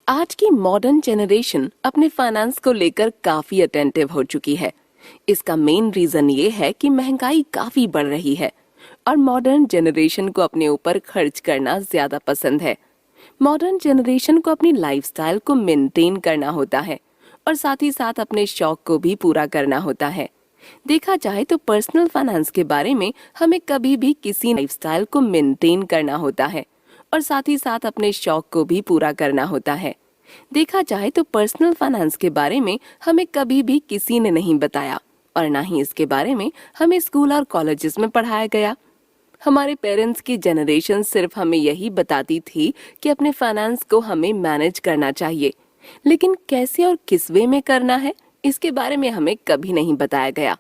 आज की modern generation अपने फाइनेंस को लेकर काफी अटेंटिव हो चुकी है। इसका मेन रीजन ये है कि महंगाई काफी बढ़ रही है और मॉडर्न जनरेशन को अपने ऊपर खर्च करना ज्यादा पसंद है। मॉडर्न जनरेशन को अपनी लाइफस्टाइल को मेंटेन करना होता है और साथ ही साथ अपने शौक को भी पूरा करना होता है। देखा जाए तो पर्सनल फाइनेंस के बारे में हमें कभी भी किसी लाइफस्टाइल को मेंटेन करना होता है और साथ ही साथ अपने शौक को भी पूरा करना होता है। देखा जाए तो पर्सनल फाइनेंस के बारे में हमें कभी भी किसी ने नहीं बताया और ना ही इसके बारे में हमें स्कूल और कॉलेजेस में पढ़ाया गया। हमारे पेरेंट्स की जनरेशन सिर्फ हमें यही बताती थी कि अपने फाइनेंस को हमें मैनेज करना चाहिए, लेकिन कैसे और किस वे में करना है इसके बारे में हमें कभी नहीं बताया गया।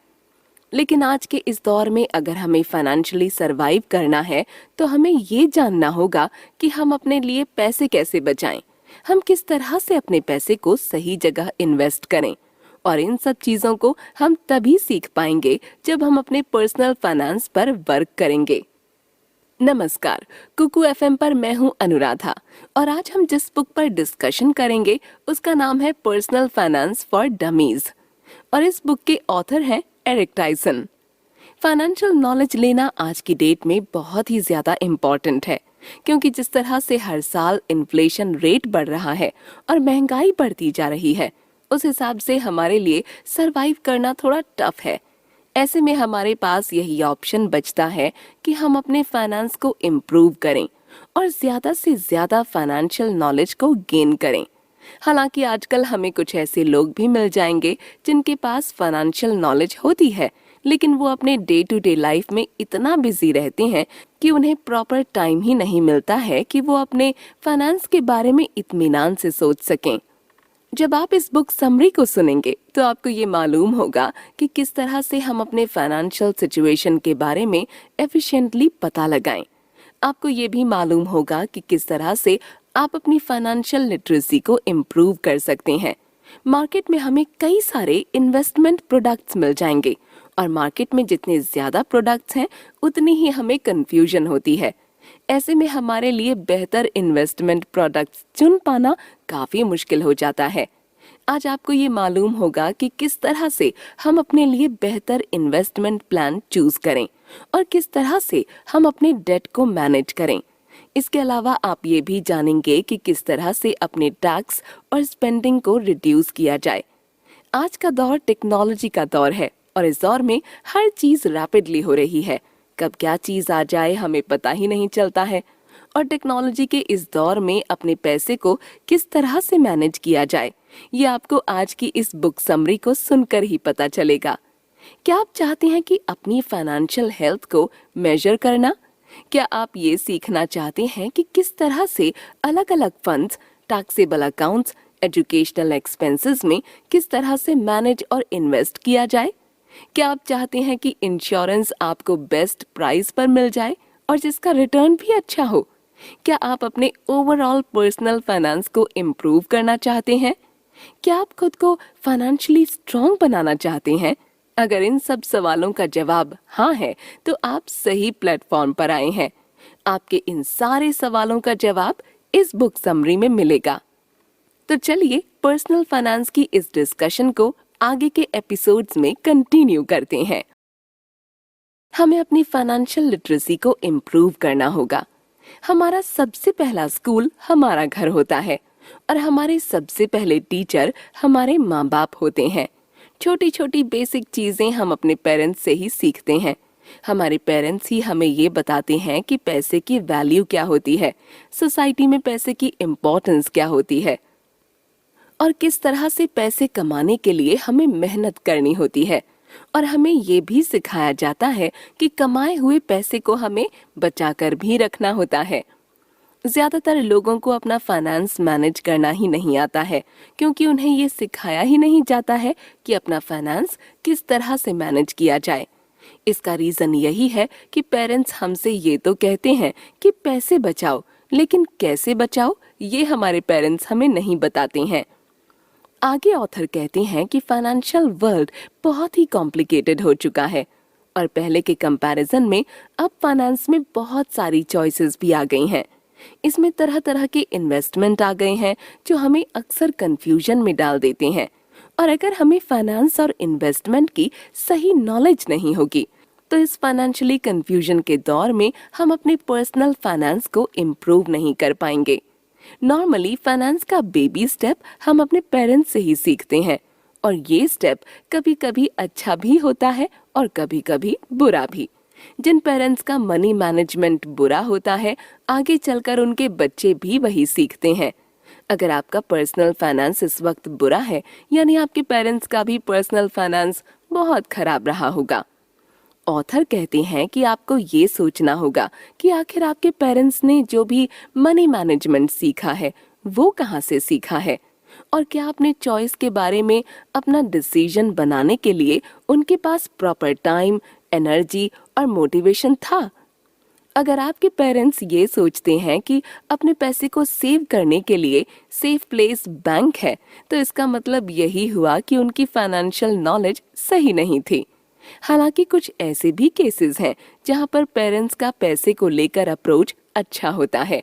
लेकिन आज के इस दौर में अगर हमें फाइनेंशियली सरवाइव करना है तो हमें ये जानना होगा कि हम अपने लिए पैसे कैसे बचाएं, हम किस तरह से अपने पैसे को सही जगह इन्वेस्ट करें। और इन सब चीजों को हम तभी सीख पाएंगे जब हम अपने पर्सनल फाइनेंस पर वर्क करेंगे। नमस्कार, कुकू एफएम पर मैं हूं अनुराधा और आज हम जिस बुक पर डिस्कशन करेंगे उसका नाम है पर्सनल फाइनेंस फॉर डमीज और इस बुक के ऑथर हैं एरिक टाइसन। फाइनेंशियल नॉलेज लेना आज की डेट में बहुत ही ज्यादा इम्पोर्टेंट है, क्योंकि जिस तरह से हर साल इन्फ्लेशन रेट बढ़ रहा है और महंगाई बढ़ती जा रही है, उस हिसाब से हमारे लिए सरवाइव करना थोड़ा टफ है। ऐसे में हमारे पास यही ऑप्शन बचता है कि हम अपने फाइनेंस को इम्प्रूव करें और ज्यादा से ज्यादा फाइनेंशियल नॉलेज को गेन करें। हालांकि आजकल हमें कुछ ऐसे लोग भी मिल जाएंगे जिनके पास फाइनेंशियल नॉलेज होती है, लेकिन वो अपने डे टू डे लाइफ में इतना बिजी रहते हैं कि उन्हें प्रॉपर टाइम ही नहीं मिलता है कि वो अपने फाइनेंस के बारे में इत्मीनान से सोच सकें। जब आप इस बुक समरी को सुनेंगे तो आपको ये मालूम होगा कि किस तरह से हम अपने फाइनेंशियल सिचुएशन के बारे में एफिशिएंटली पता लगाएं। आपको ये भी मालूम होगा कि किस तरह से आप अपनी फाइनेंशियल लिटरेसी को इम्प्रूव कर सकते हैं। मार्केट में हमें कई सारे इन्वेस्टमेंट प्रोडक्ट्स मिल जाएंगे और मार्केट में जितने ज्यादा प्रोडक्ट्स हैं उतनी ही हमें कंफ्यूजन होती है। ऐसे में हमारे लिए बेहतर इन्वेस्टमेंट प्रोडक्ट्स चुन पाना काफी मुश्किल हो जाता है। आज आपको ये मालूम होगा कि किस तरह से हम अपने लिए बेहतर इन्वेस्टमेंट प्लान चूज करें और किस तरह से हम अपने डेट को मैनेज करें। इसके अलावा आप ये भी जानेंगे कि किस तरह से अपने टैक्स और स्पेंडिंग को रिड्यूस किया जाए। आज का दौर टेक्नोलॉजी का दौर है और इस दौर में हर चीज रैपिडली हो रही है। कब क्या चीज आ जाए हमें पता ही नहीं चलता है और टेक्नोलॉजी के इस दौर में अपने पैसे को किस तरह से मैनेज किया जाए ये आपको आज की इस बुक समरी को सुनकर ही पता चलेगा। क्या आप चाहते हैं कि अपनी फाइनेंशियल हेल्थ को मेजर करना? क्या आप ये सीखना चाहते हैं कि किस तरह से अलग अलग funds, taxable accounts, educational expenses में किस तरह से मैनेज और इन्वेस्ट किया जाए? क्या आप चाहते हैं कि इंश्योरेंस आपको बेस्ट प्राइस पर मिल जाए और जिसका रिटर्न भी अच्छा हो? क्या आप अपने ओवरऑल पर्सनल फाइनेंस को इम्प्रूव करना चाहते हैं? क्या आप खुद को फाइनेंशियली स्ट्रॉन्ग बनाना चाहते हैं? अगर इन सब सवालों का जवाब हाँ है तो आप सही प्लेटफॉर्म पर आए हैं। आपके इन सारे सवालों का जवाब इस बुक समरी में मिलेगा। तो चलिए पर्सनल फाइनेंस की इस डिस्कशन को आगे के एपिसोड्स में कंटिन्यू करते हैं। हमें अपनी फाइनेंशियल लिटरेसी को इम्प्रूव करना होगा। हमारा सबसे पहला स्कूल हमारा घर होता है और हमारे सबसे पहले टीचर हमारे माँ बाप होते हैं। छोटी छोटी बेसिक चीजें हम अपने पेरेंट्स से ही सीखते हैं। हमारे पेरेंट्स ही हमें ये बताते हैं कि पैसे की वैल्यू क्या होती है, सोसाइटी में पैसे की इम्पोर्टेंस क्या होती है और किस तरह से पैसे कमाने के लिए हमें मेहनत करनी होती है। और हमें ये भी सिखाया जाता है कि कमाए हुए पैसे को हमें बचाकर भी रखना होता है। ज्यादातर लोगों को अपना फाइनेंस मैनेज करना ही नहीं आता है, क्योंकि उन्हें ये सिखाया ही नहीं जाता है कि अपना फाइनेंस किस तरह से मैनेज किया जाए। इसका रीजन यही है कि पेरेंट्स हमसे ये तो कहते हैं कि पैसे बचाओ, लेकिन कैसे बचाओ ये हमारे पेरेंट्स हमें नहीं बताते हैं। आगे ऑथर कहते हैं कि फाइनेंशियल वर्ल्ड बहुत ही कॉम्प्लिकेटेड हो चुका है और पहले के कंपैरिजन में अब फाइनेंस में बहुत सारी चॉइसेस भी आ गई हैं। इसमें तरह तरह के इन्वेस्टमेंट आ गए हैं जो हमें अक्सर कंफ्यूजन में डाल देते हैं। और अगर हमें फाइनेंस और इन्वेस्टमेंट की सही नॉलेज नहीं होगी तो इस फाइनेंशियली कंफ्यूजन के दौर में हम अपने पर्सनल फाइनेंस को इम्प्रूव नहीं कर पाएंगे। नॉर्मली फाइनेंस का बेबी स्टेप हम अपने पेरेंट्स से ही सीखते हैं और ये स्टेप कभी कभी अच्छा भी होता है और कभी कभी बुरा भी। जिन पेरेंट्स का मनी मैनेजमेंट बुरा होता है आगे चलकर उनके बच्चे भी वही सीखते हैं। अगर आपका पर्सनल फाइनेंस इस वक्त बुरा है यानी आपके पेरेंट्स का भी पर्सनल फाइनेंस बहुत खराब रहा होगा। ऑथर कहते हैं कि आपको ये सोचना होगा कि आखिर आपके पेरेंट्स ने जो भी मनी मैनेजमेंट सीखा है वो कहाँ से सीखा है और क्या अपने चॉइस के बारे में अपना डिसीजन बनाने के लिए उनके पास प्रॉपर टाइम, एनर्जी और मोटिवेशन था। अगर आपके पेरेंट्स ये सोचते हैं कि अपने पैसे को सेव करने के लिए सेफ प्लेस बैंक है तो इसका मतलब यही हुआ कि उनकी फाइनेंशियल नॉलेज सही नहीं थी। हालांकि कुछ ऐसे भी केसेस हैं जहां पर पेरेंट्स का पैसे को लेकर अप्रोच अच्छा होता है।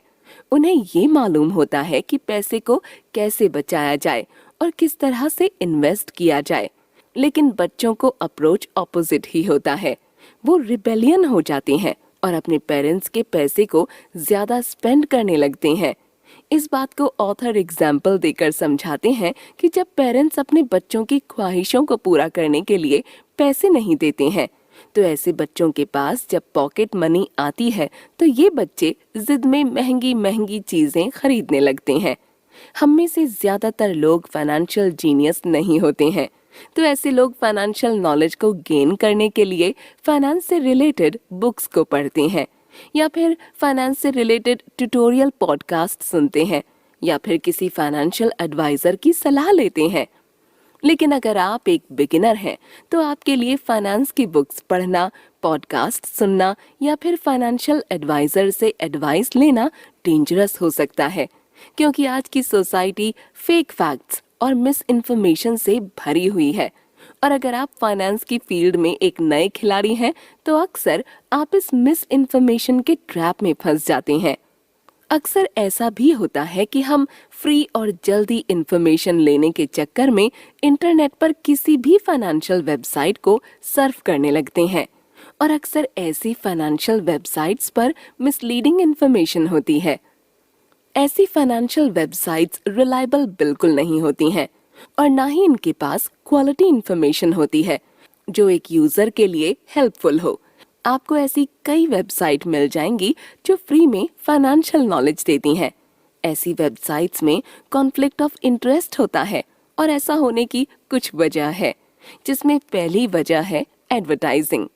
उन्हें ये मालूम होता है कि पैसे को कैसे बचाया जाए और किस तरह से इन्वेस्ट किया जाए। लेकिन बच्चों को अप्रोच ऑपोजिट ही होता है। वो रिबेलियन हो जाते हैं और अपने पेरेंट्स के पैसे को ज्यादा स्पेंड करने लगते हैं। इस बात को ऑथर एग्जाम्पल देकर समझाते हैं कि जब पेरेंट्स अपने बच्चों की ख्वाहिशों को पूरा करने के लिए पैसे नहीं देते हैं तो ऐसे बच्चों के पास जब पॉकेट मनी आती है तो ये बच्चे जिद में महंगी महंगी चीजें खरीदने लगते हैं। हम में से ज्यादातर लोग फाइनेंशियल जीनियस नहीं होते हैं तो ऐसे लोग फाइनेंशियल नॉलेज को गेन करने के लिए फाइनेंस से रिलेटेड बुक्स को पढ़ते हैं या फिर फाइनेंस से रिलेटेड ट्यूटोरियल पॉडकास्ट सुनते हैं या फिर किसी फाइनेंशियल एडवाइजर की सलाह लेते हैं। लेकिन अगर आप एक बिगिनर हैं तो आपके लिए फाइनेंस की बुक्स पढ़ना, पॉडकास्ट सुनना या फिर फाइनेंशियल एडवाइजर से एडवाइस लेना डेंजरस हो सकता है क्योंकि आज की सोसाइटी फेक फैक्ट्स और मिस इन्फॉर्मेशन से भरी हुई है। और अगर आप फाइनेंस की फील्ड में एक नए खिलाड़ी हैं तो अक्सर आप इस मिस इन्फॉर्मेशन के ट्रैप में फंस जाते हैं। अक्सर ऐसा भी होता है कि हम फ्री और जल्दी इन्फॉर्मेशन लेने के चक्कर में इंटरनेट पर किसी भी फाइनेंशियल वेबसाइट को सर्फ करने लगते हैं और अक्सर ऐसी फाइनेंशियल वेबसाइट्स पर मिसलीडिंग इन्फॉर्मेशन होती है। ऐसी फाइनेंशियल वेबसाइट्स रिलायबल बिल्कुल नहीं होती हैं और ना ही इनके पास क्वालिटी इन्फॉर्मेशन होती है जो एक यूजर के लिए हेल्पफुल हो। आपको ऐसी कई वेबसाइट मिल जाएंगी जो फ्री में फाइनेंशियल नॉलेज देती हैं। ऐसी वेबसाइट्स में कॉन्फ्लिक्ट ऑफ इंटरेस्ट होता है और ऐसा होने की कुछ वजह है जिसमें पहली वजह है एडवर्टाइजिंग।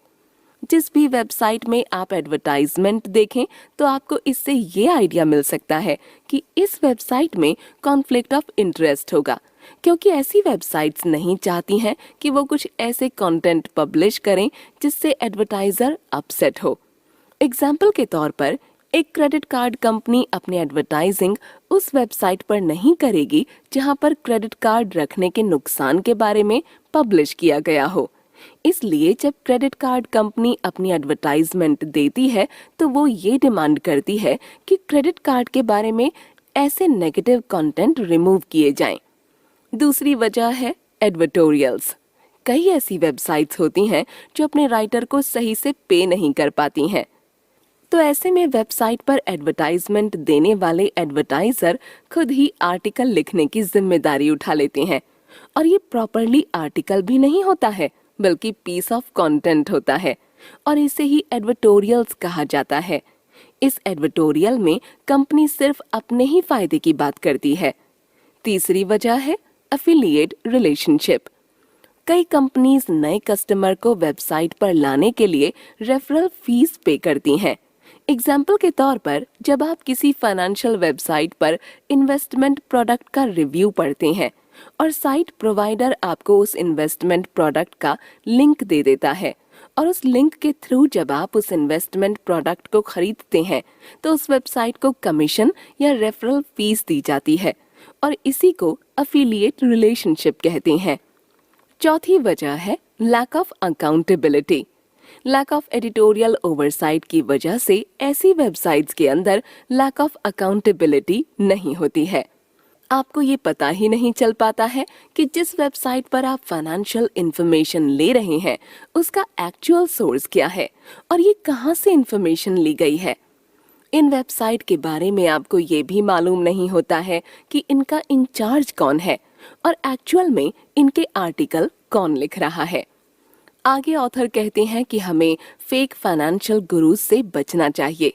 जिस भी वेबसाइट में आप एडवर्टाइजमेंट देखें तो आपको इससे ये आइडिया मिल सकता है कि इस वेबसाइट में कॉन्फ्लिक्ट ऑफ इंटरेस्ट होगा क्योंकि ऐसी वेबसाइट्स नहीं चाहती हैं कि वो कुछ ऐसे कंटेंट पब्लिश करें जिससे एडवर्टाइजर अपसेट हो। एग्जाम्पल के तौर पर एक क्रेडिट कार्ड कंपनी अपनी एडवर्टाइजिंग उस वेबसाइट पर नहीं करेगी जहां पर क्रेडिट कार्ड रखने के नुकसान के बारे में पब्लिश किया गया हो। इसलिए जब क्रेडिट कार्ड कंपनी अपनी एडवर्टाइजमेंट देती है तो वो ये डिमांड करती है कि क्रेडिट कार्ड के बारे में ऐसे नेगेटिव कंटेंट रिमूव किए जाएं। दूसरी वजह है एडवर्टोरियल्स। कई ऐसी वेबसाइट्स होती हैं जो अपने राइटर को सही से पे नहीं कर पाती हैं तो ऐसे में वेबसाइट पर एडवर्टाइजमेंट देने वाले एडवर्टाइजर खुद ही आर्टिकल लिखने की जिम्मेदारी उठा लेते हैं और ये प्रॉपरली आर्टिकल भी नहीं होता है बल्कि पीस ऑफ कंटेंट होता है और इसे ही एडवर्टोरियल्स कहा जाता है। इस एडवर्टोरियल में कंपनी सिर्फ अपने ही फायदे की बात करती है। तीसरी वजह है एफिलिएट रिलेशनशिप। कई कंपनीज नए कस्टमर को वेबसाइट पर लाने के लिए रेफरल फीस पे करती हैं। एग्जाम्पल के तौर पर जब आप किसी फाइनेंशियल वेबसाइट पर इन्वेस्टमेंट प्रोडक्ट का रिव्यू पढ़ते हैं और साइट प्रोवाइडर आपको उस इन्वेस्टमेंट प्रोडक्ट का लिंक दे देता है और उस लिंक के थ्रू जब आप उस इन्वेस्टमेंट प्रोडक्ट को खरीदते हैं तो उस वेबसाइट को कमीशन या रेफरल फीस दी जाती है और इसी को एफिलिएट रिलेशनशिप कहते हैं। चौथी वजह है lack of accountability. Lack of editorial oversight की वजह से ऐसी वेबसाइट्स के अंदर लैक ऑफ अकाउंटेबिलिटी नहीं होती है। आपको ये पता ही नहीं चल पाता है कि जिस वेबसाइट पर आप फाइनेंशियल इंफॉर्मेशन ले रहे हैं उसका एक्चुअल सोर्स क्या है और ये कहाँ से इंफॉर्मेशन ली गई है। इन वेबसाइट के बारे में आपको ये भी मालूम नहीं होता है कि इनका इंचार्ज कौन है और एक्चुअल में इनके आर्टिकल कौन लिख रहा है। आगे ऑथर कहते हैं कि हमें फेक फाइनेंशियल गुरुज से बचना चाहिए।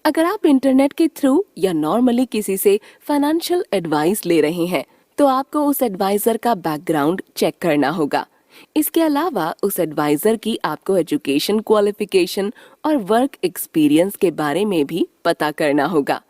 अगर आप इंटरनेट के थ्रू या नॉर्मली किसी से फाइनेंशियल एडवाइस ले रहे हैं तो आपको उस एडवाइजर का बैकग्राउंड चेक करना होगा। इसके अलावा उस एडवाइजर की आपको एजुकेशन क्वालिफिकेशन और वर्क एक्सपीरियंस के बारे में भी पता करना होगा।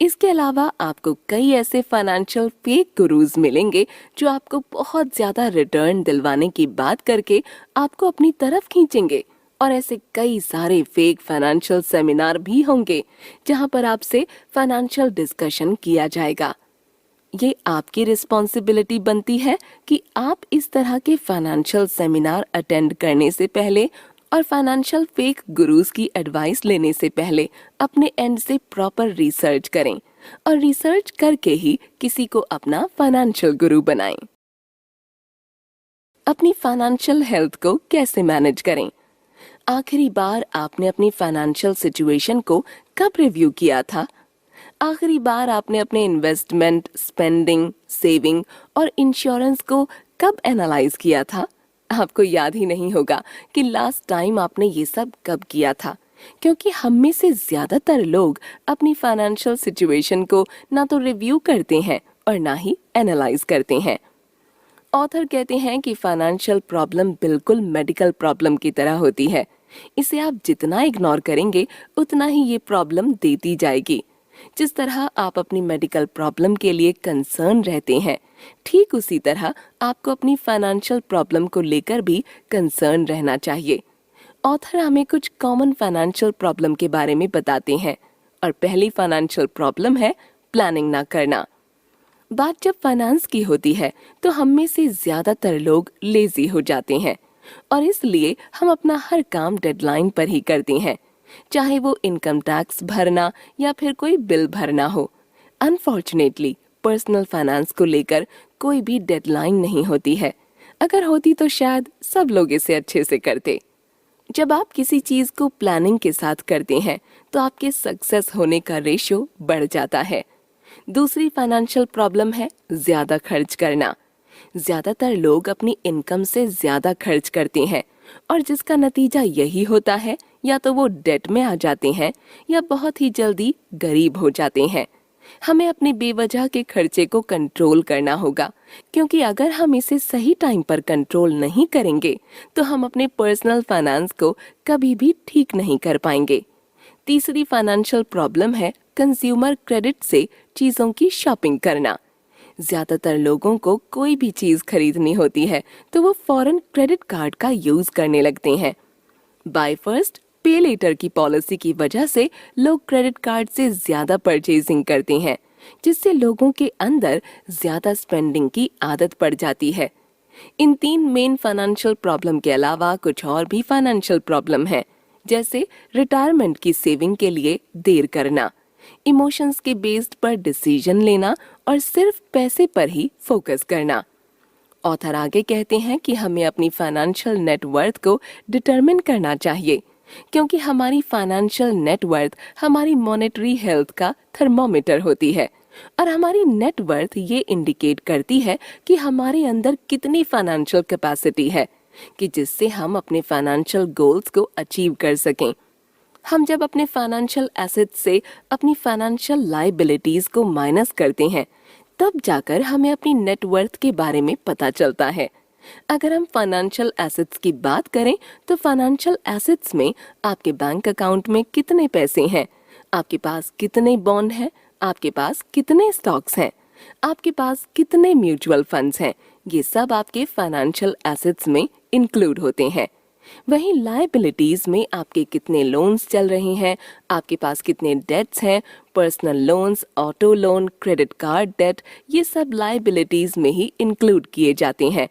इसके अलावा आपको कई ऐसे फाइनेंशियल फेक गुरुज मिलेंगे जो आपको बहुत ज्यादा रिटर्न दिलवाने की बात करके आपको अपनी तरफ खींचेंगे और ऐसे कई सारे फेक फाइनेंशियल सेमिनार भी होंगे जहां पर आपसे फाइनेंशियल डिस्कशन किया जाएगा। ये आपकी रिस्पॉन्सिबिलिटी बनती है कि आप इस तरह के फाइनेंशियल सेमिनार अटेंड करने से पहले और फाइनेंशियल फेक गुरुज की एडवाइस लेने से पहले अपने एंड से प्रॉपर रिसर्च करें और रिसर्च करके ही किसी को अपना फाइनेंशियल गुरु बनाएं। अपनी फाइनेंशियल हेल्थ को कैसे मैनेज करें? आखिरी बार आपने अपनी फाइनेंशियल सिचुएशन को कब रिव्यू किया था? आखिरी बार आपने अपने इन्वेस्टमेंट, स्पेंडिंग, सेविंग और इंश्योरेंस को कब एनालाइज किया था? आपको याद ही नहीं होगा कि लास्ट टाइम आपने ये सब कब किया था, क्योंकि हम में से ज्यादातर लोग अपनी फाइनेंशियल सिचुएशन को ना तो रिव्यू करते हैं और ना ही एनालाइज करते हैं। ऑथर कहते हैं कि फाइनेंशियल प्रॉब्लम बिल्कुल मेडिकल प्रॉब्लम की तरह होती है। इसे आप जितना इग्नोर करेंगे उतना ही ये प्रॉब्लम देती जाएगी। जिस तरह आप अपनी मेडिकल प्रॉब्लम के लिए कंसर्न रहते हैं, ठीक उसी तरह आपको अपनी फाइनेंशियल प्रॉब्लम को लेकर भी कंसर्न रहना चाहिए। ऑथर हमें कुछ कॉमन फाइनेंशियल प्रॉब्लम के बारे में बताते हैं और पहली फाइनेंशियल प्रॉब्लम है प्लानिंग ना करना। बात जब फाइनेंस की होती है तो हम में से ज्यादातर लोग लेजी हो जाते हैं और इसलिए हम अपना हर काम डेडलाइन पर ही करते हैं, चाहे वो इनकम टैक्स भरना या फिर कोई बिल भरना हो। अनफॉर्चुनेटली पर्सनल फाइनेंस को लेकर कोई भी डेडलाइन नहीं होती है। अगर होती तो शायद सब लोग इसे अच्छे से करते। जब आप किसी चीज को प्लानिंग के साथ करते हैं तो आपके सक्सेस होने का रेशो बढ़ जाता है। दूसरी फाइनेंशियल प्रॉब्लम है ज्यादा खर्च करना। ज्यादातर लोग अपनी इनकम से ज्यादा खर्च करते हैं और जिसका नतीजा यही होता है या तो वो डेट में आ जाते हैं या बहुत ही जल्दी गरीब हो जाते हैं। हमें अपने बेवजह के खर्चे को कंट्रोल करना होगा, क्योंकि अगर हम इसे सही टाइम पर कंट्रोल नहीं करेंगे तो हम अपने पर्सनल फाइनेंस को कभी भी ठीक नहीं कर पाएंगे। तीसरी फाइनेंशियल प्रॉब्लम है कंज्यूमर क्रेडिट से चीजों की शॉपिंग करना। ज्यादातर लोगों को कोई भी चीज खरीदनी होती है तो वो फौरन क्रेडिट कार्ड का यूज करने लगते हैं। बाय फर्स्ट पे लेटर की पॉलिसी की वजह से लोग क्रेडिट कार्ड से ज्यादा परचेजिंग करते हैं, जिससे लोगों के अंदर ज्यादा स्पेंडिंग की आदत पड़ जाती है। इन तीन मेन फाइनेंशियल प्रॉब्लम के अलावा कुछ और भी फाइनेंशियल प्रॉब्लम है, जैसे रिटायरमेंट की सेविंग के लिए देर करना, इमोशंस के बेस्ड पर डिसीजन लेना और सिर्फ पैसे पर ही फोकस करना। ऑथर आगे कहते हैं कि हमें अपनी फाइनेंशियल नेटवर्थ को डिटरमिन करना चाहिए, क्योंकि हमारी फाइनेंशियल नेटवर्थ हमारी मॉनेटरी हेल्थ का थर्मोमीटर होती है और हमारी नेटवर्थ ये इंडिकेट करती है कि हमारे अंदर कितनी फाइनेंशियल कैपेसिटी है कि जिससे हम अपने फाइनेंशियल गोल्स को अचीव कर सकें। हम जब अपने फाइनेंशियल एसेट्स से अपनी फाइनेंशियल लायबिलिटीज को माइनस करते हैं तब जाकर हमें अपनी नेटवर्थ के बारे में पता चलता है। अगर हम फाइनेंशियल एसेट्स की बात करें तो फाइनेंशियल एसेट्स में आपके बैंक अकाउंट में कितने पैसे हैं, आपके पास कितने बॉन्ड हैं, आपके पास कितने स्टॉक्स हैं, आपके पास कितने म्यूचुअल फंड्स हैं, ये सब आपके फाइनेंशियल एसेट्स में इंक्लूड होते हैं। वहीं लायबिलिटीज में आपके कितने लोन्स चल रहे हैं, आपके पास कितने डेट्स हैं, personal loans, auto loan, credit card debt, ये सब लायबिलिटीज में ही इंक्लूड किए जाते हैं।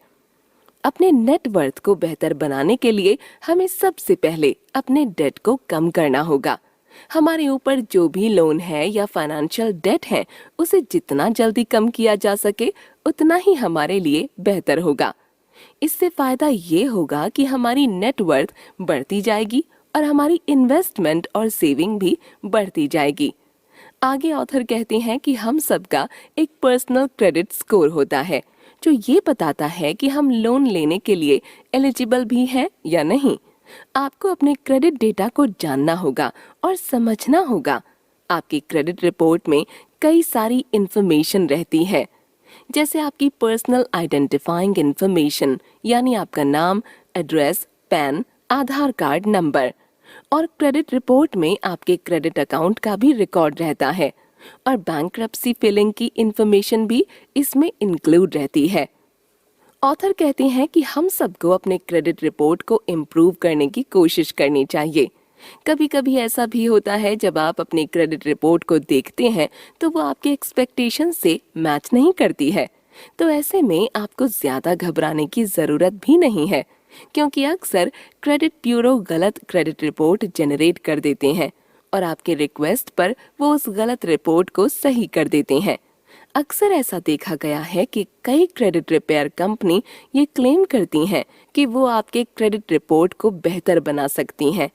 अपने नेटवर्थ को बेहतर बनाने के लिए हमें सबसे पहले अपने डेट को कम करना होगा। हमारे ऊपर जो भी लोन है या फाइनेंशियल डेट है, उसे जितना जल्दी कम किया जा सके उतना ही हमारे लिए बेहतर होगा। इससे फायदा ये होगा कि हमारी नेटवर्थ बढ़ती जाएगी और हमारी इन्वेस्टमेंट और सेविंग भी बढ़ती जाएगी। आगे ऑथर कहते हैं कि हम सबका एक पर्सनल क्रेडिट स्कोर होता है जो ये बताता है कि हम लोन लेने के लिए एलिजिबल भी हैं या नहीं। आपको अपने क्रेडिट डेटा को जानना होगा और समझना होगा। आपकी क्रेडिट रिपोर्ट में कई सारी इंफॉर्मेशन रहती है, जैसे आपकी पर्सनल आइडेंटिफाइंग इंफॉर्मेशन यानी आपका नाम, एड्रेस, पैन, आधार कार्ड नंबर। और क्रेडिट रिपोर्ट में आपके क्रेडिट अकाउंट का भी रिकॉर्ड रहता है और बैंक्रप्सी फिलिंग की इंफॉर्मेशन भी इसमें इंक्लूड रहती है। ऑथर कहते हैं कि हम सबको अपने क्रेडिट रिपोर्ट को इम्प्रूव करने की कोशिश करनी चाहिए। कभी कभी ऐसा भी होता है जब आप अपनी क्रेडिट रिपोर्ट को देखते हैं तो वो आपके एक्सपेक्टेशन से मैच नहीं करती है। तो ऐसे में आपको ज्यादा घबराने की जरूरत भी नहीं है, क्योंकि अक्सर क्रेडिट ब्यूरो गलत क्रेडिट रिपोर्ट जनरेट कर देते हैं और आपके रिक्वेस्ट पर वो उस गलत रिपोर्ट को सही कर देते हैं। अक्सर ऐसा देखा गया है कि कई क्रेडिट रिपेयर कंपनी ये क्लेम करती हैं कि वो आपके क्रेडिट रिपोर्ट को बेहतर बना सकती हैं।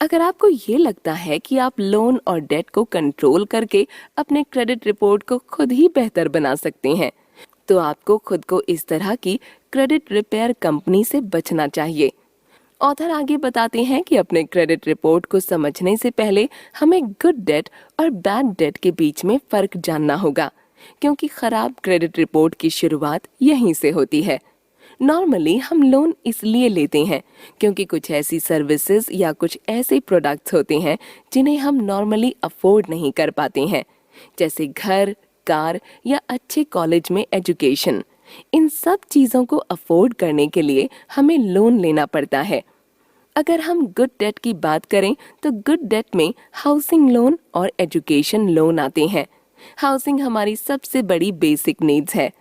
अगर आपको ये लगता है कि आप लोन और डेट को कंट्रोल करके अपने क्रेडिट रिपोर्ट को खुद ही बेहतर बना सकते हैं, तो आपको खुद को इस तरह की क्रेडिट रिपेयर कंपनी से बचना चाहिए। ऑथर आगे बताते हैं कि अपने क्रेडिट रिपोर्ट को समझने से पहले हमें गुड डेट और बैड डेट के बीच में फर्क जानना होगा, क्योंकि खराब क्रेडिट रिपोर्ट की शुरुआत यहीं से होती है। नॉर्मली हम लोन इसलिए लेते हैं क्योंकि कुछ ऐसी सर्विसेज या कुछ ऐसे प्रोडक्ट्स होते हैं जिन्हें हम नॉर्मली अफोर्ड नहीं कर पाते हैं, जैसे घर, कार या अच्छे कॉलेज में एजुकेशन। इन सब चीज़ों को अफोर्ड करने के लिए हमें लोन लेना पड़ता है। अगर हम गुड डेट की बात करें तो गुड डेट में हाउसिंग लोन और एजुकेशन लोन आते हैं। हाउसिंग हमारी सबसे बड़ी बेसिक नीड्स है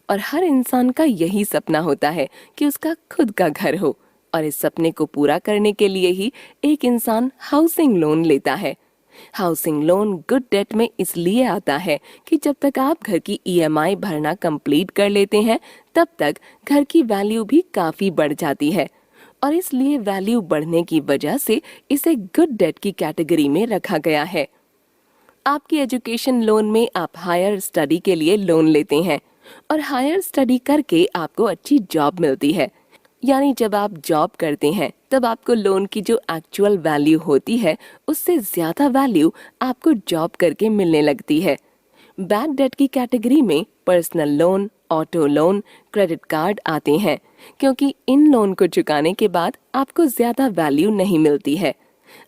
और हर इंसान का यही सपना होता है कि उसका खुद का घर हो, और इस सपने को पूरा करने के लिए ही एक इंसान हाउसिंग लोन लेता है। हाउसिंग लोन गुड डेट में इसलिए आता है कि जब तक आप घर की ईएमआई भरना कंप्लीट कर लेते हैं तब तक घर की वैल्यू भी काफी बढ़ जाती है, और इसलिए वैल्यू बढ़ने की वजह से इसे गुड डेट की कैटेगरी में रखा गया है। आपकी एजुकेशन लोन में आप हायर स्टडी के लिए लोन लेते हैं और हायर स्टडी करके आपको अच्छी जॉब मिलती है, यानी जब आप जॉब करते हैं तब आपको लोन की जो एक्चुअल वैल्यू होती है उससे ज्यादा वैल्यू आपको जॉब करके मिलने लगती है। बैड डेट की कैटेगरी में personal loan, auto loan, credit card आते हैं, क्योंकि इन लोन को चुकाने के बाद आपको ज्यादा वैल्यू नहीं मिलती है।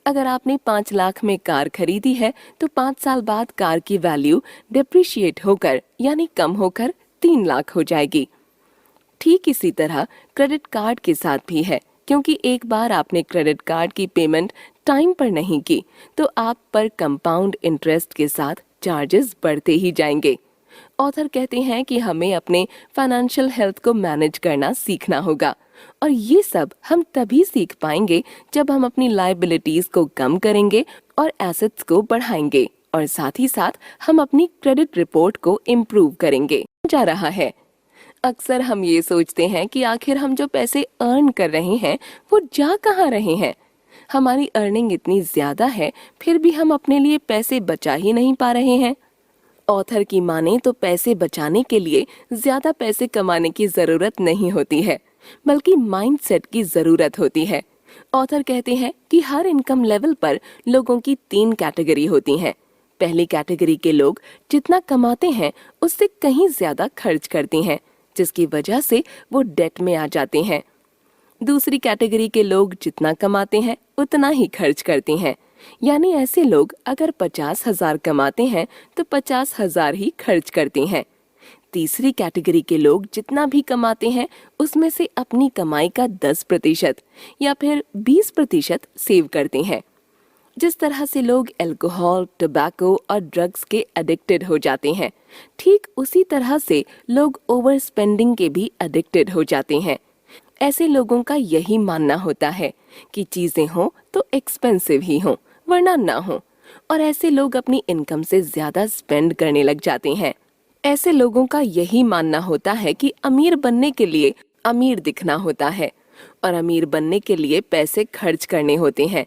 अगर आपने 5 लाख में कार खरीदी है तो 5 साल बाद कार की वैल्यू डिप्रिशिएट होकर यानी कम होकर 3 लाख हो जाएगी। ठीक इसी तरह क्रेडिट कार्ड के साथ भी है, क्योंकि एक बार आपने क्रेडिट कार्ड की पेमेंट टाइम पर नहीं की तो आप पर कंपाउंड इंटरेस्ट के साथ चार्जेस बढ़ते ही जाएंगे। ऑथर कहते हैं कि हमें अपने फाइनेंशियल हेल्थ को मैनेज करना सीखना होगा, और ये सब हम तभी सीख पाएंगे जब हम अपनी लायबिलिटीज को कम करेंगे और एसेट्स को बढ़ाएंगे, और साथ ही साथ हम अपनी क्रेडिट रिपोर्ट को इम्प्रूव करेंगे। जा रहा है अक्सर हम ये सोचते हैं कि आखिर हम जो पैसे अर्न कर रहे हैं वो जा कहाँ रहे हैं। हमारी अर्निंग इतनी ज्यादा है फिर भी हम अपने लिए पैसे बचा ही नहीं पा रहे हैं। ऑथर की माने तो पैसे बचाने के लिए ज्यादा पैसे कमाने की जरूरत नहीं होती है, बल्कि माइंडसेट की जरूरत होती है। ऑथर कहते हैं कि हर इनकम लेवल पर लोगों की 3 कैटेगरी होती हैं। पहली कैटेगरी के लोग जितना कमाते हैं उससे कहीं ज्यादा खर्च करते हैं, जिसकी वजह से वो डेट में आ जाते हैं। दूसरी कैटेगरी के लोग जितना कमाते हैं उतना ही खर्च करते हैं, यानी ऐसे लोग अगर 50,000 कमाते हैं तो 50,000 ही खर्च करते हैं। तीसरी कैटेगरी के लोग जितना भी कमाते हैं उसमें से अपनी कमाई का 10% या फिर 20% सेव करते हैं। जिस तरह से लोग अल्कोहल, टोबैको और ड्रग्स के एडिक्टेड हो जाते हैं, ठीक उसी तरह से लोग ओवर स्पेंडिंग के भी एडिक्टेड हो जाते हैं। ऐसे लोगों का यही मानना होता है कि चीजें हों तो एक्सपेंसिव ही हों, वरना ना हो। और ऐसे लोग अपनी इनकम से ज्यादा स्पेंड करने लग जाते हैं। ऐसे लोगों का यही मानना होता है कि अमीर बनने के लिए अमीर दिखना होता है और अमीर बनने के लिए पैसे खर्च करने होते हैं।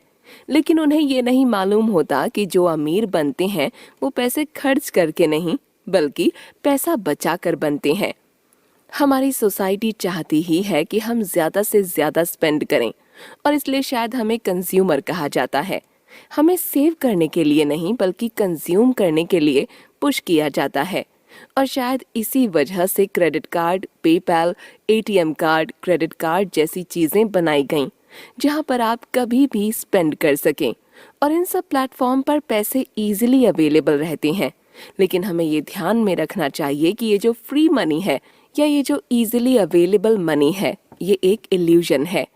लेकिन उन्हें ये नहीं मालूम होता कि जो अमीर बनते हैं वो पैसे खर्च करके नहीं, बल्कि पैसा बचा कर बनते हैं। हमारी सोसाइटी चाहती ही है कि हम ज्यादा से ज्यादा स्पेंड करें और इसलिए शायद हमें कंज्यूमर कहा जाता है। हमें सेव करने के लिए नहीं बल्कि कंज्यूम करने के लिए पुश किया जाता है। और शायद इसी वजह से credit card, PayPal, ATM card, credit card जैसी चीजें बनाई गईं, जहां पर आप कभी भी स्पेंड कर सकें। और इन सब प्लेटफॉर्म पर पैसे इजीली अवेलेबल रहते हैं। लेकिन हमें ये ध्यान में रखना चाहिए कि ये जो फ्री मनी है या ये जो इजीली अवेलेबल मनी है, ये एक इल्यूजन है।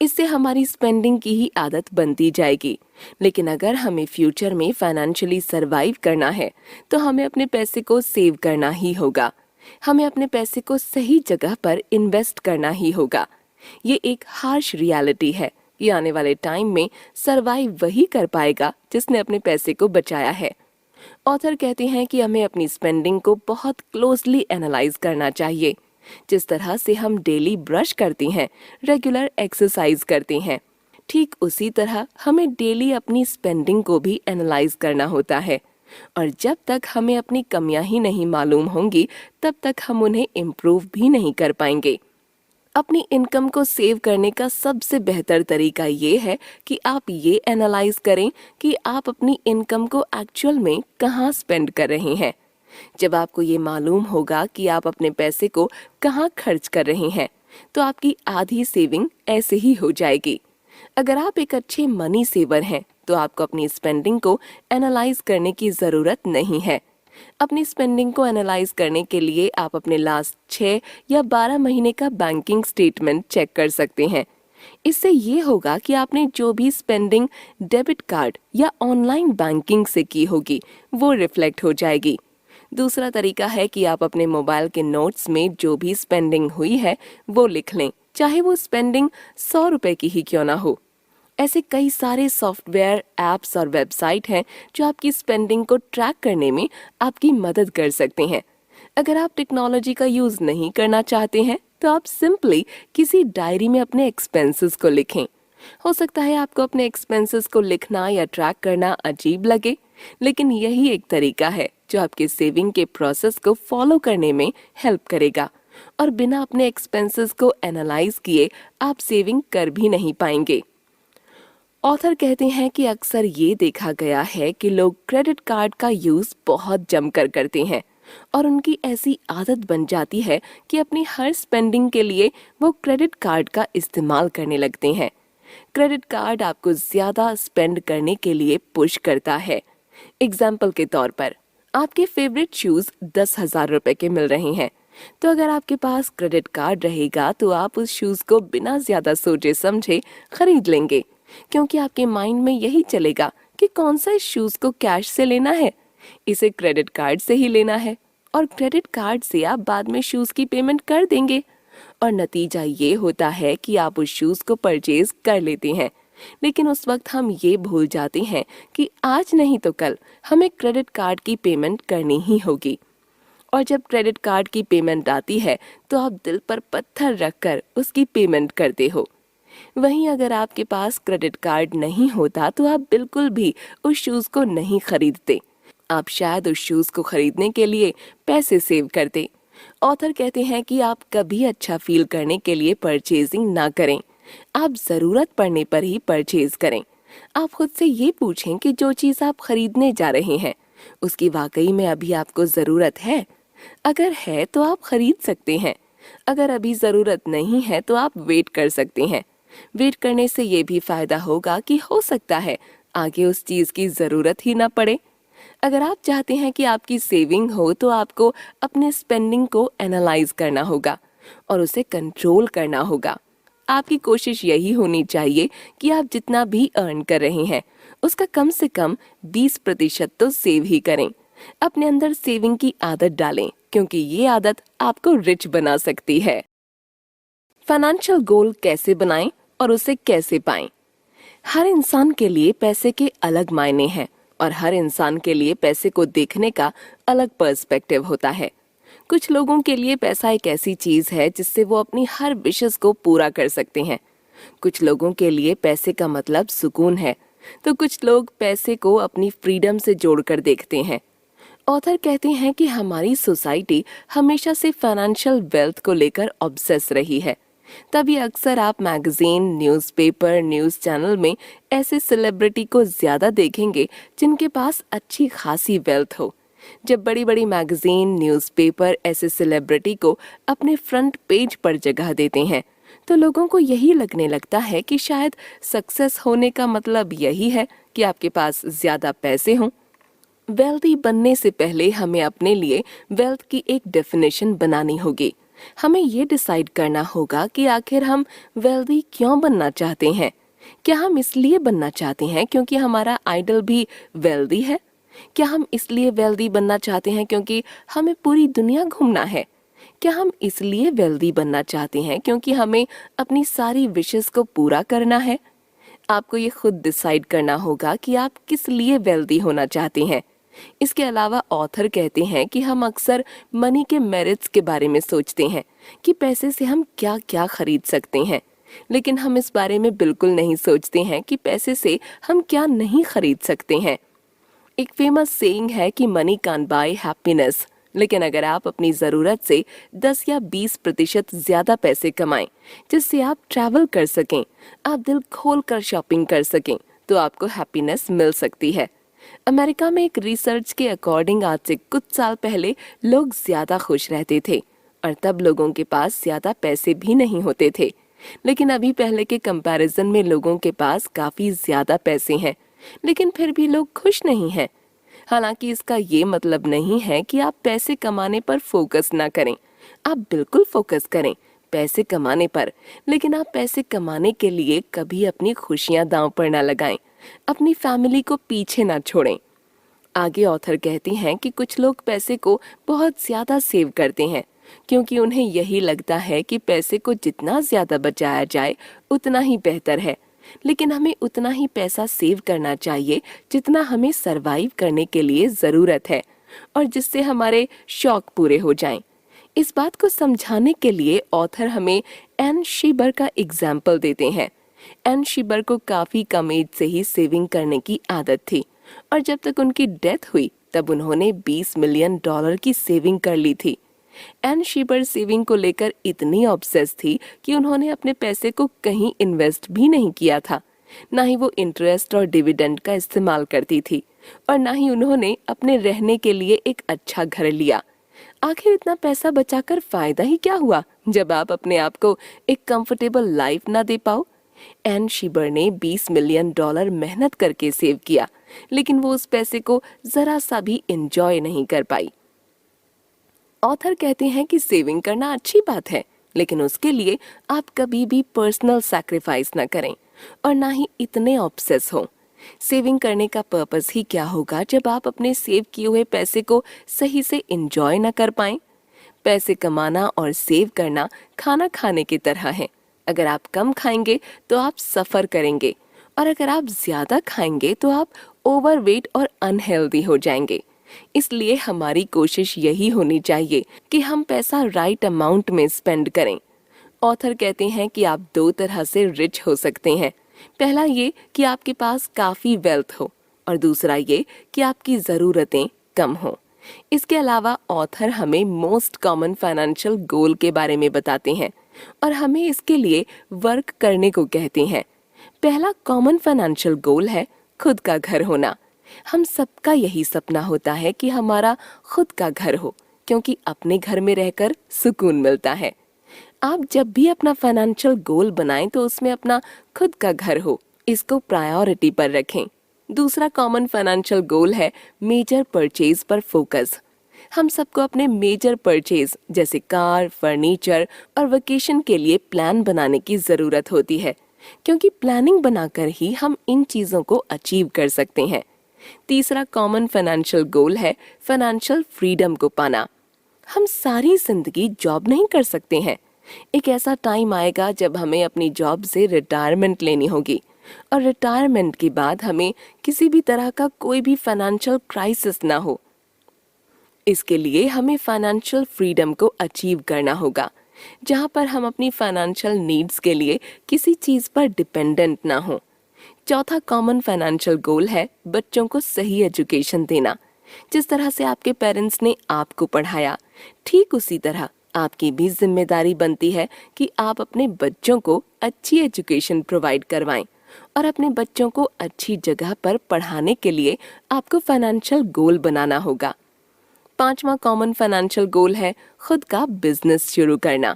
इससे हमारी स्पेंडिंग की ही आदत बनती जाएगी। लेकिन अगर हमें फ्यूचर में फाइनेंशियली सरवाइव करना है तो हमें अपने पैसे को सेव करना ही होगा। हमें अपने पैसे को सही जगह पर इन्वेस्ट करना ही होगा। ये एक हार्श रियलिटी है। ये आने वाले टाइम में सरवाइव वही कर पाएगा जिसने अपने पैसे को बचाया है। ऑथर कहते हैं कि हमें अपनी स्पेंडिंग को बहुत क्लोजली एनालाइज करना चाहिए। जिस तरह से हम डेली ब्रश करते हैं, रेगुलर एक्सरसाइज करते हैं, ठीक उसी तरह हमें डेली अपनी स्पेंडिंग को भी एनालाइज करना होता है। और जब तक हमें अपनी कमियां ही नहीं मालूम होंगी, तब तक हम उन्हें इम्प्रूव भी नहीं कर पाएंगे। अपनी इनकम को सेव करने का सबसे बेहतर तरीका ये है कि आप ये एनालाइज करें कि आप अपनी इनकम को एक्चुअल में कहाँ स्पेंड कर रहे हैं। जब आपको ये मालूम होगा कि आप अपने पैसे को कहाँ खर्च कर रहे हैं, तो आपकी आधी सेविंग ऐसे ही हो जाएगी। अगर आप एक अच्छे मनी सेवर हैं, तो आपको अपनी स्पेंडिंग को एनालाइज करने की ज़रूरत नहीं है। अपनी स्पेंडिंग को एनालाइज करने के लिए आप अपने लास्ट 6 या 12 महीने का बैंकिंग स्टेटमेंट चेक कर सकते हैं। इससे ये होगा कि आपने जो भी स्पेंडिंग डेबिट कार्ड या ऑनलाइन बैंकिंग से की होगी, वो रिफ्लेक्ट हो जाएगी। दूसरा तरीका है कि आप अपने मोबाइल के नोट्स में जो भी स्पेंडिंग हुई है वो लिख लें, चाहे वो स्पेंडिंग 100 रुपए की ही क्यों ना हो। ऐसे कई सारे सॉफ्टवेयर, एप्स और वेबसाइट हैं जो आपकी स्पेंडिंग को ट्रैक करने में आपकी मदद कर सकते हैं। अगर आप टेक्नोलॉजी का यूज नहीं करना चाहते हैं तो आप सिंपली किसी डायरी में अपने एक्सपेंसेस को लिखें। हो सकता है आपको अपने एक्सपेंसेस को लिखना या ट्रैक करना अजीब लगे, लेकिन यही एक तरीका है जो आपके सेविंग के प्रोसेस को फॉलो करने में हेल्प करेगा। और बिना अपने एक्सपेंसेस को एनालाइज किए आप सेविंग कर भी नहीं पाएंगे। ऑथर कहते हैं कि अक्सर ये देखा गया है कि लोग क्रेडिट कार्ड का यूज बहुत जमकर करते हैं और उनकी ऐसी आदत बन जाती है कि अपनी हर स्पेंडिंग के लिए वो क्रेडिट कार्ड का इस्तेमाल करने लगते हैं। क्रेडिट कार्ड आपको ज्यादा स्पेंड करने के लिए पुश करता है। एग्जाम्पल के तौर पर, आपके फेवरेट शूज 10,000 रुपए के मिल रहे हैं, तो अगर आपके पास क्रेडिट कार्ड रहेगा तो आप उस शूज को बिना ज्यादा सोचे समझे खरीद लेंगे, क्योंकि आपके माइंड में यही चलेगा कि कौन सा इस शूज को कैश से लेना है, इसे क्रेडिट कार्ड से ही लेना है। और क्रेडिट कार्ड से आप बाद में शूज की पेमेंट कर देंगे और नतीजा ये होता है कि आप उस शूज को परचेज कर लेते हैं। लेकिन उस वक्त हम ये भूल जाते हैं कि आज नहीं तो कल हमें क्रेडिट कार्ड की पेमेंट करनी ही होगी। और जब क्रेडिट कार्ड की पेमेंट आती है तो आप दिल पर पत्थर रखकर उसकी पेमेंट करते हो। वहीं अगर आपके पास क्रेडिट कार्ड नहीं होता तो आप बिल्कुल भी उस शूज को नहीं खरीदते। आप शायद उस शूज को खरीदने के लिए पैसे सेव करते। ऑथर कहते हैं कि आप कभी अच्छा फील करने के लिए परचेजिंग ना करें। आप जरूरत पड़ने पर ही परचेज करें। आप खुद से ये पूछें कि जो चीज आप खरीदने जा रहे हैं उसकी वाकई में अभी आपको जरूरत है। अगर है तो आप खरीद सकते हैं, अगर अभी जरूरत नहीं है तो आप वेट कर सकते हैं। वेट करने से ये भी फायदा होगा कि हो सकता है आगे उस चीज की जरूरत ही ना पड़े। अगर आप चाहते हैं कि आपकी सेविंग हो तो आपको अपने स्पेंडिंग को एनालाइज करना होगा और उसे कंट्रोल करना होगा। आपकी कोशिश यही होनी चाहिए कि आप जितना भी अर्न कर रहे हैं उसका कम से कम 20% तो सेव ही करें। अपने अंदर सेविंग की आदत डालें, क्योंकि ये आदत आपको रिच बना सकती है। फाइनेंशियल गोल कैसे बनाएं और उसे कैसे पाएं? हर इंसान के लिए पैसे के अलग मायने हैं और हर इंसान के लिए पैसे को देखने का अलग पर्सपेक्टिव होता है। कुछ लोगों के लिए पैसा एक ऐसी चीज है जिससे वो अपनी हर विशेस को पूरा कर सकते हैं। कुछ लोगों के लिए पैसे का मतलब सुकून है, तो कुछ लोग पैसे को अपनी फ्रीडम से जोड़कर देखते हैं। ऑथर कहते हैं कि हमारी सोसाइटी हमेशा से फाइनेंशियल वेल्थ को लेकर ऑब्सेस रही है। तभी अक्सर आप मैगजीन, न्यूज़पेपर, न्यूज़ चैनल में ऐसे सेलिब्रिटी को ज्यादा देखेंगे जिनके पास अच्छी खासी वेल्थ हो। जब बड़ी बड़ी मैगजीन, न्यूज़पेपर ऐसे सेलिब्रिटी को अपने फ्रंट पेज पर जगह देते हैं तो लोगों को यही लगने लगता है कि शायद सक्सेस होने का मतलब यही है कि आपके पास ज्यादा पैसे हों। वेल्दी बनने से पहले हमें अपने लिए वेल्थ की एक डेफिनेशन बनानी होगी। हमें ये डिसाइड करना होगा कि आखिर हम वेल्दी क्यों बनना चाहते हैं। क्या हम इसलिए बनना चाहते हैं क्योंकि हमारा आइडल भी वेल्दी है? क्या हम इसलिए वेल्दी बनना चाहते हैं क्योंकि हमें पूरी दुनिया घूमना है? क्या हम इसलिए वेल्दी बनना चाहते हैं क्योंकि हमें अपनी सारी विशेस को पूरा करना है? आपको ये खुद डिसाइड करना होगा कि आप किस लिए वेल्दी होना चाहते हैं। इसके अलावा ऑथर कहते हैं कि हम अक्सर मनी के मेरिट्स के बारे में सोचते हैं कि पैसे से हम क्या क्या खरीद सकते हैं, लेकिन हम इस बारे में बिल्कुल नहीं सोचते हैं कि पैसे से हम क्या नहीं खरीद सकते हैं। एक फेमस सेइंग है कि मनी कांट बाय हैप्पीनेस, लेकिन अगर आप अपनी जरूरत से 10 या 20% ज्यादा पैसे कमाएं जिससे आप ट्रैवल कर सकें, आप दिल खोल कर शॉपिंग कर सकें, तो आपको हैप्पीनेस मिल सकती है। अमेरिका में एक रिसर्च के अकॉर्डिंग आज से कुछ साल पहले लोग ज्यादा खुश रहते थे और तब लोगों के पास ज्यादा पैसे भी नहीं होते थे। लेकिन अभी पहले के कंपैरिजन में लोगों के पास काफी ज्यादा पैसे हैं, लेकिन फिर भी लोग खुश नहीं हैं। हालांकि इसका ये मतलब नहीं है कि आप पैसे कमाने पर फोकस ना करें। आप बिल्कुल फोकस करें पैसे कमाने पर, लेकिन आप पैसे कमाने के लिए कभी अपनी खुशियां दांव पर ना लगाएं, अपनी फैमिली को पीछे ना छोड़ें। आगे ऑथर कहती हैं कि कुछ लोग पैसे को बहुत ज्यादा सेव करते हैं क्योंकि उन्हें यही लगता है कि पैसे को जितना ज्यादा बचाया जाए उतना ही बेहतर है, लेकिन हमें उतना ही पैसा सेव करना चाहिए जितना हमें सरवाइव करने के लिए जरूरत है और जिससे हमारे शौक पूरे हो जाएं। इस बात को समझाने के लिए ऑथर हमें एन शीबर का एग्जाम्पल देते हैं। एन शीबर को काफी कम एज से ही सेविंग करने की आदत थी और जब तक उनकी डेथ हुई तब उन्होंने $20 मिलियन की सेविंग कर ली थी। एन शीबर सेविंग को लेकर इतनी ऑब्सेस थी कि उन्होंने अपने पैसे को कहीं इन्वेस्ट भी नहीं किया था। ना ही वो इंटरेस्ट और डिविडेंड का इस्तेमाल करती थी और ना ही उन्होंने अपने रहने के लिए एक अच्छा घर लिया। आखिर इतना पैसा बचाकर फायदा ही क्या हुआ जब आप अपने आप को एक कंफर्टेबल लाइफ ना दे पाओ। एन शीबर ने $20 मिलियन मेहनत करके सेव किया, लेकिन वो उस पैसे को जरा सा भी एंजॉय नहीं कर पाई। ऑथर कहते हैं कि सेविंग करना अच्छी बात है, लेकिन उसके लिए आप कभी भी पर्सनल सैक्रिफाइस ना करें और ना ही इतने ऑब्सेस हो। सेविंग करने का पर्पस ही क्या होगा जब आप अपने सेव किए हुए पैसे को सही से एंजॉय ना कर पाएं। पैसे कमाना और सेव करना खाना खाने की तरह है। अगर आप कम खाएंगे तो आप सफर करेंगे और अगर आप ज्यादा खाएंगे तो आप ओवरवेट और अनहेल्दी हो जाएंगे। इसलिए हमारी कोशिश यही होनी चाहिए कि हम पैसा राइट अमाउंट में स्पेंड करें। ऑथर कहते हैं कि आप 2 तरह से रिच हो सकते हैं। पहला ये कि आपके पास काफी वेल्थ हो और दूसरा ये कि आपकी जरूरतें कम हो। इसके अलावा ऑथर हमें मोस्ट कॉमन फाइनेंशियल गोल के बारे में बताते हैं और हमें इसके लिए वर्क करने को कहते हैं। पहला कॉमन फाइनेंशियल गोल है खुद का घर होना। हम सबका यही सपना होता है कि हमारा खुद का घर हो, क्योंकि अपने घर में रहकर सुकून मिलता है। आप जब भी अपना फाइनेंशियल गोल बनाएं तो उसमें अपना खुद का घर हो, इसको प्रायोरिटी पर रखें। दूसरा कॉमन फाइनेंशियल गोल है मेजर परचेज पर फोकस। हम सबको अपने मेजर परचेज जैसे कार, फर्नीचर और वेकेशन के लिए प्लान बनाने की जरूरत होती है, क्योंकि प्लानिंग बनाकर ही हम इन चीजों को अचीव कर सकते हैं। तीसरा कॉमन फाइनेंशियल गोल है फाइनेंशियल फ्रीडम को पाना। हम सारी जिंदगी जॉब नहीं कर सकते हैं। एक ऐसा टाइम आएगा जब हमें अपनी जॉब से रिटायरमेंट लेनी होगी और रिटायरमेंट के बाद हमें किसी भी तरह का कोई भी फाइनेंशियल क्राइसिस ना हो। इसके लिए हमें फाइनेंशियल फ्रीडम को अचीव करना होगा, जहां पर हम अपनी फाइनेंशियल नीड्स के लिए किसी चीज पर डिपेंडेंट ना हो। चौथा कॉमन फाइनेंशियल गोल है बच्चों को सही एजुकेशन देना। जिस तरह से आपके पेरेंट्स ने आपको पढ़ाया, ठीक उसी तरह आपकी भी जिम्मेदारी बनती है कि आप अपने बच्चों को अच्छी एजुकेशन प्रोवाइड करवाएं और अपने बच्चों को अच्छी जगह पर पढ़ाने के लिए आपको फाइनेंशियल गोल बनाना होगा। पांचवा कॉमन फाइनेंशियल गोल है खुद का बिजनेस शुरू करना।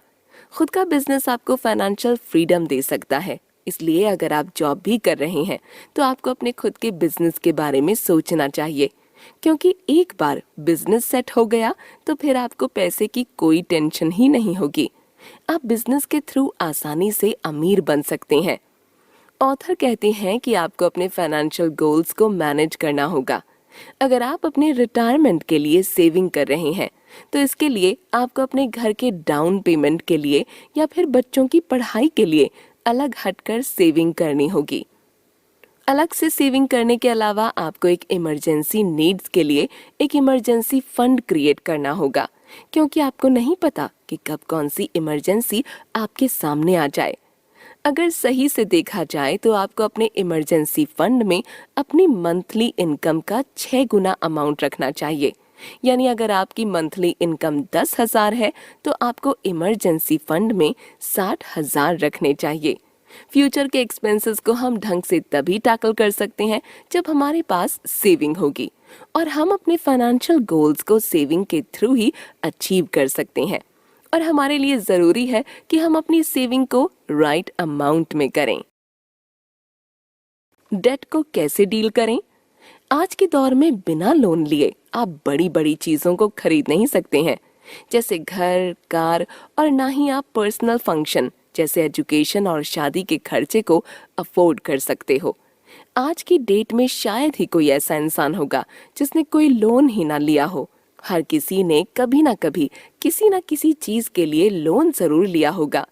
खुद का बिजनेस आपको फाइनेंशियल फ्रीडम दे सकता है, इसलिए अगर आप जॉब भी कर रहे हैं तो आपको अपने खुद के बिजनेस के बारे में सोचना चाहिए, क्योंकि एक बार बिजनेस सेट हो गया तो फिर आपको पैसे की कोई टेंशन ही नहीं होगी। आप बिजनेस के थ्रू आसानी से अमीर बन सकते हैं। ऑथर कहते हैं कि आपको अपने फाइनेंशियल गोल्स को मैनेज करना होगा। अगर आप अपने रिटायरमेंट के लिए सेविंग कर रहे हैं तो इसके लिए आपको अपने घर के डाउन पेमेंट के लिए या फिर बच्चों की पढ़ाई के लिए अलग हटकर सेविंग करनी होगी। अलग से सेविंग करने के अलावा आपको एक इमरजेंसी नीड्स के लिए एक इमरजेंसी फंड क्रिएट करना होगा, क्योंकि आपको नहीं पता कि कब कौन सी इमरजेंसी आपके सामने आ जाए। अगर सही से देखा जाए तो आपको अपने इमरजेंसी फंड में अपनी मंथली इनकम का 6 गुना अमाउंट रखना चाहिए। यानी अगर आपकी मंथली इनकम 10,000 है तो आपको इमरजेंसी फंड में 60,000 रखने चाहिए। फ्यूचर के एक्सपेंसेस को हम ढंग से तभी टैकल कर सकते हैं जब हमारे पास सेविंग होगी, और हम अपने फाइनेंशियल गोल्स को सेविंग के थ्रू ही अचीव कर सकते हैं। और हमारे लिए जरूरी है कि हम अपनी सेविंग को राइट अमाउंट में करें। डेट को कैसे डील करें? आज के दौर में बिना लोन लिए आप बड़ी बड़ी चीजों को खरीद नहीं सकते हैं, जैसे घर, कार, और ना ही आप पर्सनल फंक्शन जैसे एजुकेशन और शादी के खर्चे को अफोर्ड कर सकते हो। आज की डेट में शायद ही कोई ऐसा इंसान होगा जिसने कोई लोन ही ना लिया हो। हर किसी ने कभी ना कभी किसी ना किसी चीज के लिए लोन जरूर लिया होगा,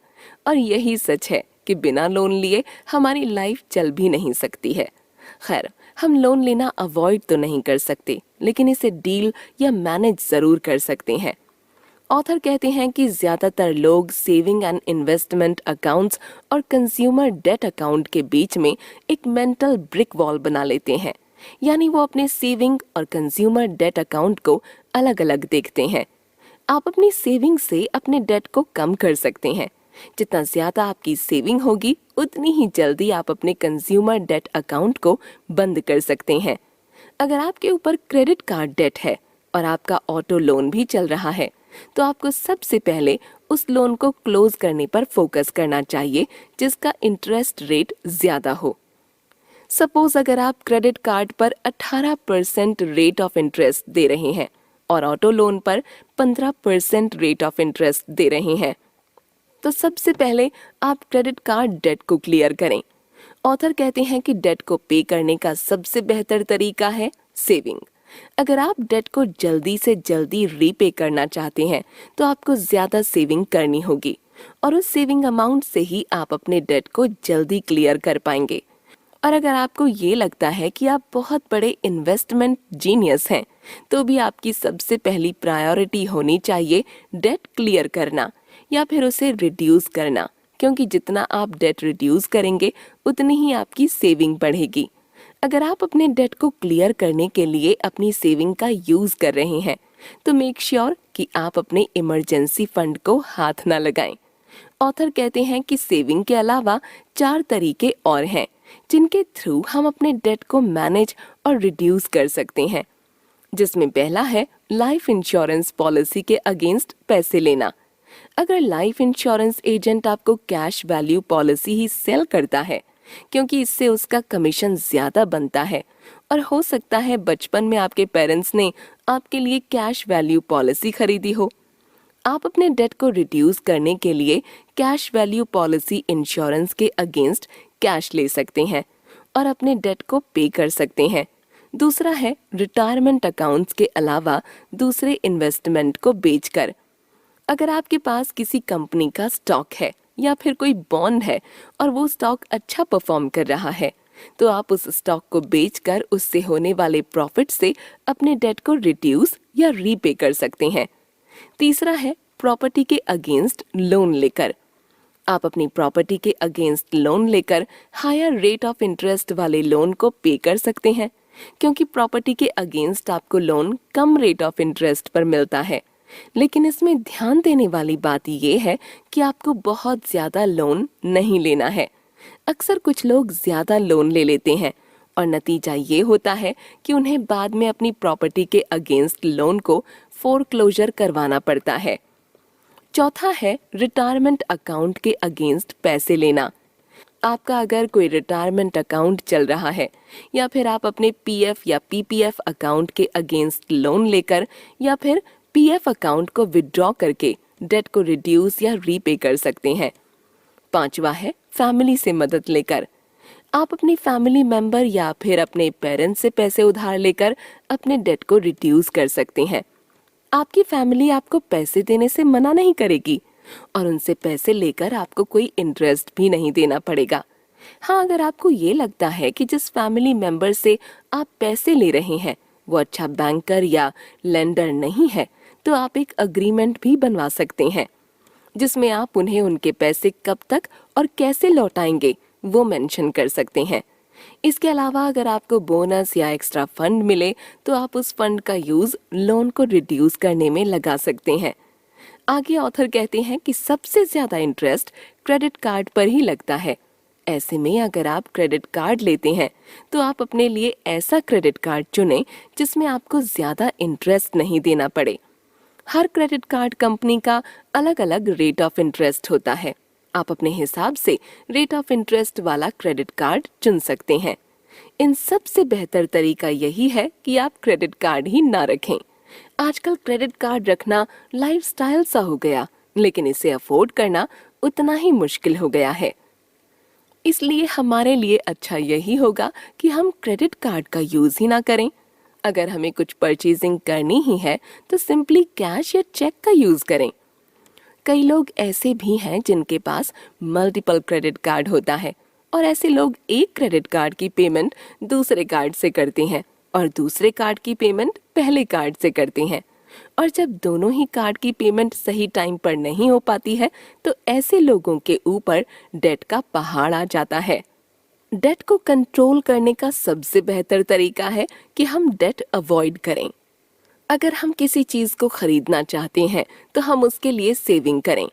और यही सच है कि बिना लोन लिए हमारी लाइफ चल भी नहीं सकती है। खैर, हम लोन लेना अवॉइड तो नहीं कर सकते, लेकिन इसे डील या मैनेज जरूर कर सकते हैं। ऑथर कहते हैं कि ज्यादातर लोग सेविंग एंड इन्वेस्टमेंट अकाउंट्स और कंज्यूमर डेट अकाउंट के बीच में एक मेंटल ब्रिक वॉल बना लेते हैं, यानी वो अपने सेविंग और कंज्यूमर डेट अकाउंट को अलग अलग देखते हैं। आप अपनी सेविंग से अपने डेट को कम कर सकते हैं। जितना ज्यादा आपकी सेविंग होगी उतनी ही जल्दी आप अपने कंज्यूमर डेट अकाउंट को बंद कर सकते हैं। अगर आपके ऊपर क्रेडिट कार्ड डेट है और आपका ऑटो लोन भी चल रहा है तो आपको सबसे पहले उस लोन को क्लोज करने पर फोकस करना चाहिए जिसका इंटरेस्ट रेट ज्यादा हो। सपोज अगर आप क्रेडिट कार्ड पर 18% रेट ऑफ इंटरेस्ट दे रहे हैं और ऑटो लोन पर 15% रेट ऑफ इंटरेस्ट दे रहे हैं, तो सबसे पहले आप क्रेडिट कार्ड डेट को क्लियर करें। ऑथर कहते हैं कि डेट को पे करने का सबसे बेहतर तरीका है सेविंग। अगर आप डेट को जल्दी से जल्दी रीपे करना चाहते हैं तो आपको ज्यादा सेविंग करनी होगी, और उस सेविंग अमाउंट से ही आप अपने डेट को जल्दी क्लियर कर पाएंगे। और अगर आपको ये लगता है कि आप बहुत बड़े इन्वेस्टमेंट जीनियस हैं, तो भी आपकी सबसे पहली प्रायोरिटी होनी चाहिए डेट क्लियर करना या फिर उसे रिड्यूस करना, क्योंकि जितना आप डेट रिड्यूस करेंगे उतनी ही आपकी सेविंग बढ़ेगी। अगर आप अपने डेट को क्लियर करने के लिए अपनी सेविंग का यूज कर रहे हैं तो मेक श्योर कि आप अपने इमरजेंसी फंड को हाथ ना लगाएं। ऑथर कहते हैं कि सेविंग के अलावा 4 तरीके और हैं जिनके थ्रू हम अपने डेट को मैनेज और रिड्यूस कर सकते हैं, जिसमें पहला है लाइफ इंश्योरेंस पॉलिसी के अगेंस्ट पैसे लेना। अगर लाइफ इंश्योरेंस एजेंट आपको कैश वैल्यू पॉलिसी ही सेल करता है, क्योंकि इससे उसका कमीशन ज्यादा बनता है, और हो सकता है बचपन में आपके पेरेंट्स ने आपके लिए कैश वैल्यू पॉलिसी खरीदी हो। आप अपने डेट को रिड्यूस करने के लिए कैश वैल्यू पॉलिसी इंश्योरेंस के अगेंस्ट कैश ले सकते हैं और अपने डेट को पे कर सकते हैं। दूसरा है रिटायरमेंट अकाउंट्स के अलावा दूसरे इन्वेस्टमेंट को बेचकर। अगर आपके पास किसी कंपनी का स्टॉक है या फिर कोई बॉन्ड है और वो स्टॉक अच्छा परफॉर्म कर रहा है, तो आप उस स्टॉक को बेचकर उससे होने वाले प्रॉफिट से अपने डेट को रिड्यूस या रीपे कर सकते हैं। तीसरा है प्रॉपर्टी के अगेंस्ट लोन लेकर। आप अपनी प्रॉपर्टी के अगेंस्ट लोन लेकर हायर रेट ऑफ इंटरेस्ट वाले लोन को पे कर सकते हैं, क्योंकि प्रॉपर्टी के अगेंस्ट आपको loan come rate of interest पर मिलता है। लेकिन इसमें ध्यान देने वाली बात ये है कि आपको बहुत ज्यादा लोन नहीं लेना है। अक्सर कुछ लोग ज्यादा लोन ले लेते हैं और नतीजा ये होता है कि उन्हें बाद में अपनी प्रॉपर्टी के अगेंस्ट लोन को फोरक्लोजर करवाना पड़ता है। चौथा है रिटायरमेंट अकाउंट के अगेंस्ट पैसे लेना। आपका अगर कोई रिटायरमेंट अकाउंट चल रहा है या फिर आप अपने पीएफ या पीपीएफ अकाउंट के अगेंस्ट लोन लेकर या फिर पीएफ अकाउंट को विड्रॉ करके डेट को रिड्यूस या रीपे कर सकते हैं। पांचवा है फैमिली से मदद लेकर। आप अपनी फैमिली मेंबर या फिर अपने पेरेंट्स से पैसे उधार लेकर अपने डेट को रिड्यूस कर सकते हैं। आपकी फैमिली आपको पैसे देने से मना नहीं करेगी और उनसे पैसे लेकर आपको कोई इंटरेस्ट भी नहीं देना पड़ेगा। हाँ, अगर आपको ये लगता है कि जिस फैमिली मेंबर से आप पैसे ले रहे हैं वो अच्छा बैंकर या लेंडर नहीं है, तो आप एक अग्रीमेंट भी बनवा सकते हैं जिसमें आप उन्हें उनके पैसे कब तक और कैसे लौटाएंगे वो मेंशन कर सकते हैं। इसके अलावा अगर आपको बोनस या एक्स्ट्रा फंड मिले तो आप उस फंड का यूज लोन को रिड्यूस करने में लगा सकते हैं। आगे ऑथर कहते हैं कि सबसे ज्यादा इंटरेस्ट क्रेडिट कार्ड पर ही लगता है। ऐसे में अगर आप क्रेडिट कार्ड लेते हैं तो आप अपने लिए ऐसा क्रेडिट कार्ड चुनें जिसमें आपको ज्यादा इंटरेस्ट नहीं देना पड़े। हर क्रेडिट कार्ड कंपनी का अलग अलग रेट ऑफ इंटरेस्ट होता है। आप अपने हिसाब से रेट ऑफ इंटरेस्ट वाला क्रेडिट कार्ड चुन सकते हैं। इन सबसे बेहतर तरीका यही है कि आप क्रेडिट कार्ड ही ना रखें। आजकल क्रेडिट कार्ड रखना लाइफस्टाइल सा हो गया, लेकिन इसे अफोर्ड करना उतना ही मुश्किल हो गया है। इसलिए हमारे लिए अच्छा यही होगा कि हम क्रेडिट कार्ड का यूज ही ना करें। अगर हमें कुछ परचेजिंग करनी ही है तो सिंपली कैश या चेक का यूज करें। कई लोग ऐसे भी हैं जिनके पास मल्टीपल क्रेडिट कार्ड होता है और ऐसे लोग एक क्रेडिट कार्ड की पेमेंट दूसरे कार्ड से करते हैं और दूसरे कार्ड की पेमेंट पहले कार्ड से करते हैं। और जब दोनों ही कार्ड की पेमेंट सही टाइम पर नहीं हो पाती है तो ऐसे लोगों के ऊपर डेट का पहाड़ आ जाता है। डेट को कंट्रोल करने का सबसे बेहतर तरीका है कि हम डेट अवॉइड करें। अगर हम किसी चीज को खरीदना चाहते हैं तो हम उसके लिए सेविंग करें,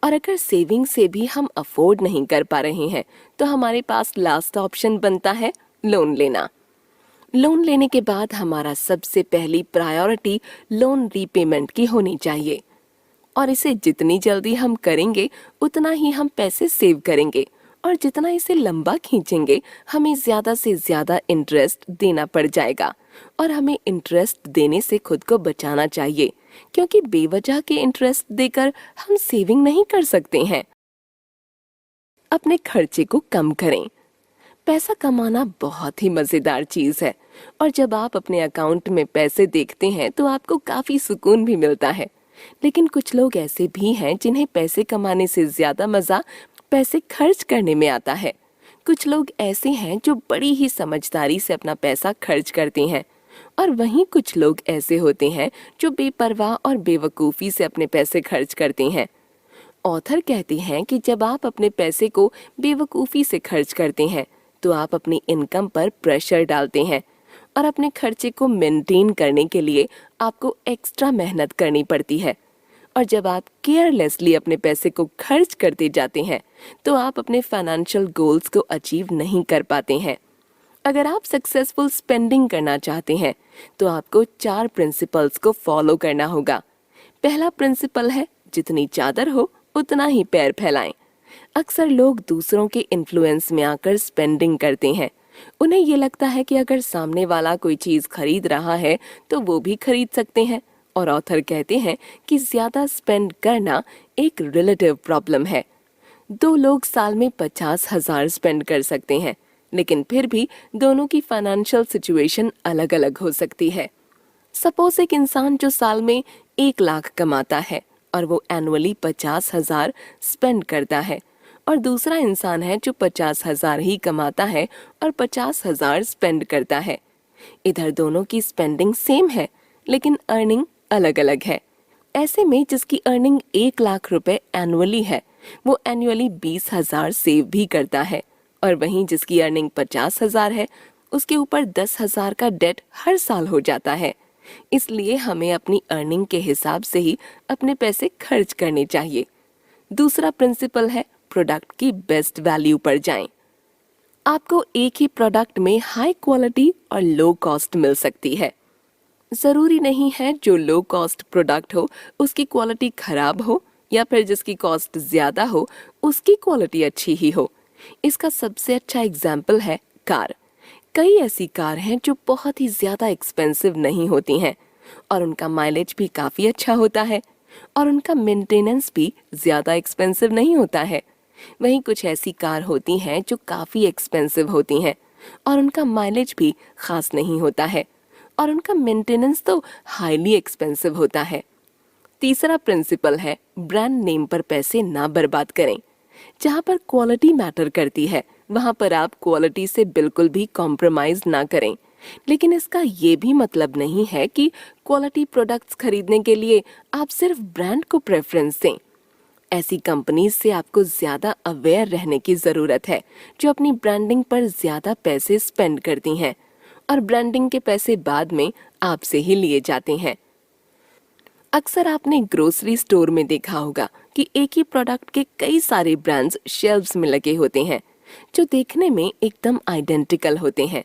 और अगर सेविंग से भी हम अफोर्ड नहीं कर पा रहे हैं तो हमारे पास लास्ट ऑप्शन बनता है लोन लेना। लोन लेने के बाद हमारा सबसे पहली प्रायोरिटी लोन रीपेमेंट की होनी चाहिए, और इसे जितनी जल्दी हम करेंगे उतना ही हम पैसे सेव करेंगे, और जितना इसे लंबा खींचेंगे हमें ज्यादा से ज्यादा इंटरेस्ट देना पड़ जाएगा। और हमें इंटरेस्ट देने से खुद को बचाना चाहिए, क्योंकि बेवजह के इंटरेस्ट देकर हम सेविंग नहीं कर सकते हैं। अपने खर्चे को कम करें। पैसा कमाना बहुत ही मजेदार चीज है, और जब आप अपने अकाउंट में पैसे देखते हैं तो आपको काफी सुकून भी मिलता है। लेकिन कुछ लोग ऐसे भी हैं जिन्हें पैसे कमाने से ज्यादा मजा पैसे खर्च करने में आता है। कुछ लोग ऐसे हैं जो बड़ी ही समझदारी से अपना पैसा खर्च करते हैं, और वहीं कुछ लोग ऐसे होते हैं जो बेपरवाह और बेवकूफ़ी से अपने पैसे खर्च करते हैं। ऑथर कहते हैं कि जब आप अपने पैसे को बेवकूफ़ी से खर्च करते हैं तो आप अपनी इनकम पर प्रेशर डालते हैं, और अपने खर्चे को मेंटेन करने के लिए आपको एक्स्ट्रा मेहनत करनी पड़ती है। और जब आप केयरलेसली अपने पैसे को खर्च करते जाते हैं तो आप अपने फाइनेंशियल गोल्स को अचीव नहीं कर पाते हैं। अगर आप सक्सेसफुल स्पेंडिंग करना चाहते हैं तो आपको 4 प्रिंसिपल्स को फॉलो करना होगा। पहला प्रिंसिपल है जितनी चादर हो उतना ही पैर फैलाएं। अक्सर लोग दूसरों के इन्फ्लुएंस में आकर स्पेंडिंग करते हैं। उन्हें ये लगता है कि अगर सामने वाला कोई चीज खरीद रहा है तो वो भी खरीद सकते हैं, और ऑथर कहते हैं कि ज्यादा स्पेंड करना एक रिलेटिव प्रॉब्लम है। 2 लोग साल में 50,000 स्पेंड कर सकते हैं, लेकिन फिर भी दोनों की फाइनेंशियल सिचुएशन अलग-अलग हो सकती है। सपोज एक इंसान जो साल में 1 लाख कमाता है और वो एनुअली 50,000 स्पेंड करता है, और दूसरा इंसान है जो 50,000 ही कमाता है और 50,000 स्पेंड करता है। इधर दोनों की स्पेंडिंग सेम है, लेकिन अर्निंग अलग अलग है। ऐसे में जिसकी अर्निंग 1 लाख रुपए एनुअली है, वो एनुअली 20,000 सेव भी करता है, और वहीं जिसकी अर्निंग 50,000 है, उसके ऊपर 10,000 का डेट हर साल हो जाता है। इसलिए हमें अपनी अर्निंग के हिसाब से ही अपने पैसे खर्च करने चाहिए। दूसरा प्रिंसिपल है प्रोडक्ट की बेस्ट वैल्यू पर जाएं। आपको एक ही प्रोडक्ट में हाई क्वालिटी और लो कॉस्ट मिल सकती है। जरूरी नहीं है जो लो कॉस्ट प्रोडक्ट हो उसकी क्वालिटी खराब हो, या फिर जिसकी कॉस्ट ज्यादा हो उसकी क्वालिटी अच्छी ही हो। इसका सबसे अच्छा एग्जाम्पल है कार। कई ऐसी कार हैं जो बहुत ही ज्यादा एक्सपेंसिव नहीं होती हैं, और उनका माइलेज भी काफी अच्छा होता है, और उनका मेंटेनेंस भी ज्यादा एक्सपेंसिव नहीं होता है। वहीं कुछ ऐसी कार होती हैं जो काफी एक्सपेंसिव होती हैं, और उनका माइलेज भी खास नहीं होता है, और उनका मेंटेनेंस तो हाईली एक्सपेंसिव होता है। तीसरा प्रिंसिपल है ब्रांड नेम पर पैसे ना बर्बाद करें। जहाँ पर क्वालिटी मैटर करती है, वहाँ पर आप क्वालिटी से बिल्कुल भी कॉम्प्रोमाइज ना करें। लेकिन इसका ये भी मतलब नहीं है कि क्वालिटी प्रोडक्ट्स खरीदने के लिए आप सिर्फ ब्रांड को प्रेफरेंस दें। ऐसी कंपनीज से आपको ज्यादा अवेयर रहने की जरूरत है, जो अपनी ब्रांडिंग पर ज्यादा पैसे स्पेंड करती हैं, और ब्रांडिंग के पैसे बाद में आपसे ही लिए जाते हैं। अक्सर आपने ग्रोसरी स्टोर में देखा होगा कि एक ही प्रोडक्ट के कई सारे ब्रांड्स शेल्व्स में लगे होते हैं, जो देखने में एकदम आइडेंटिकल होते हैं,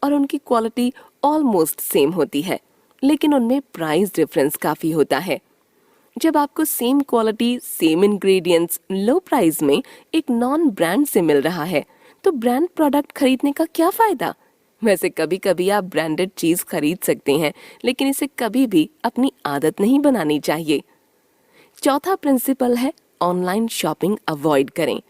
और उनकी क्वालिटी ऑलमोस्ट सेम होती है, लेकिन उनमें प्राइस डिफरेंस काफी होता है। जब आपको सेम क्वालिटी, सेम इंग्रेडिएंट्स, लो प्राइस में एक नॉन ब्रांड से मिल रहा है, तो ब्रांड प्रोडक्ट खरीदने का क्या फायदा? वैसे कभी कभी आप ब्रांडेड चीज खरीद सकते हैं, लेकिन इसे कभी भी अपनी आदत नहीं बनानी चाहिए। चौथा प्रिंसिपल है ऑनलाइन शॉपिंग अवॉइड करें।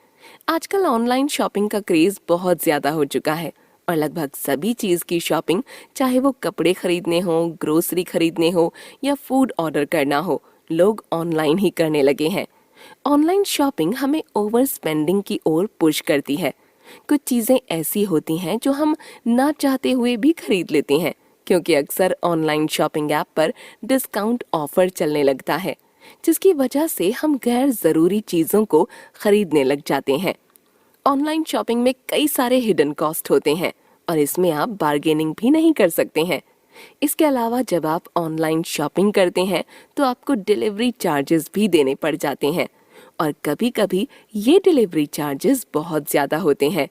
आजकल ऑनलाइन शॉपिंग का क्रेज बहुत ज्यादा हो चुका है, और लगभग सभी चीज की शॉपिंग, चाहे वो कपड़े खरीदने हो, ग्रोसरी खरीदने हो, या फूड ऑर्डर करना हो, लोग ऑनलाइन ही करने लगे हैं। ऑनलाइन शॉपिंग हमें ओवर स्पेंडिंग की ओर पुश करती है। कुछ चीजें ऐसी होती हैं जो हम ना चाहते हुए भी खरीद लेते हैं, क्योंकि अक्सर ऑनलाइन शॉपिंग ऐप पर डिस्काउंट ऑफर चलने लगता है, जिसकी वजह से हम गैर जरूरी चीजों को खरीदने लग जाते हैं। ऑनलाइन शॉपिंग में कई सारे हिडन कॉस्ट होते हैं, और इसमें आप बार्गेनिंग भी नहीं कर सकते हैं। इसके अलावा जब आप ऑनलाइन शॉपिंग करते हैं तो आपको डिलीवरी चार्जेस भी देने पड़ जाते हैं, और कभी-कभी ये डिलीवरी चार्जेस बहुत ज्यादा होते हैं।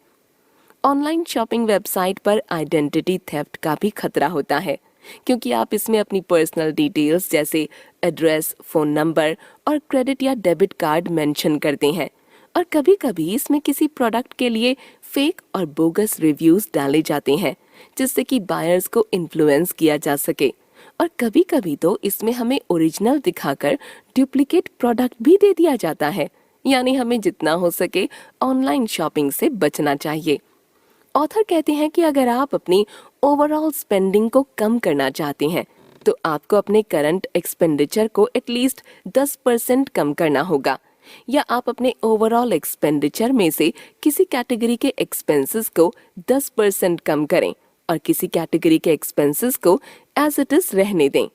ऑनलाइन शॉपिंग वेबसाइट पर आइडेंटिटी थेफ्ट का भी खतरा होता है, क्योंकि आप इसमें अपनी पर्सनल डिटेल्स जैसे एड्रेस, फोन नंबर और क्रेडिट या डेबिट कार्ड मेंशन करते हैं, और कभी-कभी इसमें किसी प्रोडक्ट के लिए फेक और बोगस रिव्यूज डाले जाते हैं, जिससे कि बायर्स को इन्फ्लुएंस किया जा सके। और कभी-कभी तो इसमें हमें ओरिजिनल दिखाकर डुप्लीकेट प्रोडक्ट भी दे दिया जाता है। यानी हमें जितना हो सके ऑनलाइन शॉपिंग से बचना चाहिए। ऑथर कहते हैं कि अगर आप अपनी ओवरऑल स्पेंडिंग को कम करना चाहते हैं, तो आपको अपने करंट एक्सपेंडिचर को एटलीस्ट 10% कम करना होगा, या आप अपने ओवरऑल एक्सपेंडिचर में से किसी कैटेगरी के एक्सपेंसेस को 10% कम करें, और किसी कैटेगरी के एक्सपेंसेस को एज इट इज रहने दें।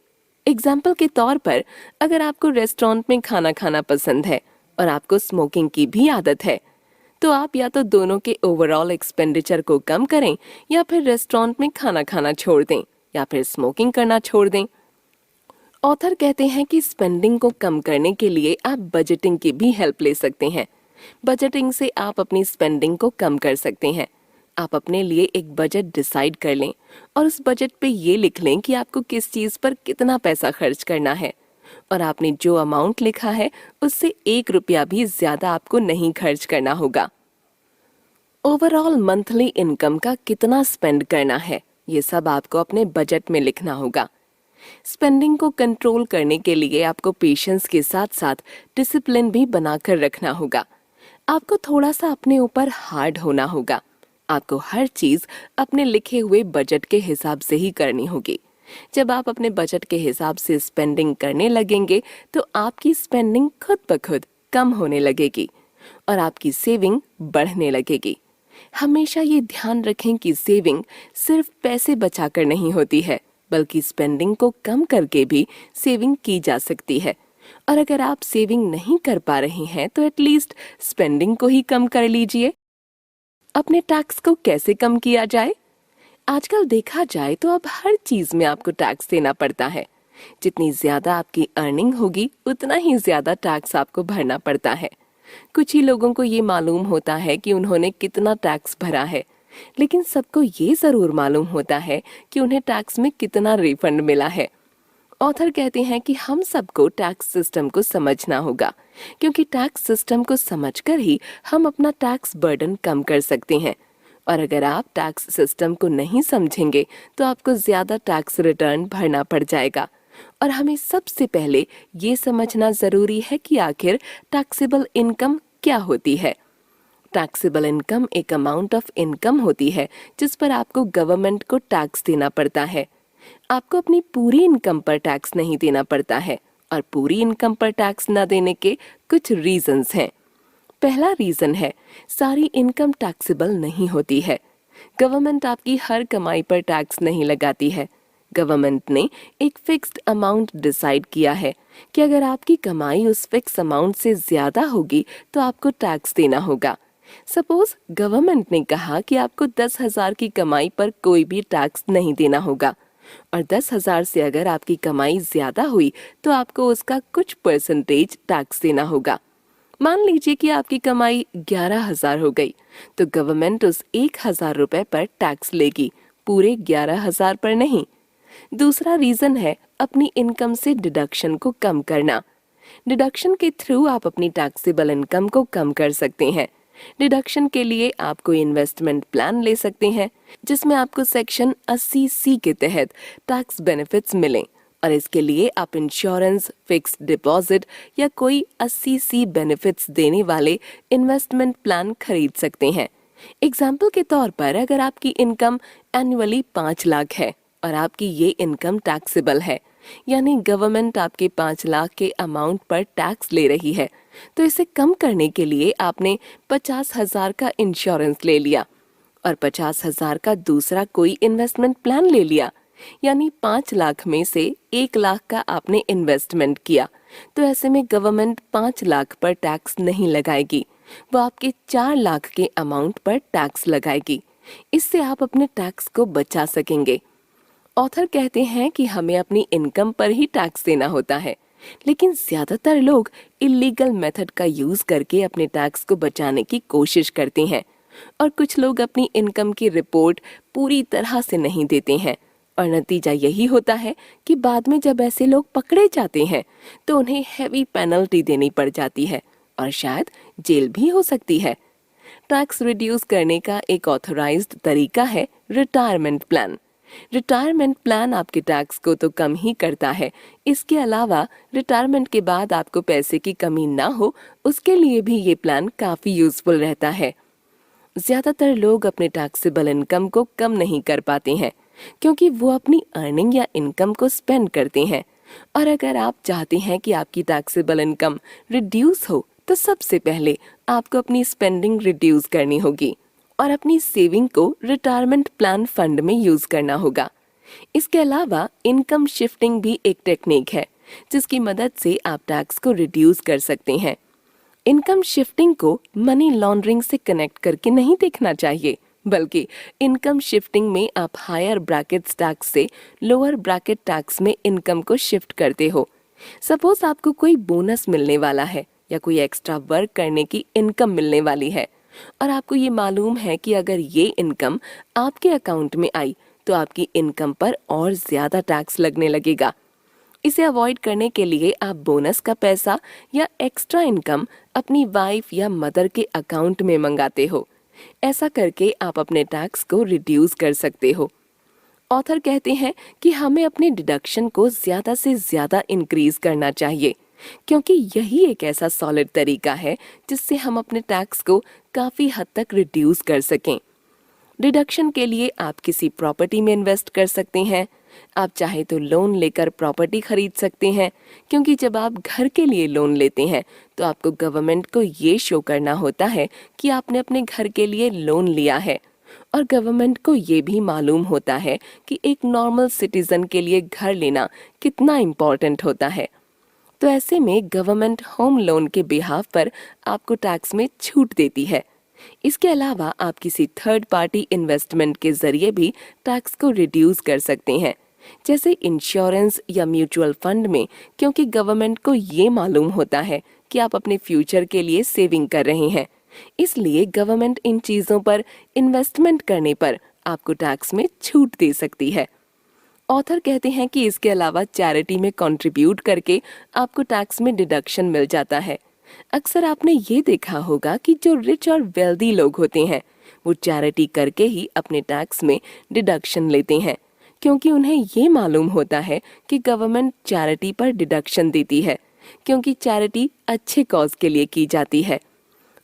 एग्जाम्पल के तौर पर, अगर आपको रेस्टोरेंट में खाना खाना पसंद है और आपको स्मोकिंग की भी आदत है, तो आप या तो दोनों के ओवरऑल एक्सपेंडिचर को कम करें, या फिर रेस्टोरेंट में खाना खाना छोड़ दें, या फिर स्मोकिंग करना छोड़ दें। ऑथर कहते हैं कि स्पेंडिंग को कम करने के लिए आप बजटिंग की भी हेल्प ले सकते हैं। बजटिंग से आप अपनी स्पेंडिंग को कम कर सकते हैं। आप अपने लिए एक बजट डिसाइड कर लें, और उस बजट पे ये लिख लें कि आपको किस चीज पर कितना पैसा खर्च करना है, और आपने जो अमाउंट लिखा है उससे 1 रुपया भी ज्यादा आपको नहीं खर्च करना होगा। ओवरऑल मंथली इनकम का कितना स्पेंड करना है, ये सब आपको अपने बजट में लिखना होगा। स्पेंडिंग को कंट्रोल करने के लिए आपको पेशेंस के साथ साथ डिसिप्लिन भी बनाकर रखना होगा। आपको थोड़ा सा अपने ऊपर हार्ड होना होगा। आपको हर चीज अपने लिखे हुए बजट के हिसाब से ही करनी होगी, जब आप अपने बजट के हिसाब से स्पेंडिंग करने लगेंगे तो आपकी स्पेंडिंग खुद ब खुद कम होने लगेगी और आपकी सेविंग बढ़ने लगेगी। हमेशा ये ध्यान रखें कि सेविंग सिर्फ पैसे बचाकर नहीं होती है, बल्कि स्पेंडिंग को कम करके भी सेविंग की जा सकती है। और अगर आप सेविंग नहीं कर पा रहे हैं तो एटलीस्ट स्पेंडिंग को ही कम कर लीजिए। अपने टैक्स को कैसे कम किया जाए? आजकल देखा जाए तो अब हर चीज में आपको टैक्स देना पड़ता है। जितनी ज्यादा आपकी अर्निंग होगी उतना ही ज्यादा टैक्स आपको भरना पड़ता है। कुछ ही लोगों को ये मालूम होता है कि उन्होंने कितना टैक्स भरा है, लेकिन सबको ये जरूर मालूम होता है कि उन्हें टैक्स में कितना रिफंड मिला है। ऑथर कहते हैं कि हम सबको टैक्स सिस्टम को समझना होगा, क्योंकि टैक्स सिस्टम को समझकर ही हम अपना टैक्स बर्डन कम कर सकते हैं। और अगर आप टैक्स सिस्टम को नहीं समझेंगे तो आपको ज्यादा टैक्स रिटर्न भरना पड़ जाएगा। और हमें सबसे पहले ये समझना जरूरी है कि आखिर टैक्सेबल इनकम क्या होती है। टैक्सेबल इनकम एक अमाउंट ऑफ इनकम होती है जिस पर आपको गवर्नमेंट को टैक्स देना पड़ता है। आपको अपनी पूरी इनकम पर टैक्स नहीं देना पड़ता है, और पूरी इनकम पर टैक्स न देने के कुछ रीजंस हैं। पहला रीजन है, सारी इनकम टैक्सेबल नहीं होती है। गवर्नमेंट आपकी हर कमाई पर टैक्स नहीं लगाती है। गवर्नमेंट ने एक फिक्स्ड अमाउंट डिसाइड किया है कि अगर आपकी कमाई उस फिक्स अमाउंट से ज्यादा होगी तो आपको टैक्स देना होगा। सपोज गवर्नमेंट ने कहा कि आपको 10,000 की कमाई पर कोई भी टैक्स नहीं देना होगा, और 10,000 से अगर आपकी कमाई ज्यादा हुई तो आपको उसका कुछ परसेंटेज टैक्स देना होगा। मान लीजिए कि आपकी कमाई 11,000 हो गई, तो गवर्नमेंट उस 1,000 रुपए पर टैक्स लेगी, पूरे 11,000 पर नहीं। दूसरा रीजन है अपनी इनकम से डिडक्शन को कम करना। डिडक्शन के थ्रू आप अपनी टैक्सेबल इनकम को कम कर सकते हैं। डिडक्शन के लिए आप कोई इन्वेस्टमेंट प्लान ले सकते हैं जिसमें आपको सेक्शन 80C के तहत टैक्स बेनिफिट्स मिलें, और इसके लिए आप इंश्योरेंस, फिक्स्ड डिपॉजिट या कोई 80C बेनिफिट्स देने वाले इन्वेस्टमेंट प्लान खरीद सकते हैं। एग्जाम्पल के तौर पर अगर आपकी इनकम एनुअली 5 लाख है और आपकी ये इनकम टैक्सेबल है, यानी गवर्नमेंट आपके 5 लाख के अमाउंट पर टैक्स ले रही है, तो इसे कम करने के लिए आपने 50,000 का इंश्योरेंस ले लिया और 50,000 का दूसरा कोई इन्वेस्टमेंट प्लान ले लिया, यानी 5 लाख में से 1 लाख का आपने इन्वेस्टमेंट किया, तो ऐसे में गवर्नमेंट 5 लाख पर टैक्स नहीं लगाएगी, वो आपके 4 लाख के अमाउंट पर टैक्स लगाएगी। इससे आप अपने टैक्स को बचा सकेंगे। ऑथर कहते हैं कि हमें अपनी इनकम पर ही टैक्स देना होता है, लेकिन ज्यादातर लोग इलीगल मेथड का यूज करके अपने टैक्स को बचाने की कोशिश करते हैं, और कुछ लोग अपनी इनकम की रिपोर्ट पूरी तरह से नहीं देते हैं, और नतीजा यही होता है कि बाद में जब ऐसे लोग पकड़े जाते हैं तो उन्हें हैवी पेनल्टी देनी पड़ जाती है और शायद जेल भी हो सकती है। टैक्स रिड्यूस करने का एक ऑथराइज्ड तरीका है रिटायरमेंट प्लान। रिटायरमेंट प्लान आपके टैक्स को तो कम ही करता है, इसके अलावा रिटायरमेंट के बाद आपको पैसे की कमी ना हो उसके लिए भी ये प्लान काफी यूजफुल रहता है। ज्यादातर लोग अपने टैक्सेबल इनकम को कम नहीं कर पाते हैं क्योंकि वो अपनी अर्निंग या इनकम को स्पेंड करते हैं, और अगर आप चाहते हैं कि आपकी टैक्सेबल इनकम रिड्यूस हो तो सबसे पहले आपको अपनी स्पेंडिंग रिड्यूस करनी होगी और अपनी सेविंग को रिटायरमेंट प्लान फंड में यूज करना होगा। इसके अलावा इनकम शिफ्टिंग भी एक टेक्निक है जिसकी मदद से आप टैक्स को रिड्यूस कर सकते हैं। इनकम शिफ्टिंग को मनी लॉन्ड्रिंग से कनेक्ट करके नहीं देखना चाहिए, बल्कि इनकम शिफ्टिंग में आप हायर ब्रैकेट टैक्स से लोअर ब्रैकेट टैक्स में इनकम को शिफ्ट करते हो। सपोज आपको कोई बोनस मिलने वाला है या कोई एक्स्ट्रा वर्क करने की इनकम मिलने वाली है, और आपको ये मालूम है कि अगर ये इनकम आपके अकाउंट में आई तो आपकी इनकम पर और ज्यादा टैक्स लगने लगेगा। इसे अवॉइड करने के लिए आप बोनस का पैसा या एक्स्ट्रा इनकम अपनी वाइफ या मदर के अकाउंट में मंगाते हो। ऐसा करके आप अपने टैक्स को रिड्यूस कर सकते हो। ऑथर कहते हैं कि हमें अपने डिडक्शन को ज्यादा से ज्यादा इंक्रीज करना चाहिए, क्योंकि यही एक ऐसा सॉलिड तरीका है जिससे हम अपने टैक्स को काफी हद तक रिड्यूस कर सकें। डिडक्शन के लिए आप किसी प्रॉपर्टी में इन्वेस्ट कर सकते हैं। आप चाहे तो लोन लेकर प्रॉपर्टी खरीद सकते हैं, क्योंकि जब आप घर के लिए लोन लेते हैं तो आपको गवर्नमेंट को ये शो करना होता है कि आपने अपने घर के लिए लोन लिया है। और गवर्नमेंट को ये भी मालूम होता है कि एक नॉर्मल सिटीजन के लिए घर लेना कितना इम्पोर्टेंट होता है। तो ऐसे में गवर्नमेंट होम लोन के बिहाफ पर आपको टैक्स में छूट देती है। इसके अलावा आप किसी थर्ड पार्टी इन्वेस्टमेंट के जरिए भी टैक्स को रिड्यूस कर सकते हैं, जैसे इंश्योरेंस या म्यूचुअल फंड में, क्योंकि गवर्नमेंट को ये मालूम होता है कि आप अपने फ्यूचर के लिए सेविंग कर रहे हैं। इसलिए गवर्नमेंट इन चीजों पर इन्वेस्टमेंट करने पर आपको टैक्स में छूट दे सकती है। ऑथर कहते हैं कि इसके अलावा चैरिटी में कंट्रीब्यूट करके आपको टैक्स में डिडक्शन मिल जाता है। अक्सर आपने ये देखा होगा कि जो रिच और वेल्दी लोग होते हैं वो चैरिटी करके ही अपने टैक्स में डिडक्शन लेते हैं, क्योंकि उन्हें ये मालूम होता है कि गवर्नमेंट चैरिटी पर डिडक्शन देती है, क्योंकि चैरिटी अच्छे कॉज के लिए की जाती है।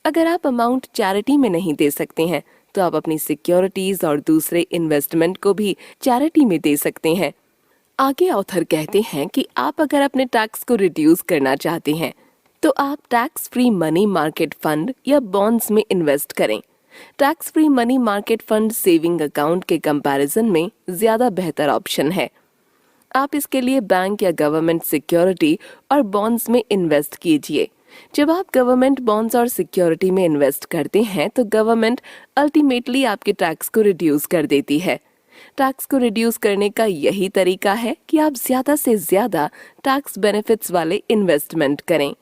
अगर आप अमाउंट चैरिटी में नहीं दे सकते हैं तो आप अपनी सिक्योरिटीज और दूसरे इन्वेस्टमेंट को भी चैरिटी में दे सकते हैं। आगे ऑथर कहते हैं कि आप अगर अपने टैक्स को रिड्यूस करना चाहते हैं तो आप tax free money market fund या बॉन्ड्स में इन्वेस्ट करें। Tax free money market fund saving account के कंपैरिजन में ज्यादा बेहतर ऑप्शन है। आप इसके लिए बैंक या गवर्नमेंट सिक्योरिटी और बॉन्ड्स में इन्वेस्ट कीजिए। जब आप गवर्नमेंट बॉन्ड्स और सिक्योरिटी में इन्वेस्ट करते हैं तो गवर्नमेंट अल्टीमेटली आपके टैक्स को रिड्यूस कर देती है। टैक्स को रिड्यूस करने का यही तरीका है कि आप ज्यादा से ज्यादा टैक्स बेनिफिट्स वाले इन्वेस्टमेंट करें।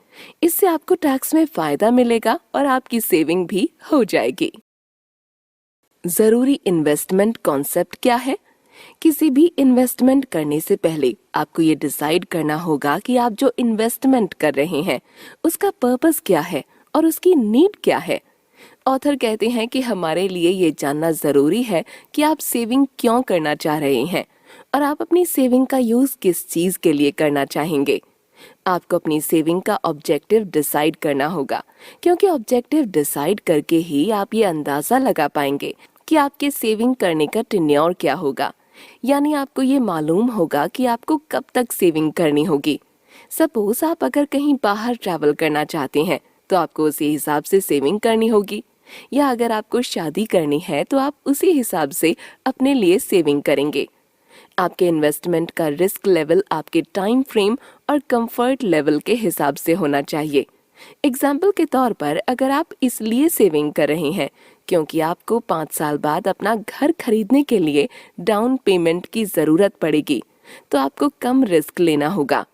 इससे आपको टैक्स में फायदा मिलेगा और आपकी सेविंग भी हो जाएगी। जरूरी इन्वेस्टमेंट कॉन्सेप्ट क्या है? किसी भी इन्वेस्टमेंट करने से पहले आपको ये डिसाइड करना होगा कि आप जो इन्वेस्टमेंट कर रहे हैं उसका पर्पस क्या है और उसकी नीड क्या है। ऑथर कहते हैं कि हमारे लिए ये जानना जरूरी है कि आप सेविंग क्यों करना चाह रहे हैं और आप अपनी सेविंग का यूज किस चीज के लिए करना चाहेंगे। आपको अपनी सेविंग का ऑब्जेक्टिव डिसाइड करना होगा, क्योंकि ऑब्जेक्टिव डिसाइड करके ही आप ये अंदाजा लगा पाएंगे कि आपके सेविंग करने का टेन्योर क्या होगा। यानी आपको ये मालूम होगा कि आपको कब तक सेविंग करनी होगी। सपोज आप अगर कहीं बाहर ट्रैवल करना चाहते हैं तो आपको उसी हिसाब से सेविंग करनी होगी, या अगर आपको शादी करनी है तो आप उसी हिसाब से अपने लिए सेविंग करेंगे। आपके इन्वेस्टमेंट का रिस्क लेवल आपके टाइम फ्रेम और कंफर्ट लेवल के हिसाब से होना चाहिए। एग्जाम्पल के तौर पर अगर आप इसलिए सेविंग कर रहे हैं क्योंकि आपको 5 साल बाद अपना घर खरीदने के लिए डाउन पेमेंट की जरूरत पड़ेगी तो आपको कम रिस्क लेना होगा।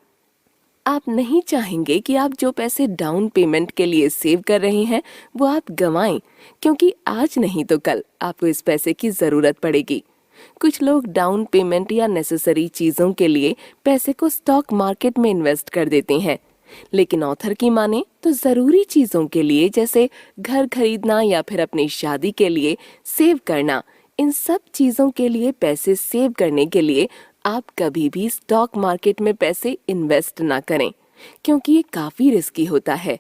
आप नहीं चाहेंगे कि आप जो पैसे डाउन पेमेंट के लिए सेव कर रहे हैं वो आप गंवाएं, क्योंकि आज नहीं तो कल आपको इस पैसे की जरूरत पड़ेगी। कुछ लोग डाउन पेमेंट या नेसेसरी चीजों के लिए पैसे को स्टॉक मार्केट में इन्वेस्ट कर देते हैं, लेकिन ऑथर की माने तो जरूरी चीजों के लिए जैसे घर खरीदना या फिर अपनी शादी के लिए सेव करना, इन सब चीजों के लिए पैसे सेव करने के लिए आप कभी भी स्टॉक मार्केट में पैसे इन्वेस्ट ना करें, क्योंकि ये काफी रिस्की होता है।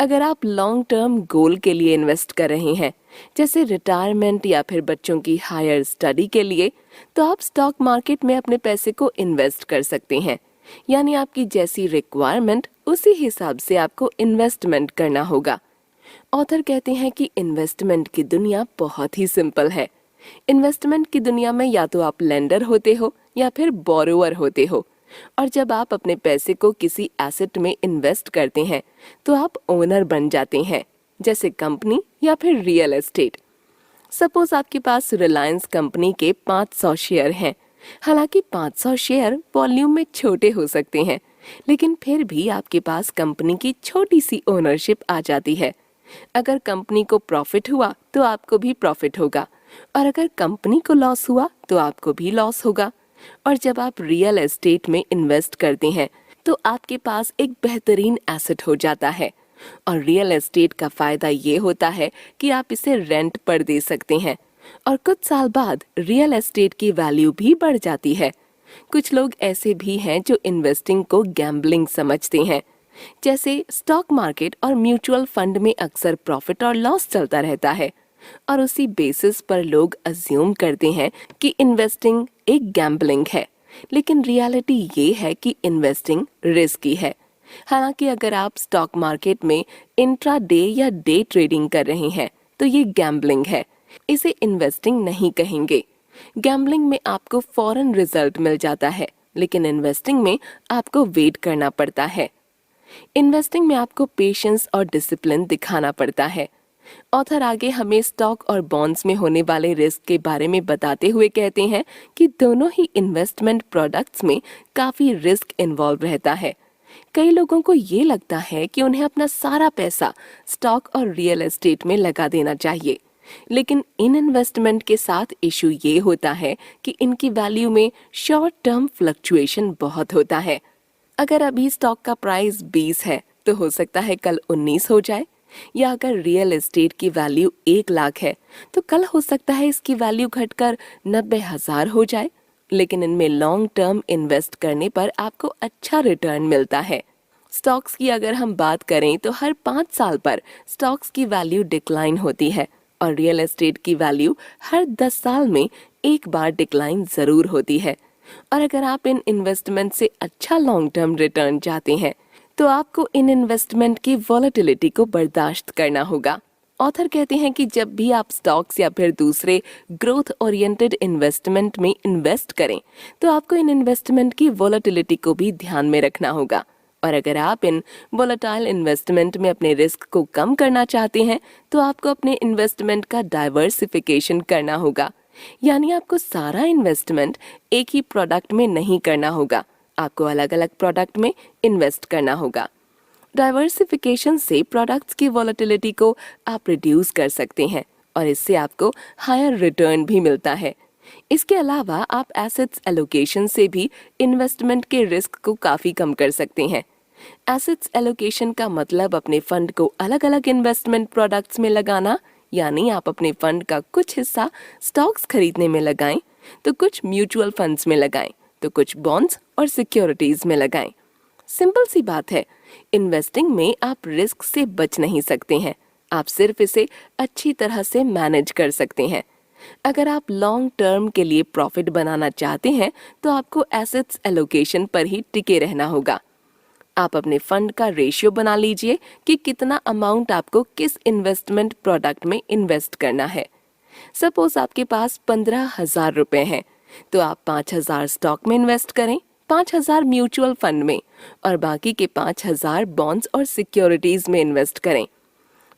अगर आप लॉन्ग टर्म गोल के लिए इन्वेस्ट कर रहे हैं, जैसे रिटायरमेंट या फिर बच्चों की हायर स्टडी के लिए, तो आप स्टॉक मार्केट में अपने पैसे को इन्वेस्ट कर सकते हैं। यानी आपकी जैसी रिक्वायरमेंट उसी हिसाब से आपको इन्वेस्टमेंट करना होगा। ऑथर कहते हैं कि इन्वेस्टमेंट की दुनिया बहुत ही सिंपल है। इन्वेस्टमेंट की दुनिया में या तो आप लेंडर होते हो या फिर बोरोवर होते हो, और जब आप अपने पैसे को किसी एसेट में इन्वेस्ट करते हैं तो आप ओनर बन जाते हैं, जैसे कंपनी या फिर रियल एस्टेट। सपोज आपके पास रिलायंस कंपनी के 500 शेयर हैं। हालांकि 500 शेयर वॉल्यूम में छोटे हो सकते हैं, लेकिन फिर भी आपके पास कंपनी की छोटी सी ओनरशिप आ जाती है। अगर कंपनी को प्रॉफिट हुआ तो आपको भी प्रॉफिट होगा, और अगर कंपनी को लॉस हुआ तो आपको भी लॉस होगा। और जब आप रियल एस्टेट में इन्वेस्ट करते हैं तो आपके पास एक बेहतरीन एसेट हो जाता है, और रियल एस्टेट का फायदा ये होता है कि आप इसे रेंट पर दे सकते हैं, और कुछ साल बाद रियल एस्टेट की वैल्यू भी बढ़ जाती है। कुछ लोग ऐसे भी हैं जो इन्वेस्टिंग को गैम्बलिंग समझते हैं। जैसे स्टॉक मार्केट और म्यूचुअल फंड में अक्सर प्रॉफिट और लॉस चलता रहता है, और उसी बेसिस पर लोग अज्यूम करते हैं कि इन्वेस्टिंग एक गैम्बलिंग है, लेकिन रियलिटी ये है कि इन्वेस्टिंग रिस्की है। हालांकि अगर आप स्टॉक मार्केट में इंट्रा डे या डे ट्रेडिंग कर रहे हैं तो ये गैम्बलिंग है, इसे इन्वेस्टिंग नहीं कहेंगे। गैम्बलिंग में आपको फौरन रिजल्ट मिल जाता है, लेकिन इन्वेस्टिंग में आपको वेट करना पड़ता है। इन्वेस्टिंग में आपको पेशेंस और डिसिप्लिन दिखाना पड़ता है। ऑथर आगे हमें स्टॉक और बॉन्ड्स में होने वाले रिस्क के बारे में बताते हुए कहते हैं कि दोनों ही इन्वेस्टमेंट प्रोडक्ट्स में काफी रिस्क इन्वॉल्व रहता है। कई लोगों को ये लगता है कि उन्हें अपना सारा पैसा स्टॉक और रियल एस्टेट में लगा देना चाहिए, लेकिन इन इन्वेस्टमेंट के साथ इशू ये होता है कि इनकी वैल्यू में शॉर्ट टर्म फ्लक्चुएशन बहुत होता है। अगर अभी स्टॉक का प्राइस 20 है तो हो सकता है कल 19 हो जाए, या अगर रियल एस्टेट की वैल्यू 1 लाख है तो कल हो सकता है इसकी वैल्यू घटकर 90,000 हो जाए। लेकिन इनमें लॉन्ग टर्म इन्वेस्ट करने पर आपको अच्छा रिटर्न मिलता है। स्टॉक्स की अगर हम बात करें तो हर 5 साल पर स्टॉक्स की वैल्यू डिक्लाइन होती है और रियल एस्टेट की वैल्यू हर 10 साल में एक बार डिक्लाइन जरूर होती है। और अगर आप इन इन्वेस्टमेंट से अच्छा लॉन्ग टर्म रिटर्न चाहते हैं तो आपको इन इन्वेस्टमेंट की वॉलेटिलिटी को बर्दाश्त करना होगा। ऑथर कहते हैं कि जब भी आप स्टॉक्स या फिर दूसरे ग्रोथ ओरिएंटेड इन्वेस्टमेंट में इन्वेस्ट करें तो आपको इन इन्वेस्टमेंट की वॉलेटिलिटी को भी ध्यान में रखना होगा। और अगर आप इन वोलेटाइल इन्वेस्टमेंट में अपने रिस्क को कम करना चाहते हैं तो आपको अपने इन्वेस्टमेंट का डाइवर्सिफिकेशन करना होगा। यानी आपको सारा इन्वेस्टमेंट एक ही प्रोडक्ट में नहीं करना होगा, आपको अलग अलग प्रोडक्ट में इन्वेस्ट करना होगा। डाइवर्सिफिकेशन से प्रोडक्ट्स की वॉलेटिलिटी को आप रिड्यूस कर सकते हैं और इससे आपको हायर रिटर्न भी मिलता है। इसके अलावा आप एसेट्स एलोकेशन से भी इन्वेस्टमेंट के रिस्क को काफी कम कर सकते हैं। एसेट्स एलोकेशन का मतलब अपने फंड को अलग अलग इन्वेस्टमेंट प्रोडक्ट्स में लगाना, यानी आप अपने फंड का कुछ हिस्सा स्टॉक्स खरीदने में लगाएं, तो कुछ म्यूचुअल फंड्स में लगाएं, तो कुछ बॉन्ड्स और सिक्योरिटीज में लगाएं। सिंपल सी बात है, इन्वेस्टिंग में आप रिस्क से बच नहीं सकते हैं, आप सिर्फ इसे अच्छी तरह से मैनेज कर सकते हैं। अगर आप लॉन्ग टर्म के लिए प्रॉफिट बनाना चाहते हैं तो आपको एसेट्स एलोकेशन पर ही टिके रहना होगा। आप अपने फंड का रेशियो बना लीजिए कि कितना अमाउंट आपको किस इन्वेस्टमेंट प्रोडक्ट में इन्वेस्ट करना है। सपोज आपके पास 15,000 रुपए हैं तो आप 5,000 स्टॉक में इन्वेस्ट करें, 5,000 म्यूचुअल फंड में और बाकी के 5,000 बॉन्ड्स और सिक्योरिटीज में इन्वेस्ट करें।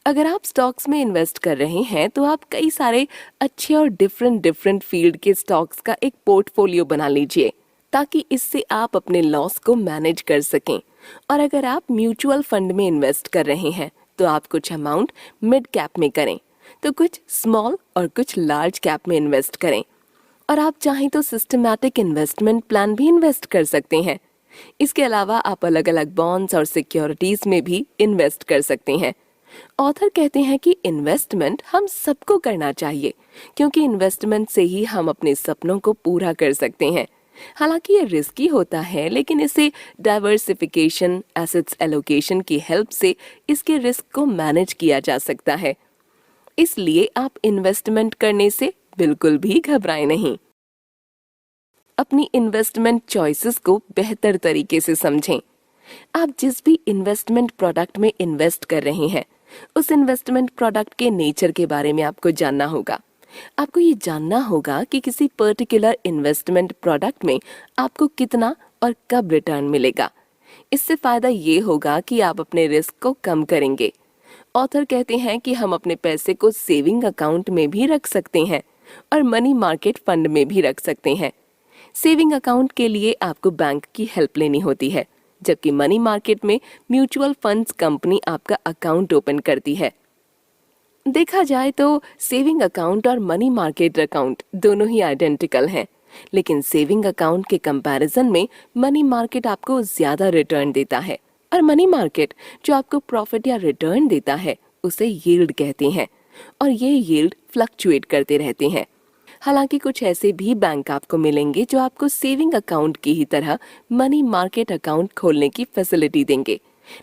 अगर आप स्टॉक्स में इन्वेस्ट कर रहे हैं तो आप कई सारे अच्छे और डिफरेंट फील्ड के स्टॉक्स का एक पोर्टफोलियो बना लीजिए ताकि इससे आप अपने लॉस को मैनेज कर सकें। और अगर आप म्यूचुअल फंड में इन्वेस्ट कर रहे हैं तो आप कुछ अमाउंट मिड कैप में करें, तो कुछ स्मॉल और कुछ लार्ज कैप में इन्वेस्ट करें। और आप चाहें तो सिस्टमैटिक इन्वेस्टमेंट प्लान भी इन्वेस्ट कर सकते हैं। इसके अलावा आप अलग अलग बॉन्ड्स और सिक्योरिटीज में भी इन्वेस्ट कर सकते हैं। ऑथर कहते हैं कि इन्वेस्टमेंट हम सबको करना चाहिए क्योंकि इन्वेस्टमेंट से ही हम अपने सपनों को पूरा कर सकते हैं। हालांकि ये रिस्की होता है, लेकिन इसे डाइवर्सिफिकेशन, एसेट्स एलोकेशन की हेल्प से इसके रिस्क को मैनेज किया जा सकता है। इसलिए आप इन्वेस्टमेंट करने से बिल्कुल भी घबराएं नहीं। अपनी इन्वेस्टमेंट चॉइसेस को बेहतर तरीके से समझें। आप जिस भी इन्वेस्टमेंट प्रोडक्ट में इन्वेस्ट कर रहे हैं उस इन्वेस्टमेंट प्रोडक्ट के नेचर के बारे में आपको जानना होगा। आपको ये जानना होगा कि किसी पर्टिकुलर इन्वेस्टमेंट प्रोडक्ट में आपको कितना और कब रिटर्न मिलेगा। इससे फायदा ये होगा कि आप अपने रिस्क को कम करेंगे। ऑथर कहते हैं कि हम अपने पैसे को सेविंग अकाउंट में भी रख सकते हैं और मनी मार्केट फंड में भी रख सकते हैं। सेविंग अकाउंट के लिए आपको बैंक की हेल्प लेनी होती है, जबकि मनी मार्केट में म्यूचुअल फंड्स कंपनी आपका अकाउंट ओपन करती है। देखा जाए तो सेविंग अकाउंट और मनी मार्केट अकाउंट दोनों ही आइडेंटिकल हैं, लेकिन सेविंग अकाउंट के कंपैरिजन में मनी मार्केट आपको ज्यादा रिटर्न देता है और मनी मार्केट जो आपको प्रॉफिट या रिटर्न देता है उसे यील्ड कहते हैं और ये यील्ड फ्लक्चुएट करते रहते हैं। हालांकि कुछ ऐसे भी बैंक आपको मिलेंगे जो आपको सेविंग अकाउंट की ही तरह मनी मार्केट अकाउंट खोलने की फैसिलिटी देंगे,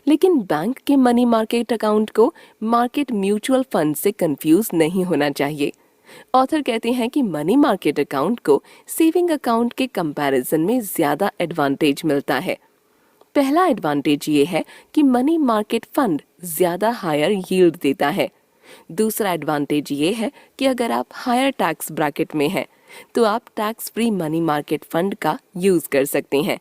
लेकिन बैंक के मनी मार्केट अकाउंट को मार्केट म्यूचुअल फंड से कंफ्यूज नहीं होना चाहिए। ऑथर कहते हैं कि मनी मार्केट अकाउंट को सेविंग अकाउंट के कंपैरिजन में ज्यादा एडवांटेज मिलता है। पहला एडवांटेज ये है कि मनी मार्केट फंड ज्यादा हायर यील्ड देता है। दूसरा एडवांटेज ये है कि अगर आप हायर टैक्स ब्रैकेट में हैं, तो आप tax free money market fund का यूज कर सकते हैं।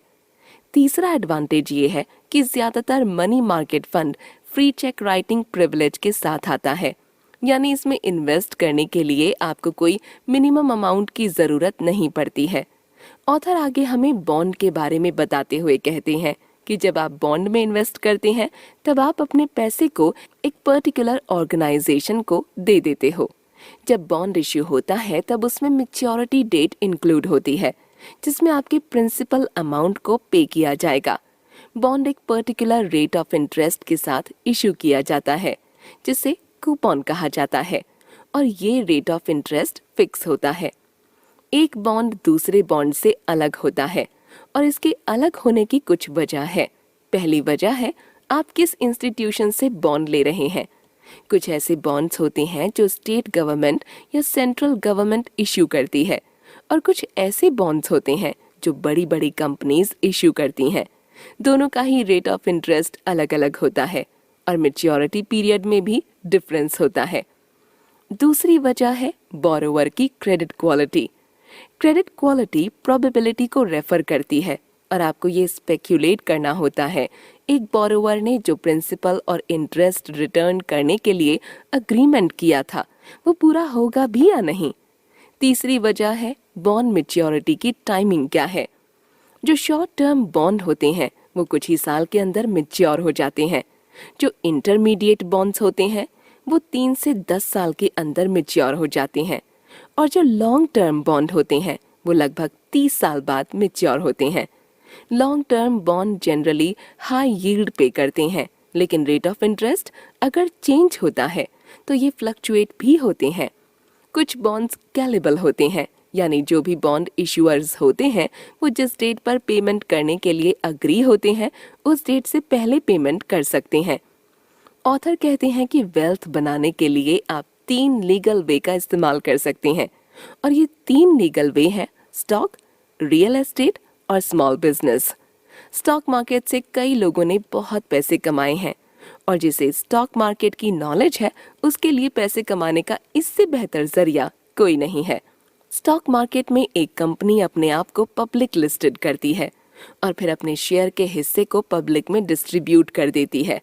तीसरा एडवांटेज ये है कि ज्यादातर money market fund free cheque writing privilege के साथ आता है, यानी इसमें इन्वेस्ट करने के लिए आपको कोई मिनिमम अमाउंट की जरूरत नहीं पड़ती है। ऑथर आगे हमें बॉन्ड के बारे में बताते हुए कहते हैं कि जब आप बॉन्ड में इन्वेस्ट करते हैं तब आप अपने पैसे को एक पर्टिकुलर ऑर्गेनाइजेशन को दे देते हो। जब बॉन्ड इश्यू होता है तब उसमें मैच्योरिटी डेट इंक्लूड होती है, जिसमें आपके प्रिंसिपल अमाउंट को पे किया जाएगा। बॉन्ड एक पर्टिकुलर रेट ऑफ इंटरेस्ट के साथ इश्यू किया जाता है, जिसे कूपन कहा जाता है, और ये रेट ऑफ इंटरेस्ट फिक्स होता है। एक बॉन्ड दूसरे बॉन्ड से अलग होता है और इसके अलग होने की कुछ वजह है। पहली वजह है आप किस इंस्टीट्यूशन से बॉन्ड ले रहे हैं। कुछ ऐसे बॉन्ड्स होते हैं जो स्टेट गवर्नमेंट या सेंट्रल गवर्नमेंट इश्यू करती है, और कुछ ऐसे बॉन्ड्स होते हैं जो बड़ी बड़ी कंपनीज इश्यू करती हैं। दोनों का ही रेट ऑफ इंटरेस्ट अलग अलग होता है और मैच्योरिटी पीरियड में भी डिफरेंस होता है। दूसरी वजह है बोरोवर की credit quality. Credit quality probability को रेफर करती है और आपको ये स्पेक्यूलेट करना होता है एक बोरोवर ने जो प्रिंसिपल और इंटरेस्ट रिटर्न करने के लिए अग्रीमेंट किया था वो पूरा होगा भी या नहीं। तीसरी वजह है बॉन्ड मैच्योरिटी की टाइमिंग क्या है। जो शॉर्ट टर्म बॉन्ड होते हैं वो कुछ ही साल के अंदर मैच्योर हो जाते हैं। जो इंटरमीडिएट बॉन्ड्स होते हैं वो 3 से 10 साल के अंदर मैच्योर हो जाते हैं, और जो लॉन्ग टर्म बॉन्ड होते हैं वो लगभग 30 साल बाद मैच्योर होते हैं। Long term bond generally high yield पे करते हैं, लेकिन रेट ऑफ इंटरेस्ट अगर चेंज होता है तो ये फ्लक्चुएट भी होते हैं। कुछ बॉन्ड्स कैलेबल होते हैं, यानी जो भी बॉन्ड इश्यूअर्स होते हैं वो जिस डेट पर पेमेंट करने के लिए अग्री होते हैं उस डेट से पहले पेमेंट कर सकते हैं। ऑथर कहते हैं कि वेल्थ बनाने के लिए आप 3 लीगल वे का इस्तेमाल कर सकते हैं, और ये 3 लीगल वे हैं स्टॉक, रियल एस्टेट और स्मॉल बिजनेस। स्टॉक मार्केट से कई लोगों ने बहुत पैसे कमाए हैं, और जिसे स्टॉक मार्केट की नॉलेज है उसके लिए पैसे कमाने का इससे बेहतर जरिया कोई नहीं है। स्टॉक मार्केट में एक कंपनी अपने आप को पब्लिक लिस्टेड करती है और फिर अपने शेयर के हिस्से को पब्लिक में डिस्ट्रीब्यूट कर देती है।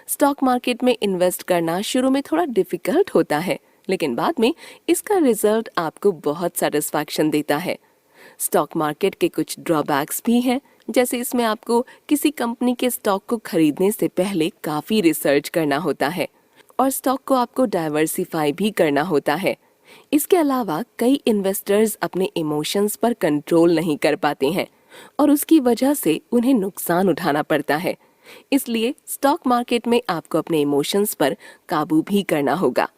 स्टॉक मार्केट में इन्वेस्ट करना शुरू में थोड़ा डिफिकल्ट होता है, लेकिन बाद में इसका रिजल्ट आपको बहुत सेटिस्फैक्शन देता है। स्टॉक मार्केट के कुछ ड्रॉबैक्स भी हैं, जैसे इसमें आपको किसी कंपनी के स्टॉक को खरीदने से पहले काफी रिसर्च करना होता है और स्टॉक को आपको डाइवर्सिफाई भी करना होता है। इसके अलावा कई इन्वेस्टर्स अपने इमोशंस पर कंट्रोल नहीं कर पाते हैं और उसकी वजह से उन्हें नुकसान उठाना पड़ता है। इसलिए स्टॉक मार्केट में आपको अपने इमोशंस पर काबू भी करना होगा।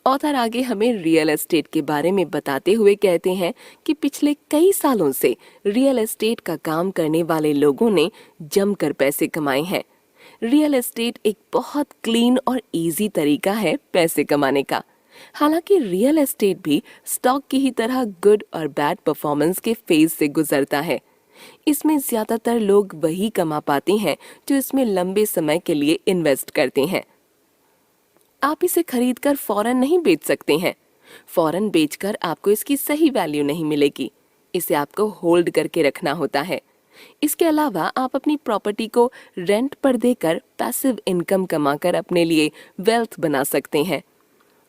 ऑथर आगे हमें रियल एस्टेट के बारे में बताते हुए कहते हैं कि पिछले कई सालों से रियल एस्टेट का काम करने वाले लोगों ने जमकर पैसे कमाए हैं। रियल एस्टेट एक बहुत क्लीन और इजी तरीका है पैसे कमाने का। हालांकि रियल एस्टेट भी स्टॉक की ही तरह गुड और बैड परफॉर्मेंस के फेज से गुजरता है। इसमें ज्यादातर लोग वही कमा पाते हैं जो इसमें लंबे समय के लिए इन्वेस्ट करते हैं। आप इसे खरीदकर फौरन नहीं बेच सकते हैं। फौरन बेचकर आपको इसकी सही वैल्यू नहीं मिलेगी। इसे आपको होल्ड करके रखना होता है। इसके अलावा आप अपनी प्रॉपर्टी को रेंट पर देकर पैसिव इनकम कमाकर अपने लिए वेल्थ बना सकते हैं।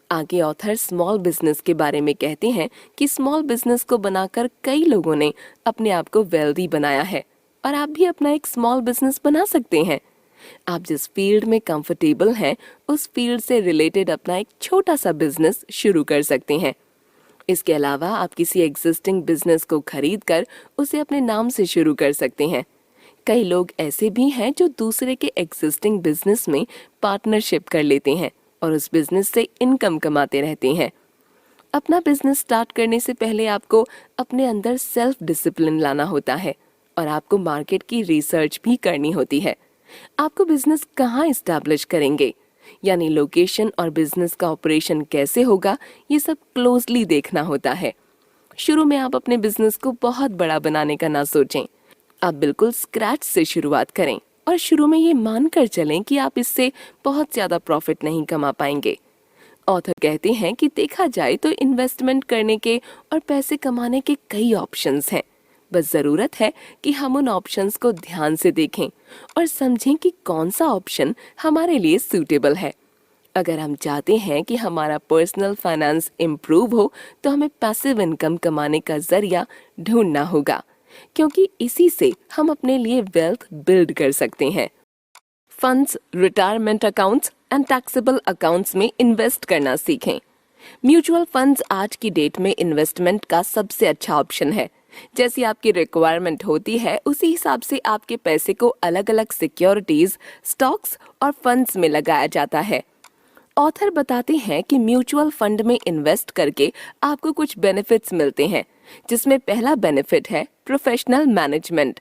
आगे ऑथर स्मॉल बिजनेस के बारे में कहते हैं कि स्मॉल बिजनेस को बनाकर कई लोगों ने अपने आप को वेल्दी बनाया है और आप भी अपना एक स्मॉल बिजनेस बना सकते हैं। आप जिस फील्ड में कंफर्टेबल हैं उस फील्ड से रिलेटेड अपना एक छोटा सा बिजनेस शुरू कर सकते हैं। इसके अलावा आप किसी एग्जिस्टिंग बिजनेस को खरीदकर उसे अपने नाम से शुरू कर सकते हैं। कई लोग ऐसे भी हैं जो दूसरे के एग्जिस्टिंग बिजनेस में पार्टनरशिप कर लेते हैं और उस बिजनेस से इनकम कमाते रहते हैं। अपना बिजनेस स्टार्ट करने से पहले आपको अपने अंदर सेल्फ डिसिप्लिन लाना होता है और आपको मार्केट की रिसर्च भी करनी होती है। आपको बिजनेस कहाँ इस्टेब्लिश करेंगे, यानी लोकेशन और बिजनेस का ऑपरेशन कैसे होगा, ये सब क्लोजली देखना होता है। शुरू में आप अपने बिजनेस को बहुत बड़ा बनाने का ना सोचें। आप बिल्कुल स्क्रैच से शुरुआत करें और शुरू में ये मानकर चलें कि आप इससे बहुत ज्यादा प्रॉफिट नहीं कमा पाएंगे। ऑथर कहते हैं कि देखा जाए तो इन्वेस्टमेंट करने के और पैसे कमाने के कई ऑप्शंस हैं। बस जरूरत है कि हम उन ऑप्शंस को ध्यान से देखें और समझें कि कौन सा ऑप्शन हमारे लिए सूटेबल है। अगर हम चाहते हैं कि हमारा पर्सनल फाइनेंस इम्प्रूव हो तो हमें पैसिव इनकम कमाने का जरिया ढूंढना होगा, क्योंकि इसी से हम अपने लिए वेल्थ बिल्ड कर सकते हैं। Funds, retirement accounts and taxable accounts में इन्वेस्ट करना सीखें। म्यूचुअल फंड्स आज की डेट में इन्वेस्टमेंट का सबसे अच्छा ऑप्शन है। जैसी आपकी रिक्वायरमेंट होती है उसी हिसाब से आपके पैसे को अलग अलग सिक्योरिटीज, स्टॉक्स और फंड्स में लगाया जाता है। ऑथर बताते हैं कि म्यूचुअल फंड में इन्वेस्ट करके आपको कुछ बेनिफिट्स मिलते हैं, जिसमें पहला बेनिफिट है प्रोफेशनल मैनेजमेंट।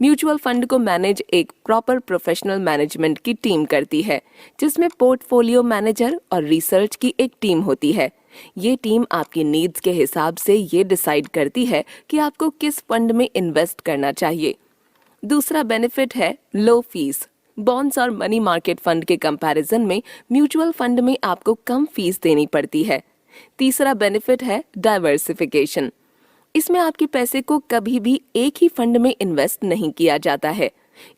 म्यूचुअल फंड को मैनेज एक प्रॉपर प्रोफेशनल मैनेजमेंट की टीम करती है, जिसमें पोर्टफोलियो मैनेजर और रिसर्च की एक टीम होती है। ये टीम आपकी नीड्स के हिसाब से ये डिसाइड करती है कि आपको किस फंड में इन्वेस्ट करना चाहिए। दूसरा बेनिफिट है लो फीस। बॉन्ड्स और मनी मार्केट फंड के कंपैरिजन में म्यूचुअल फंड में आपको कम फीस देनी पड़ती है। तीसरा बेनिफिट है डाइवर्सिफिकेशन। इसमें आपके पैसे को कभी भी एक ही फंड में इन्वेस्ट नहीं किया जाता है।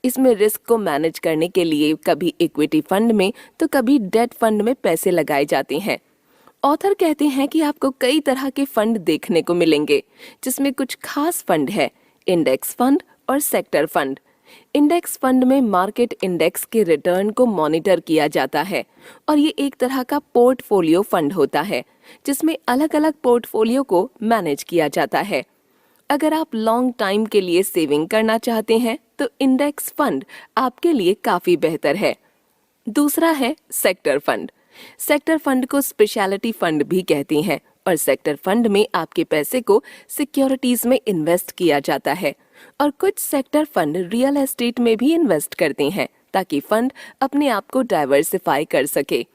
इसमें रिस्क को मैनेज करने के लिए कभी इक्विटी फंड में तो कभी डेट फंड में पैसे लगाए जाते हैं। ऑथर कहते हैं कि आपको कई तरह के फंड देखने को मिलेंगे, जिसमें कुछ खास फंड है इंडेक्स फंड और सेक्टर फंड। इंडेक्स फंड में मार्केट इंडेक्स के रिटर्न को मॉनिटर किया जाता है और ये एक तरह का पोर्टफोलियो फंड होता है, जिसमें अलग अलग पोर्टफोलियो को मैनेज किया जाता है। अगर आप लॉन्ग टाइम के लिए सेविंग करना चाहते हैं तो इंडेक्स फंड आपके लिए काफी बेहतर है। दूसरा है सेक्टर फंड। सेक्टर फंड को स्पेशलिटी फंड भी कहते हैं और सेक्टर फंड में आपके पैसे को सिक्योरिटीज में इन्वेस्ट किया जाता है और कुछ सेक्टर फंड रियल एस्टेट में भी इन्वेस्ट करते हैं ताकि फंड अपने आप को डाइवर्सिफाई कर सके।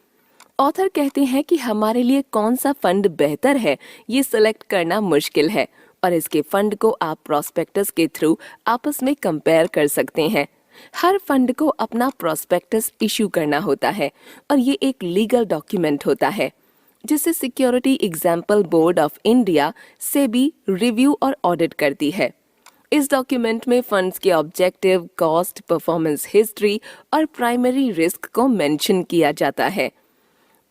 ऑथर कहते हैं कि हमारे लिए कौन सा फंड बेहतर है ये सिलेक्ट करना मुश्किल है और इसके फंड को आप प्रोस्पेक्टस के थ्रू आपस में कंपेयर कर सकते हैं। हर फंड को अपना प्रोस्पेक्टस इशू करना होता है और ये एक लीगल डॉक्यूमेंट होता है जिसे security example board of India SEBI review और ऑडिट करती है। इस डॉक्यूमेंट में फंड्स के ऑब्जेक्टिव, कॉस्ट, परफॉर्मेंस हिस्ट्री और प्राइमरी रिस्क को मेंशन किया जाता है।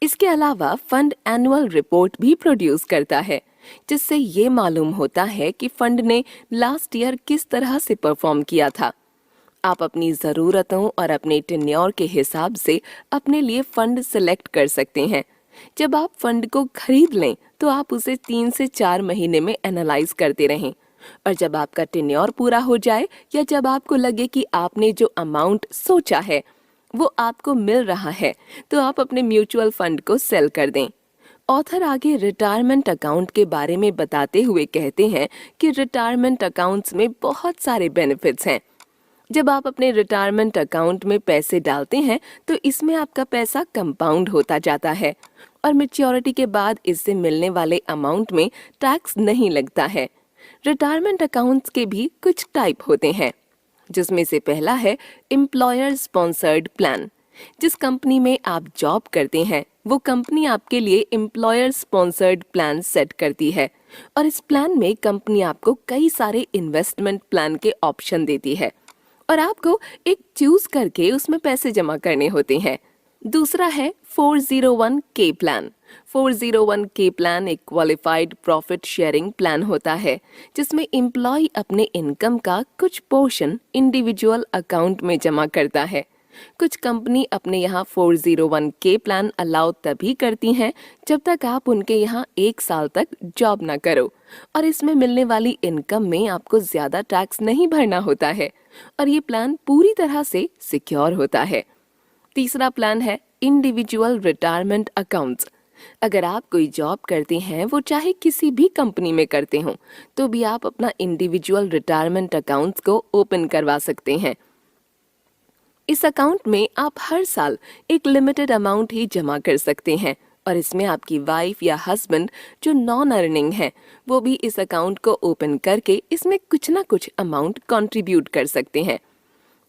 इसके अलावा फंड एनुअल रिपोर्ट भी प्रोड्यूस करता है, जिससे ये मालूम होता है कि फंड ने लास्ट ईयर किस तरह से परफॉर्म किया था। आप अपनी ज़रूरतों और अपने टेन्योर के हिसाब से अपने लिए फंड सिलेक्ट कर सकते हैं। जब आप फंड को खरीद लें तो आप उसे 3 से 4 महीने में एनालाइज करते रहें और जब आपका टेन्योर पूरा हो जाए या जब आपको लगे कि आपने जो अमाउंट सोचा है वो आपको मिल रहा है तो आप अपने म्यूचुअल फंड को सेल कर दें। ऑथर आगे रिटायरमेंट अकाउंट के बारे में बताते हुए कहते हैं कि रिटायरमेंट अकाउंट्स में बहुत सारे बेनिफिट्स हैं। जब आप अपने रिटायरमेंट अकाउंट में पैसे डालते हैं तो इसमें आपका पैसा कंपाउंड होता जाता है और मैच्योरिटी के बाद इससे मिलने वाले अमाउंट में टैक्स नहीं लगता है। रिटायरमेंट अकाउंट्स के भी कुछ टाइप होते हैं, जिसमें से पहला है एम्प्लॉयर स्पॉन्सर्ड प्लान। जिस कंपनी में आप जॉब करते हैं वो कंपनी आपके लिए एम्प्लॉयर स्पॉन्सर्ड प्लान सेट करती है और इस प्लान में कंपनी आपको कई सारे इन्वेस्टमेंट प्लान के ऑप्शन देती है और आपको एक चूज करके उसमें पैसे जमा करने होते हैं। दूसरा है 401k प्लान। 401k प्लान एक क्वालिफाइड प्रॉफिट शेयरिंग प्लान होता है, जिसमें एम्प्लॉय अपने इनकम का कुछ पोर्शन इंडिविजुअल अकाउंट में जमा करता है। कुछ कंपनी अपने यहाँ 401k प्लान अलाउ तभी करती हैं जब तक आप उनके यहाँ 1 साल तक जॉब ना करो और इसमें मिलने वाली इनकम में आपको ज्यादा टैक्स नहीं भरना होता है और ये प्लान पूरी तरह से सिक्योर होता है। तीसरा प्लान है इंडिविजुअल रिटायरमेंट अकाउंट्स। अगर आप कोई जॉब करते हैं, वो चाहे किसी भी कंपनी में करते हो, तो भी आप अपना इंडिविजुअल रिटायरमेंट अकाउंट्स को ओपन करवा सकते हैं। इस अकाउंट में आप हर साल एक लिमिटेड अमाउंट ही जमा कर सकते हैं और इसमें आपकी वाइफ या हस्बैंड जो नॉन अर्निंग है वो भी इस अकाउंट को ओपन करके इसमें कुछ ना कुछ अमाउंट कंट्रीब्यूट कर सकते हैं।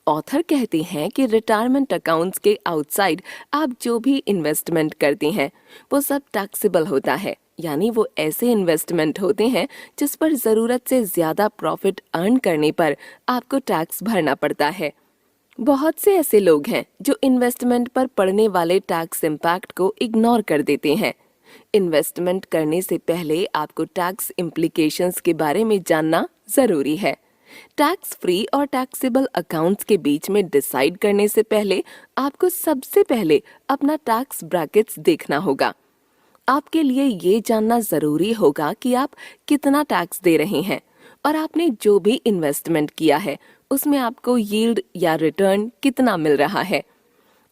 ऑथर कहते हैं कि रिटायरमेंट अकाउंट्स के आउटसाइड आप जो भी इन्वेस्टमेंट करते हैं वो सब टैक्सेबल होता है, यानी वो ऐसे इन्वेस्टमेंट होते हैं जिस पर जरूरत से ज्यादा प्रॉफिट अर्न करने पर आपको टैक्स भरना पड़ता है। बहुत से ऐसे लोग हैं जो इन्वेस्टमेंट पर पड़ने वाले टैक्स इम्पैक्ट को इग्नोर कर देते हैं। इन्वेस्टमेंट करने से पहले आपको टैक्स इम्प्लीकेशंस के बारे में जानना जरूरी है। टैक्स फ्री और टैक्सेबल अकाउंट्स के बीच में डिसाइड करने से पहले आपको सबसे पहले अपना टैक्स ब्रैकेट्स देखना होगा। आपके लिए ये जानना जरूरी होगा कि आप कितना टैक्स दे रहे हैं और आपने जो भी इन्वेस्टमेंट किया है उसमें आपको यील्ड या रिटर्न कितना मिल रहा है।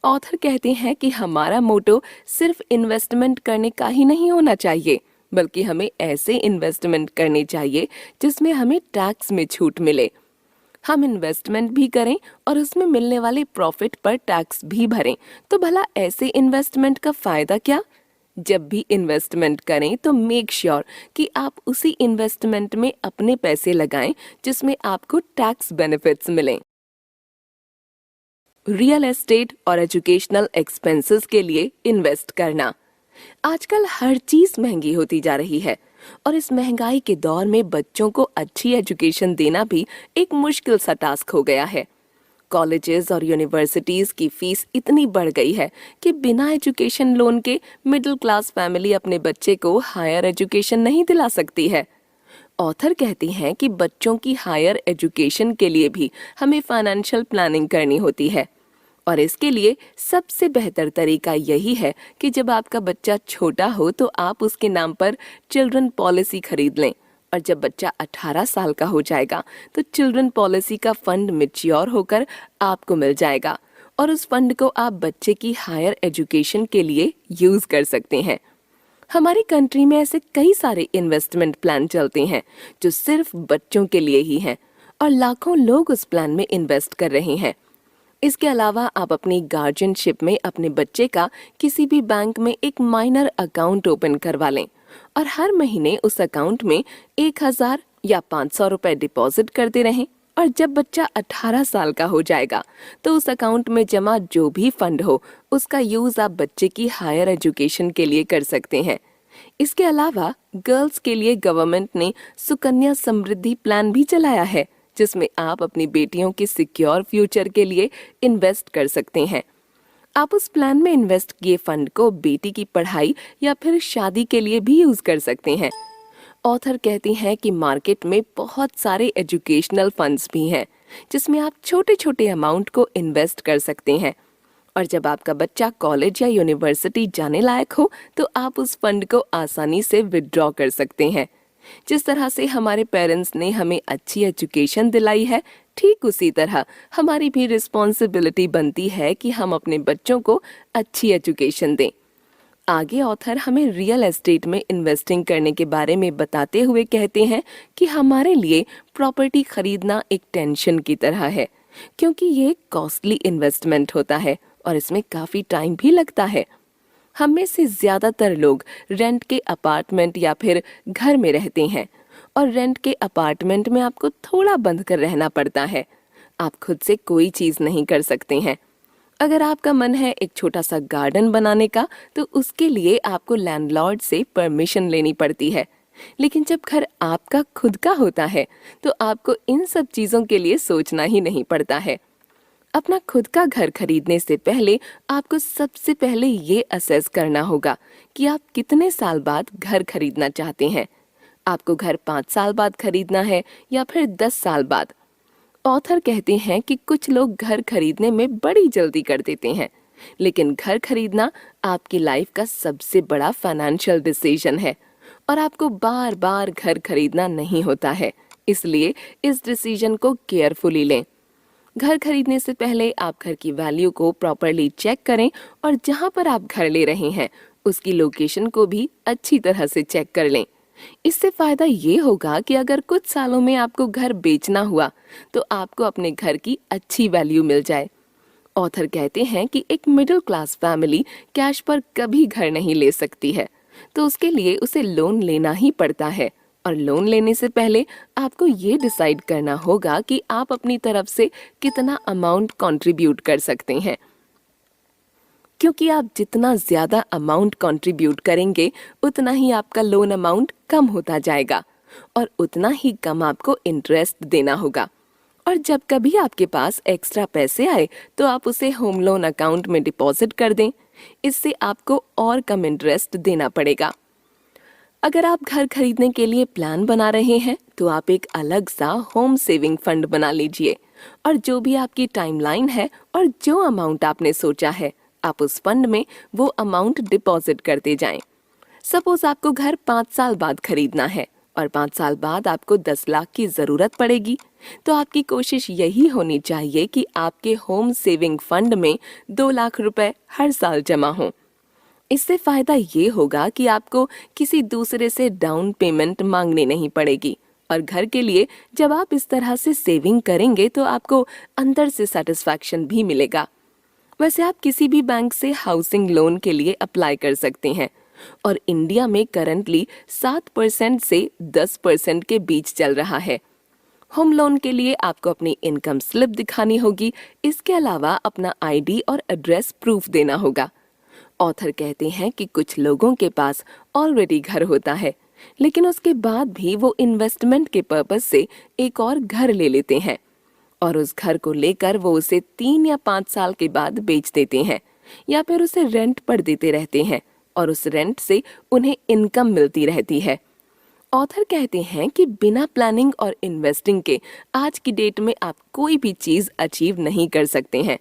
ऑथर कहते हैं कि हमारा मोटो सिर्फ इन्वेस्टमेंट करने का ही नहीं होना चाहिए, बल्कि हमें ऐसे इन्वेस्टमेंट करने चाहिए जिसमें हमें टैक्स में छूट मिले। हम इन्वेस्टमेंट भी करें और उसमें मिलने वाले प्रॉफिट पर टैक्स भी भरें, तो भला ऐसे इन्वेस्टमेंट का फायदा क्या? जब भी इन्वेस्टमेंट करें तो मेक श्योर कि आप उसी इन्वेस्टमेंट में अपने पैसे लगाएं जिसमें आपको टैक्स बेनिफिट्स मिलें। रियल एस्टेट और एजुकेशनल एक्सपेंसेस के लिए इन्वेस्ट करना। आजकल हर चीज महंगी होती जा रही है और इस महंगाई के दौर में बच्चों को अच्छी एजुकेशन देना भी एक मुश्किल सा टास्क हो गया है। कॉलेजेस और यूनिवर्सिटीज की फीस इतनी बढ़ गई है कि बिना एजुकेशन लोन के मिडिल क्लास फैमिली अपने बच्चे को हायर एजुकेशन नहीं दिला सकती है। ऑथर कहती हैं कि बच्चों की हायर एजुकेशन के लिए भी हमें फाइनेंशियल प्लानिंग करनी होती है और इसके लिए सबसे बेहतर तरीका यही है कि जब आपका बच्चा छोटा हो तो आप उसके नाम पर चिल्ड्रन पॉलिसी खरीद लें और जब बच्चा 18 साल का हो जाएगा तो चिल्ड्रन पॉलिसी का फंड मैच्योर होकर आपको मिल जाएगा और उस फंड को आप बच्चे की हायर एजुकेशन के लिए यूज कर सकते हैं। हमारी कंट्री में ऐसे कई सारे इन्वेस्टमेंट प्लान चलते हैं जो सिर्फ बच्चों के लिए ही हैं और लाखों लोग उस प्लान में इन्वेस्ट कर रहे हैं। इसके अलावा आप अपनी गार्जियनशिप में अपने बच्चे का किसी भी बैंक में एक माइनर अकाउंट ओपन करवा लें और हर महीने उस अकाउंट में 1000 या 500 रुपए डिपॉजिट करते रहें और जब बच्चा 18 साल का हो जाएगा तो उस अकाउंट में जमा जो भी फंड हो उसका यूज आप बच्चे की हायर एजुकेशन के लिए कर सकते हैं। इसके अलावा गर्ल्स के लिए गवर्नमेंट ने सुकन्या समृद्धि प्लान भी चलाया है जिसमें आप अपनी बेटियों के सिक्योर फ्यूचर के लिए इन्वेस्ट कर सकते हैं। आप उस प्लान में इन्वेस्ट किए फंड को बेटी की पढ़ाई या फिर शादी के लिए भी यूज कर सकते हैं। ऑथर कहती हैं कि मार्केट में बहुत सारे एजुकेशनल फंड्स भी हैं जिसमें आप छोटे छोटे अमाउंट को इन्वेस्ट कर सकते हैं और जब आपका बच्चा कॉलेज या यूनिवर्सिटी जाने लायक हो तो आप उस फंड को आसानी से विड्रॉ कर सकते हैं। जिस तरह से हमारे पेरेंट्स ने हमें अच्छी एजुकेशन दिलाई है, ठीक उसी तरह हमारी भी रिस्पॉन्सिबिलिटी बनती है कि हम अपने बच्चों को अच्छी एजुकेशन दें। आगे ऑथर हमें रियल एस्टेट में इन्वेस्टिंग करने के बारे में बताते हुए कहते हैं कि हमारे लिए प्रॉपर्टी खरीदना एक टेंशन की तरह है क्योंकि ये कॉस्टली इन्वेस्टमेंट होता है और इसमें काफी टाइम भी लगता है। हम में से ज्यादातर लोग रेंट के अपार्टमेंट या फिर घर में रहते हैं और रेंट के अपार्टमेंट में आपको थोड़ा बंद कर रहना पड़ता है। आप खुद से कोई चीज नहीं कर सकते हैं। अगर आपका मन है एक छोटा सा गार्डन बनाने का तो उसके लिए आपको लैंडलॉर्ड से परमिशन लेनी पड़ती है, लेकिन जब घर आपका खुद का होता है तो आपको इन सब चीजों के लिए सोचना ही नहीं पड़ता है। अपना खुद का घर खरीदने से पहले आपको सबसे पहले ये असेस करना होगा कि आप कितने साल बाद घर खरीदना चाहते हैं। आपको घर 5 साल बाद खरीदना है या फिर 10 साल बाद। ऑथर कहते हैं कि कुछ लोग घर खरीदने में बड़ी जल्दी कर देते हैं, लेकिन घर खरीदना आपकी लाइफ का सबसे बड़ा फाइनेंशियल डिसीजन है और आपको बार बार घर खरीदना नहीं होता है, इसलिए इस डिसीजन को केयरफुली लें। घर खरीदने से पहले आप घर की वैल्यू को प्रॉपरली चेक करें और जहां पर आप घर ले रहे हैं उसकी लोकेशन को भी अच्छी तरह से चेक कर लें। इससे फायदा ये होगा कि अगर कुछ सालों में आपको घर बेचना हुआ तो आपको अपने घर की अच्छी वैल्यू मिल जाए। ऑथर कहते हैं कि एक मिडिल क्लास फैमिली कैश पर कभी घर नहीं ले सकती है, तो उसके लिए उसे लोन लेना ही पड़ता है। और लोन लेने से पहले आपको ये डिसाइड करना होगा कि आप अपनी तरफ से कितना अमाउंट कंट्रीब्यूट कर सकते हैं, क्योंकि आप जितना ज्यादा अमाउंट कंट्रीब्यूट करेंगे उतना ही आपका लोन अमाउंट कम होता जाएगा और उतना ही कम आपको इंटरेस्ट देना होगा। और जब कभी आपके पास एक्स्ट्रा पैसे आए तो आप उसे होम लोन अकाउंट में डिपॉजिट कर दें। इससे आपको और कम इंटरेस्ट देना पड़ेगा। अगर आप घर खरीदने के लिए प्लान बना रहे हैं तो आप एक अलग सा होम सेविंग फंड बना लीजिए और जो भी आपकी टाइमलाइन है और जो अमाउंट आपने सोचा है आप उस फंड में वो अमाउंट डिपॉजिट करते जाएं। सपोज आपको घर 5 साल बाद खरीदना है और 5 साल बाद आपको 10 लाख की जरूरत पड़ेगी, तो आपकी कोशिश यही होनी चाहिए कि आपके होम सेविंग फंड में 2 लाख रुपए हर साल जमा हों। इससे फायदा ये होगा कि आपको किसी दूसरे से डाउन पेमेंट मांगनी नहीं पड़ेगी और घर के लिए जब आप इस तरह से सेविंग करेंगे तो आपको अंदर से सेटिस्फैक्शन भी मिलेगा। वैसे आप किसी भी बैंक से हाउसिंग लोन के लिए अप्लाई कर सकते हैं और इंडिया में करंटली 7% से 10% के बीच चल रहा है। होम लोन के लिए आपको अपनी इनकम स्लिप दिखानी होगी। इसके अलावा अपना आईडी और एड्रेस प्रूफ देना होगा। ऑथर कहते हैं कि कुछ लोगों के पास ऑलरेडी घर होता है, लेकिन उसके बाद भी वो इन्वेस्टमेंट के पर्पस से एक और घर ले लेते हैं और उस घर को लेकर वो उसे 3 या 5 साल के बाद बेच देते हैं या फिर उसे रेंट पर देते रहते हैं और उस रेंट से उन्हें इनकम मिलती रहती है। ऑथर कहते हैं कि बिना प्लानिंग और इन्वेस्टिंग के आज की डेट में आप कोई भी चीज अचीव नहीं कर सकते हैं।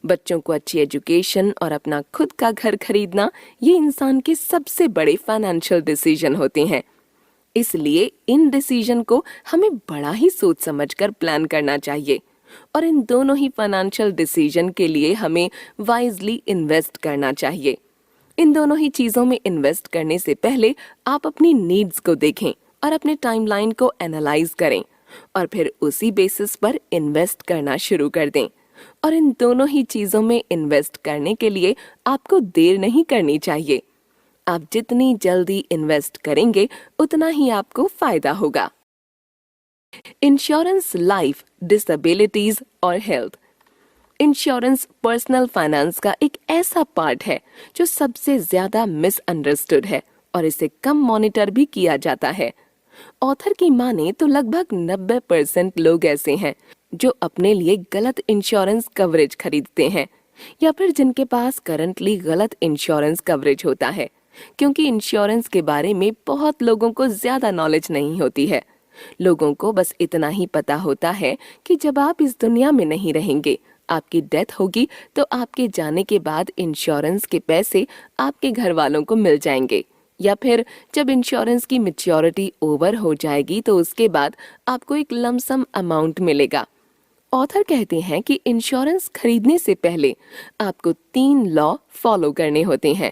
बच्चों को अच्छी एजुकेशन और अपना खुद का घर खरीदना ये इंसान के सबसे बड़े फाइनेंशियल डिसीजन होते हैं। इसलिए इन डिसीजन को हमें बड़ा ही सोच समझकर प्लान करना चाहिए और इन दोनों ही फाइनेंशियल डिसीजन के लिए हमें वाइजली इन्वेस्ट करना चाहिए। इन दोनों ही चीजों में इन्वेस्ट करने से पहले आप अपनी नीड्स को देखें और अपने टाइमलाइन को एनालाइज करें और फिर उसी बेसिस पर इन्वेस्ट करना शुरू कर दें। और इन दोनों ही चीजों में इन्वेस्ट करने के लिए आपको देर नहीं करनी चाहिए। आप जितनी जल्दी इन्वेस्ट करेंगे उतना ही आपको फायदा होगा। इंश्योरेंस लाइफ, डिसेबिलिटीज और हेल्थ। इंश्योरेंस पर्सनल फाइनेंस का एक ऐसा पार्ट है जो सबसे ज्यादा मिसअंडरस्टूड है और इसे कम मॉनिटर भी किया जाता है। ऑथर की माने तो लगभग 90% लोग ऐसे हैं जो अपने लिए गलत इंश्योरेंस कवरेज खरीदते हैं या फिर जिनके पास करंटली गलत इंश्योरेंस कवरेज होता है, क्योंकि इंश्योरेंस के बारे में बहुत लोगों को ज्यादा नॉलेज नहीं होती है। लोगों को बस इतना ही पता होता है कि जब आप इस दुनिया में नहीं रहेंगे, आपकी डेथ होगी, तो आपके जाने के बाद इंश्योरेंस के पैसे आपके घर वालों को मिल जाएंगे या फिर जब इंश्योरेंस की मैच्योरिटी ओवर हो जाएगी तो उसके बाद आपको एक लमसम अमाउंट मिलेगा। ऑथर कहते हैं कि इंश्योरेंस खरीदने से पहले आपको 3 लॉ फॉलो करने होते हैं।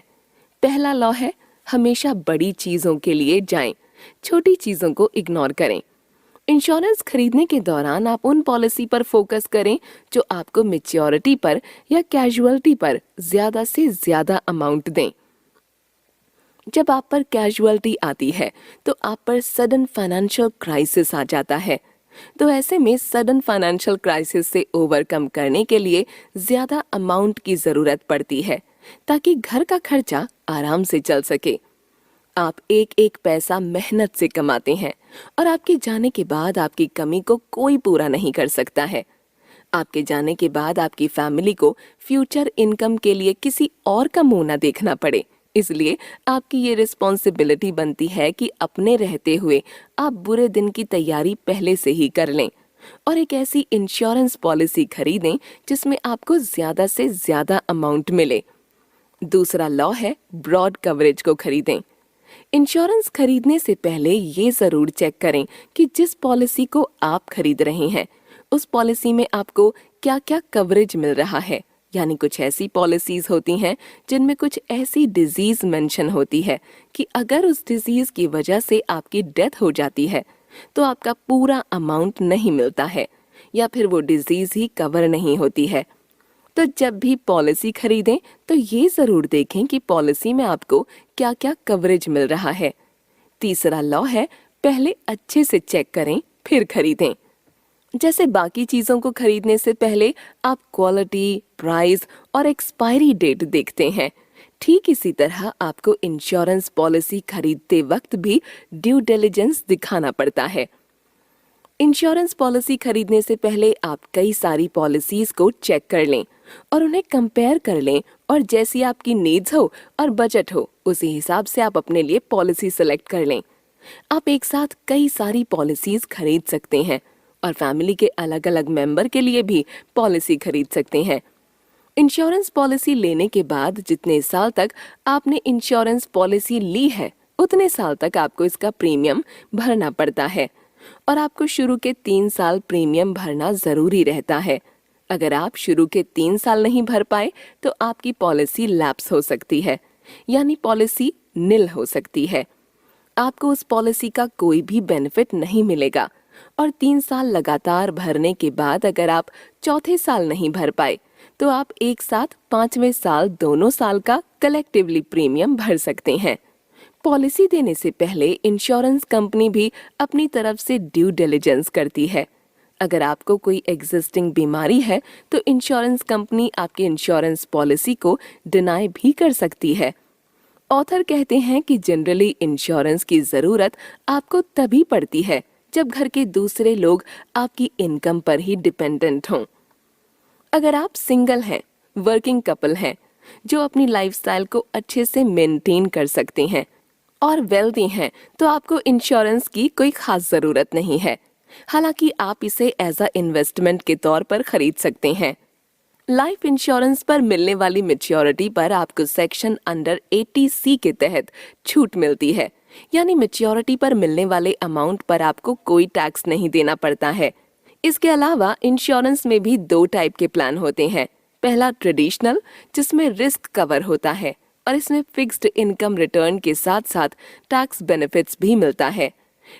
पहला लॉ है हमेशा बड़ी चीजों के लिए जाएं, छोटी चीजों को इग्नोर करें। इंश्योरेंस खरीदने के दौरान आप उन पॉलिसी पर फोकस करें जो आपको मैच्योरिटी पर या कैजुअलिटी पर ज्यादा से ज्यादा अमाउंट दें। जब आप पर कैजुअलिटी आती है तो आप पर सडन फाइनेंशियल क्राइसिस आ जाता है, तो ऐसे में सडन फाइनेंशियल क्राइसिस से ओवरकम करने के लिए ज्यादा अमाउंट की जरूरत पड़ती है ताकि घर का खर्चा आराम से चल सके। आप एक एक पैसा मेहनत से कमाते हैं और आपके जाने के बाद आपकी कमी को कोई पूरा नहीं कर सकता है। आपके जाने के बाद आपकी फैमिली को फ्यूचर इनकम के लिए किसी और का मुंह न देखना पड़े, इसलिए आपकी ये रिस्पॉन्सिबिलिटी बनती है कि अपने रहते हुए आप बुरे दिन की तैयारी पहले से ही कर लें और एक ऐसी इंश्योरेंस पॉलिसी खरीदें जिसमें आपको ज्यादा से ज्यादा अमाउंट मिले। दूसरा लॉ है ब्रॉड कवरेज को खरीदें। इंश्योरेंस खरीदने से पहले ये जरूर चेक करें कि जिस पॉलिसी को आप खरीद रहे हैं उस पॉलिसी में आपको क्या क्या कवरेज मिल रहा है। यानी कुछ ऐसी पॉलिसीज होती हैं जिनमें कुछ ऐसी डिजीज मेंशन होती है कि अगर उस डिजीज की वजह से आपकी डेथ हो जाती है तो आपका पूरा अमाउंट नहीं मिलता है या फिर वो डिजीज ही कवर नहीं होती है। तो जब भी पॉलिसी खरीदें तो ये जरूर देखें कि पॉलिसी में आपको क्या क्या कवरेज मिल रहा है। तीसरा लॉ है, पहले अच्छे से चेक करें फिर खरीदें। जैसे बाकी चीजों को खरीदने से पहले आप क्वालिटी, प्राइस और एक्सपायरी डेट देखते हैं, ठीक इसी तरह आपको इंश्योरेंस पॉलिसी खरीदते वक्त भी ड्यू डिलिजेंस दिखाना पड़ता है। इंश्योरेंस पॉलिसी खरीदने से पहले आप कई सारी पॉलिसीज को चेक कर लें और उन्हें कंपेयर कर लें, और जैसी आपकी नीड्स हो और बजट हो उसी हिसाब से आप अपने लिए पॉलिसी सेलेक्ट कर लें। आप एक साथ कई सारी पॉलिसीज खरीद सकते हैं और फैमिली के अलग अलग मेंबर के लिए भी पॉलिसी खरीद सकते हैं। इंश्योरेंस पॉलिसी लेने के बाद जितने साल तक आपने इंश्योरेंस पॉलिसी ली है उतने साल तक आपको इसका प्रीमियम भरना पड़ता है, और आपको शुरू के 3 साल प्रीमियम भरना जरूरी रहता है। अगर आप शुरू के 3 साल नहीं भर पाए तो आपकी पॉलिसी लैप्स हो सकती है, यानी पॉलिसी निल हो सकती है। आपको उस पॉलिसी का कोई भी बेनिफिट नहीं मिलेगा, और 3 साल लगातार भरने के बाद अगर आप चौथे साल नहीं भर पाए तो आप एक साथ 5वें साल दोनों साल का कलेक्टिवली प्रीमियम भर सकते हैं। पॉलिसी देने से पहले इंश्योरेंस कंपनी भी अपनी तरफ से ड्यू डिलिजेंस करती है। अगर आपको कोई एग्जिस्टिंग बीमारी है तो इंश्योरेंस कंपनी आपकी इंश्योरेंस पॉलिसी को डिनाई भी कर सकती है। ऑथर कहते हैं कि जनरली इंश्योरेंस की जरूरत आपको तभी पड़ती है जब घर के दूसरे लोग आपकी इनकम पर ही डिपेंडेंट हों। अगर आप सिंगल हैं, वर्किंग कपल हैं, जो अपनी लाइफस्टाइल को अच्छे से मेंटेन कर सकते हैं और वेल्दी हैं, तो आपको इंश्योरेंस की कोई खास जरूरत नहीं है। हालांकि आप इसे एज अ इन्वेस्टमेंट के तौर पर खरीद सकते हैं। लाइफ इंश्योरेंस पर मिलने वाली मैच्योरिटी पर आपको सेक्शन अंडर 80C के तहत छूट मिलती है, यानी मैच्योरिटी पर मिलने वाले अमाउंट पर आपको कोई टैक्स नहीं देना पड़ता है। इसके अलावा इंश्योरेंस में भी 2 टाइप के प्लान होते हैं। पहला ट्रेडिशनल, जिसमें रिस्क कवर होता है और इसमें फिक्स्ड इनकम रिटर्न के साथ साथ टैक्स बेनिफिट्स भी मिलता है।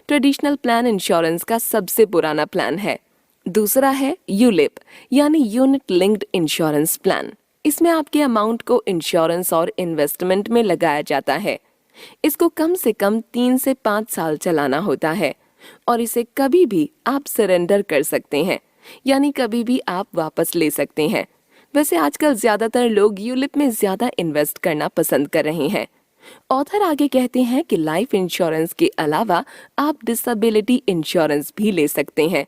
ट्रेडिशनल प्लान इंश्योरेंस का सबसे पुराना प्लान है। दूसरा है यूलिप, यानी यूनिट लिंक्ड इंश्योरेंस प्लान। इसमें आपके अमाउंट को इंश्योरेंस और इन्वेस्टमेंट में लगाया जाता है। इसको कम से कम 3 से 5 साल चलाना होता है और इसे कभी भी आप सरेंडर कर सकते हैं, यानी कभी भी आप वापस ले सकते हैं। वैसे आजकल ज्यादातर लोग यूलिप में ज्यादा इन्वेस्ट करना पसंद कर रहे हैं। ऑथर आगे कहते हैं कि लाइफ इंश्योरेंस के अलावा आप डिसेबिलिटी इंश्योरेंस भी ले सकते हैं।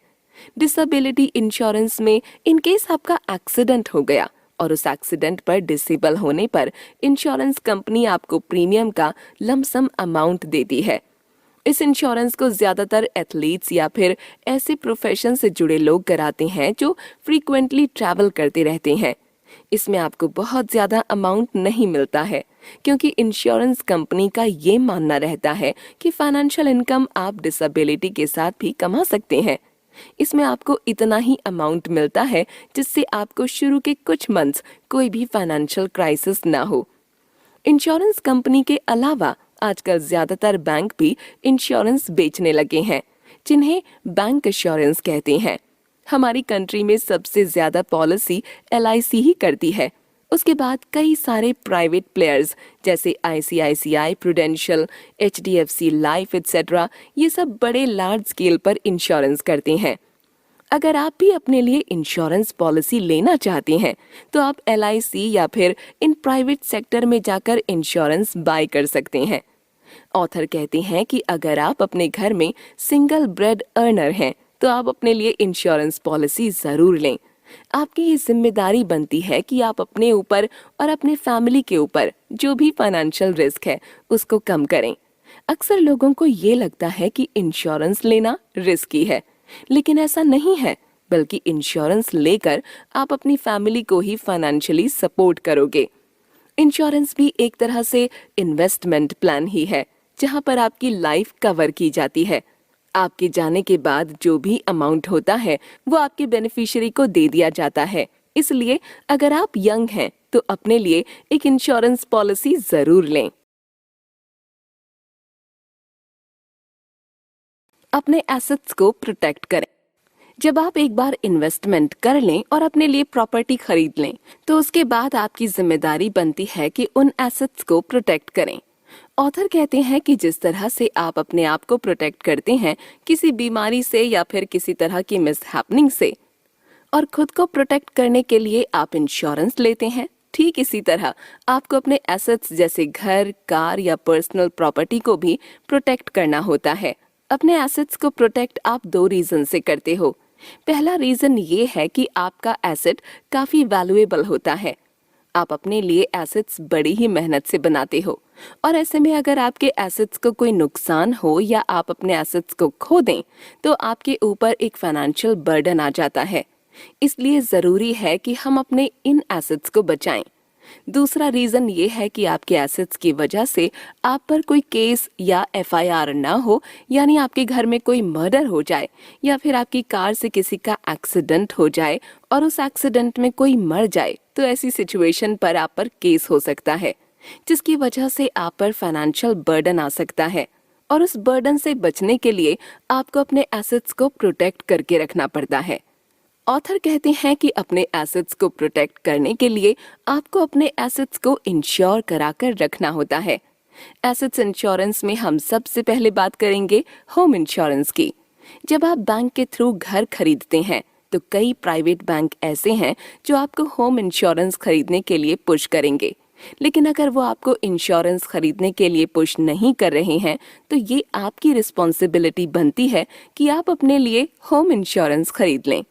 डिसेबिलिटी इंश्योरेंस में इन केस आपका एक्सीडेंट हो गया और उस एक्सीडेंट पर डिसेबल होने पर इंश्योरेंस कंपनी आपको प्रीमियम का लमसम अमाउंट देती है। इस इंश्योरेंस को ज्यादातर एथलीट्स या फिर ऐसे प्रोफेशन से जुड़े लोग कराते हैं जो फ्रीक्वेंटली ट्रैवल करते रहते हैं। इसमें आपको बहुत ज्यादा अमाउंट नहीं मिलता है, क्योंकि इंश्योरेंस कंपनी का ये मानना रहता है कि फाइनेंशियल इनकम आप डिसेबिलिटी के साथ भी कमा सकते हैं। इसमें आपको इतना ही अमाउंट मिलता है जिससे आपको शुरू के कुछ मंथ्स कोई भी फाइनेंशियल क्राइसिस ना हो। इंश्योरेंस कंपनी के अलावा आजकल ज्यादातर बैंक भी इंश्योरेंस बेचने लगे हैं, जिन्हें बैंक इंश्योरेंस कहते हैं। हमारी कंट्री में सबसे ज्यादा पॉलिसी LIC ही करती है। उसके बाद कई सारे प्राइवेट प्लेयर्स जैसे ICICI, prudential, HDFC life etcetera, ये सब बड़े लार्ज स्केल पर इंश्योरेंस करते हैं। अगर आप भी अपने लिए इंश्योरेंस पॉलिसी लेना चाहते हैं तो आप LIC या फिर इन प्राइवेट सेक्टर में जाकर इंश्योरेंस बाय कर सकते हैं। ऑथर कहते हैं कि अगर आप अपने घर में सिंगल ब्रेड अर्नर हैं तो आप अपने लिए इंश्योरेंस पॉलिसी जरूर लें। आपकी ये जिम्मेदारी बनती है कि आप अपने ऊपर और अपने फैमिली के ऊपर जो भी फाइनेंशियल रिस्क है उसको कम करें। अक्सर लोगों को ये लगता है कि इंश्योरेंस लेना रिस्की है, लेकिन ऐसा नहीं है, बल्कि इंश्योरेंस लेकर आप अपनी फैमिली को ही फाइनेंशियली सपोर्ट करोगे। इंश्योरेंस भी एक तरह से इन्वेस्टमेंट प्लान ही है, जहां पर आपकी लाइफ कवर की जाती है। आपके जाने के बाद जो भी अमाउंट होता है वो आपके बेनिफिशियरी को दे दिया जाता है। इसलिए अगर आप यंग हैं तो अपने लिए एक इंश्योरेंस पॉलिसी जरूर लें। अपने एसेट्स को प्रोटेक्ट करें। जब आप एक बार इन्वेस्टमेंट कर लें और अपने लिए प्रॉपर्टी खरीद लें, तो उसके बाद आपकी जिम्मेदारी बनती है कि उन एसेट्स को प्रोटेक्ट करें। ऑथर कहते हैं कि जिस तरह से आप अपने आप को प्रोटेक्ट करते हैं किसी बीमारी से या फिर किसी तरह की मिसहैपनिंग से, और खुद को प्रोटेक्ट करने के लिए आप इंश्योरेंस लेते हैं, ठीक इसी तरह आपको अपने एसेट्स जैसे घर, कार या पर्सनल प्रॉपर्टी को भी प्रोटेक्ट करना होता है। अपने एसेट्स को प्रोटेक्ट आप 2 रीजन से करते हो। पहला रीजन ये है कि आपका एसेट काफी वैल्यूएबल होता है। आप अपने लिए एसेट्स बड़ी ही मेहनत से बनाते हो, और ऐसे में अगर आपके एसेट्स को कोई नुकसान हो या आप अपने एसेट्स को खो दें तो आपके ऊपर एक फाइनेंशियल बर्डन आ जाता है। इसलिए जरूरी है कि हम अपने इन एसेट्स को बचाएं। दूसरा रीजन ये है कि आपके एसेट्स की वजह से आप पर कोई केस या एफआईआर ना हो, यानी आपके घर में कोई मर्डर हो जाए या फिर आपकी कार से किसी का एक्सीडेंट हो जाए और उस एक्सीडेंट में कोई मर जाए, तो ऐसी सिचुएशन पर आप पर केस हो सकता है, जिसकी वजह से आप पर फाइनेंशियल बर्डन आ सकता है। और उस बर्डन से बचने के लिए आपको अपने एसेट्स को प्रोटेक्ट करके रखना पड़ता है। ऑथर कहते हैं कि अपने एसेट्स को प्रोटेक्ट करने के लिए आपको अपने एसेट्स को इंश्योर कराकर रखना होता है। एसेट्स इंश्योरेंस में हम सबसे पहले बात करेंगे होम इंश्योरेंस की। जब आप बैंक के थ्रू घर खरीदते हैं तो कई प्राइवेट बैंक ऐसे हैं जो आपको होम इंश्योरेंस खरीदने के लिए पुश करेंगे, लेकिन अगर वो आपको इंश्योरेंस खरीदने के लिए पुश नहीं कर रहे हैं तो ये आपकी रिस्पॉन्सिबिलिटी बनती है कि आप अपने लिए होम इंश्योरेंस खरीद लें।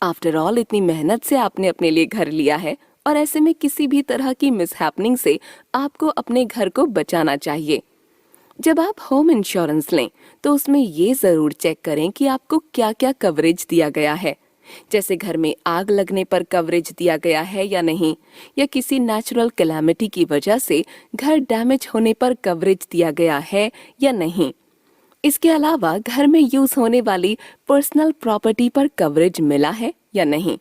आफ्टर ऑल इतनी मेहनत से आपने अपने लिए घर लिया है, और ऐसे में किसी भी तरह की मिसहैपनिंग से आपको अपने घर को बचाना चाहिए। जब आप होम इंश्योरेंस लें तो उसमें ये जरूर चेक करें कि आपको क्या क्या कवरेज दिया गया है, जैसे घर में आग लगने पर कवरेज दिया गया है या नहीं, या किसी नेचुरल कैलामिटी की वजह से घर डैमेज होने पर कवरेज दिया गया है या नहीं। इसके अलावा घर में यूज होने वाली पर्सनल प्रॉपर्टी पर कवरेज मिला है या नहीं।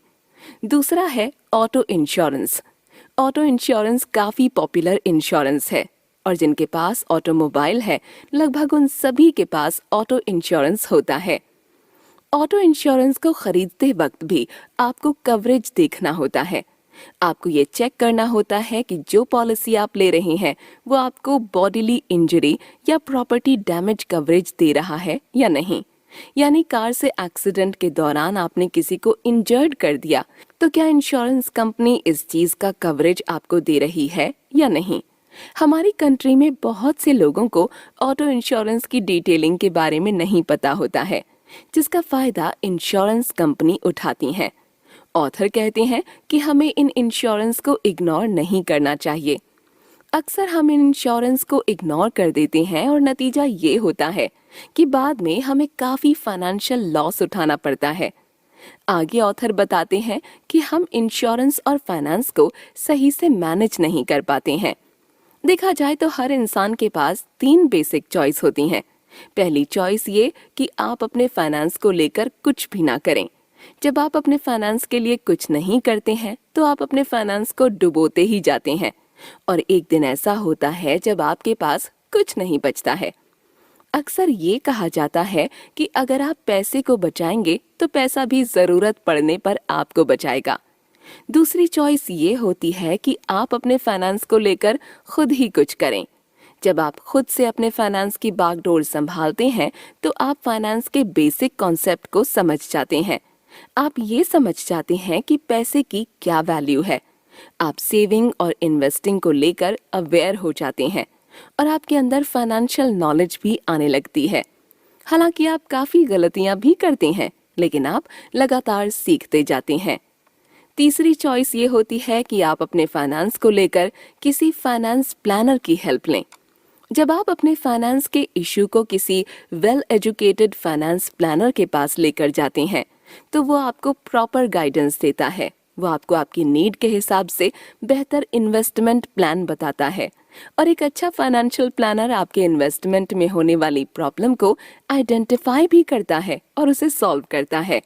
दूसरा है ऑटो इंश्योरेंस। ऑटो इंश्योरेंस काफी पॉपुलर इंश्योरेंस है, और जिनके पास ऑटोमोबाइल है लगभग उन सभी के पास ऑटो इंश्योरेंस होता है। ऑटो इंश्योरेंस को खरीदते वक्त भी आपको कवरेज देखना होता है। आपको ये चेक करना होता है कि जो पॉलिसी आप ले रहे हैं वो आपको बॉडीली इंजरी या प्रॉपर्टी डैमेज कवरेज दे रहा है या नहीं। यानी कार से एक्सीडेंट के दौरान आपने किसी को इंजर्ड कर दिया तो क्या इंश्योरेंस कंपनी इस चीज का कवरेज आपको दे रही है या नहीं। हमारी कंट्री में बहुत से लोगों को ऑटो इंश्योरेंस की डिटेलिंग के बारे में नहीं पता होता है, जिसका फायदा इंश्योरेंस कंपनी उठाती हैं। ऑथर कहते हैं कि हमें इन इंश्योरेंस को इग्नोर नहीं करना चाहिए। अक्सर हम इन इंश्योरेंस को इग्नोर कर देते हैं और नतीजा ये होता है कि बाद में हमें काफी फाइनेंशियल लॉस उठाना पड़ता है। आगे ऑथर बताते हैं कि हम इंश्योरेंस और फाइनेंस को सही से मैनेज नहीं कर पाते हैं। देखा जाए तो हर इंसान के पास 3 बेसिक चॉइस होती हैं। पहली चॉइस ये कि आप अपने फाइनेंस को लेकर कुछ भी ना करें। जब आप अपने फाइनेंस के लिए कुछ नहीं करते हैं तो आप अपने फाइनेंस को डुबोते ही जाते हैं, और एक दिन ऐसा होता है जब आपके पास कुछ नहीं बचता है। अक्सर ये कहा जाता है कि अगर आप पैसे को बचाएंगे तो पैसा भी जरूरत पड़ने पर आपको बचाएगा। दूसरी चॉइस ये होती है कि आप अपने फाइनेंस को लेकर खुद ही कुछ करें। जब आप खुद से अपने फाइनेंस की बागडोर संभालते हैं तो आप फाइनेंस के बेसिक कॉन्सेप्ट को समझ जाते हैं। आप ये समझ जाते हैं कि पैसे की क्या वैल्यू है। आप सेविंग और इन्वेस्टिंग को लेकर अवेयर हो जाते हैं, और आपके अंदर फाइनेंशियल नॉलेज भी आने लगती है। हालांकि आप काफी गलतियां भी करते हैं, लेकिन आप लगातार सीखते जाते हैं। तीसरी चॉइस ये होती है कि आप अपने फाइनेंस को लेकर किसी फाइनेंस प्लानर की हेल्प लें। जब आप अपने फाइनेंस के इश्यू को किसी वेल एजुकेटेड फाइनेंस प्लानर के पास लेकर जाते हैं तो वो आपको प्रॉपर गाइडेंस देता है। वो आपको आपकी नीड के हिसाब से बेहतर इन्वेस्टमेंट प्लान बताता है, और एक अच्छा फाइनेंशियल प्लानर आपके इन्वेस्टमेंट में होने वाली प्रॉब्लम को आइडेंटिफाई भी करता है और उसे सॉल्व करता है।